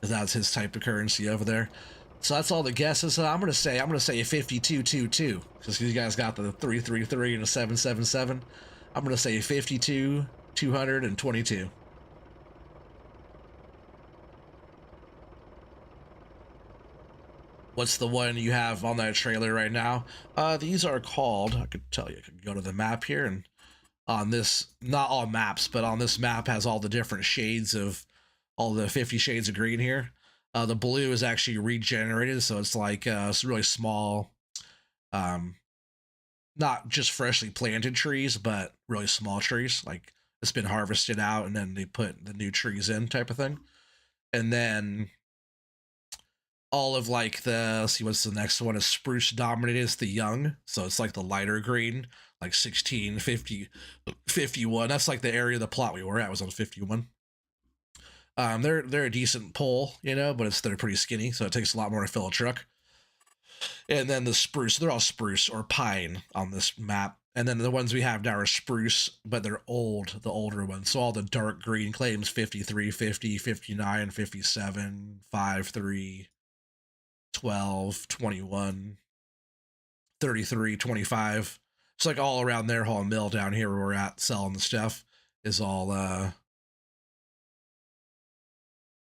That's his type of currency over there. So that's all the guesses. So I'm gonna say a 5222 because you guys got the 333 and a 777. I'm gonna say 52,222. What's the one you have on that trailer right now? These are called, I could tell you, I could go to the map here, and on this, not all maps, but on this map has all the different shades of all the 50 shades of green here. The blue is actually regenerated, so it's like it's really small, um, not just freshly planted trees, but really small trees. Like it's been harvested out and then they put the new trees in type of thing. And then all of like the, let's see, what's the next one, is spruce dominated. It's the young, so it's like the lighter green, like 16, 50, 51. That's like the area of the plot we were at was on 51. They're a decent pole, you know, but they're pretty skinny, so it takes a lot more to fill a truck. And then the spruce, they're all spruce or pine on this map. And then the ones we have now are spruce, but they're old, the older ones. So all the dark green claims 53, 50, 59, 57, 53, 12, 21, 33, 25. It's like all around their whole mill down here where we're at selling the stuff is all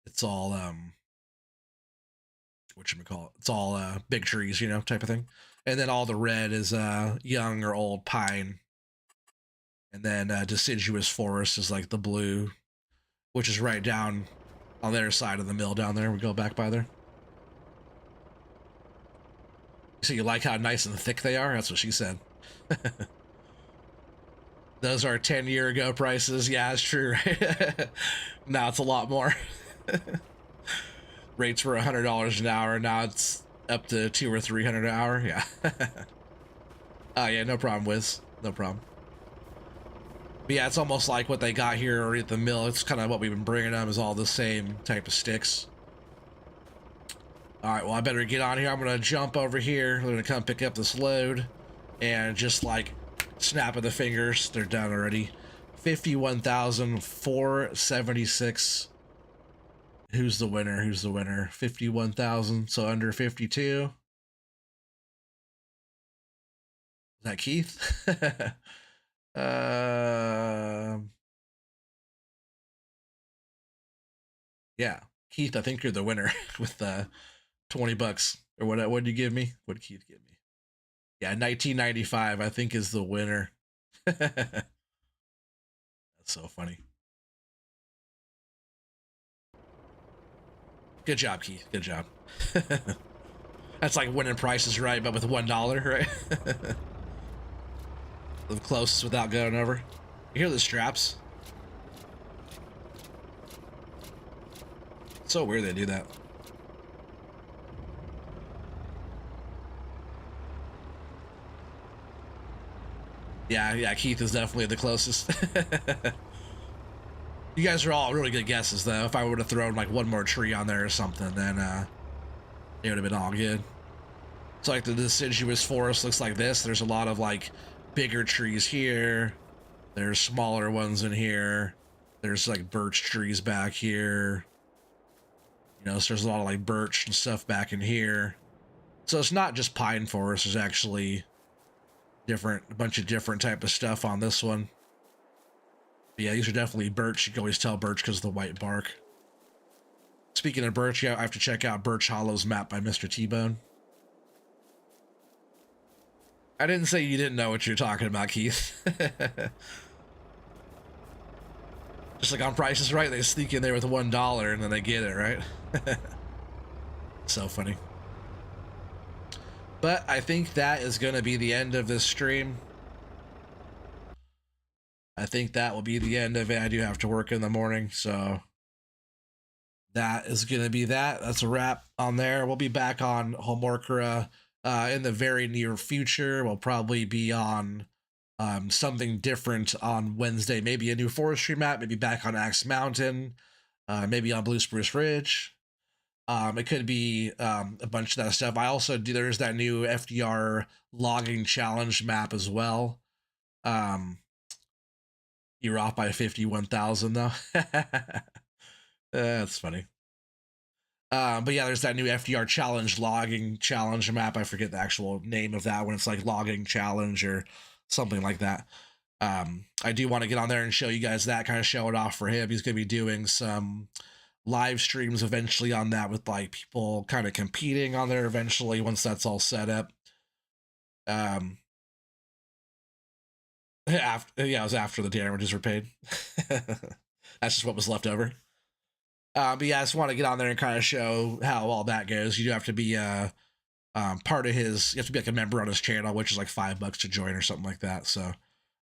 it's all whatchamacallit, it's all big trees, you know, type of thing. And then all the red is young or old pine. And then deciduous forest is like the blue, which is right down on their side of the mill down there. We go back by there. So you like how nice and thick they are? That's what she said. Those are 10-year ago prices. Yeah, it's true, right? Now it's a lot more. Rates were $100 an hour. Now it's up to $200 or $300 an hour. Yeah. Oh yeah, no problem, Wiz. No problem. But yeah, it's almost like what they got here already at the mill. It's kind of what we've been bringing them, is all the same type of sticks. All right, well, I better get on here. I'm going to jump over here. I'm going to come pick up this load. And just like snap of the fingers, they're done already. 51,476. Who's the winner? Who's the winner? 51,000. So under 52. Is that Keith? Yeah, Keith, I think you're the winner with 20 bucks or what did you give me? What did Keith give me? Yeah, 1995 I think is the winner. That's so funny. Good job, Keith. Good job. That's like winning prices right, but with $1, right? The closest without going over. You hear the straps? It's so weird they do that. Yeah, Keith is definitely the closest. You guys are all really good guesses, though. If I would have thrown like one more tree on there or something, then it would have been all good. So like the deciduous forest looks like this. There's a lot of like bigger trees here. There's smaller ones in here. There's like birch trees back here. You know, so there's a lot of like birch and stuff back in here. So it's not just pine forest. There's actually a bunch of different type of stuff on this one. But yeah, these are definitely birch. You can always tell birch because of the white bark. Speaking of birch, yeah, I have to check out Birch Hollow's map by Mr. T-Bone. I didn't say you didn't know what you're talking about, Keith. Just like on Price is Right, they sneak in there with $1 and then they get it, right? So funny. But I think that is going to be the end of this stream. I think that will be the end of it. I do have to work in the morning, so that is going to be that. That's a wrap on there. We'll be back on Holmakra in the very near future. We'll probably be on something different on Wednesday. Maybe a new forestry map. Maybe back on Axe Mountain. Maybe on Blue Spruce Ridge. It could be a bunch of that stuff. I also do. There's that new FDR logging challenge map as well. You're off by 51,000 though. That's funny. But yeah, there's that new FDR challenge logging challenge map. I forget the actual name of that one. It's like logging challenge or something like that. I do want to get on there and show you guys that, kind of show it off for him. He's going to be doing some live streams eventually on that with like people kind of competing on there eventually once that's all set up. Um, after yeah, it was after the damages were paid. That's just what was left over. But yeah, I just want to get on there and kind of show how all that goes. You do have to be part of his. You have to be like a member on his channel, which is like $5 to join or something like that. So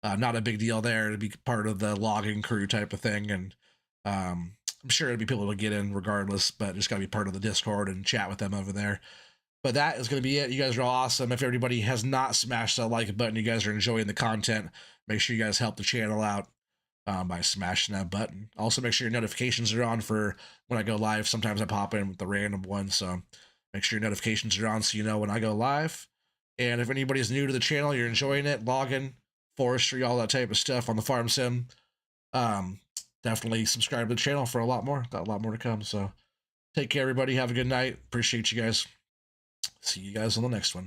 not a big deal there to be part of the logging crew type of thing. And I'm sure it'll be people to get in regardless, but just got to be part of the Discord and chat with them over there. But that is going to be it. You guys are all awesome. If everybody has not smashed that like button, you guys are enjoying the content, make sure you guys help the channel out by smashing that button. Also, make sure your notifications are on for when I go live. Sometimes I pop in with the random one, so make sure your notifications are on so you know when I go live. And if anybody's new to the channel, you're enjoying it, logging, forestry, all that type of stuff on the farm sim, definitely subscribe to the channel for a lot more. Got a lot more to come. So take care, everybody. Have a good night. Appreciate you guys. See you guys on the next one.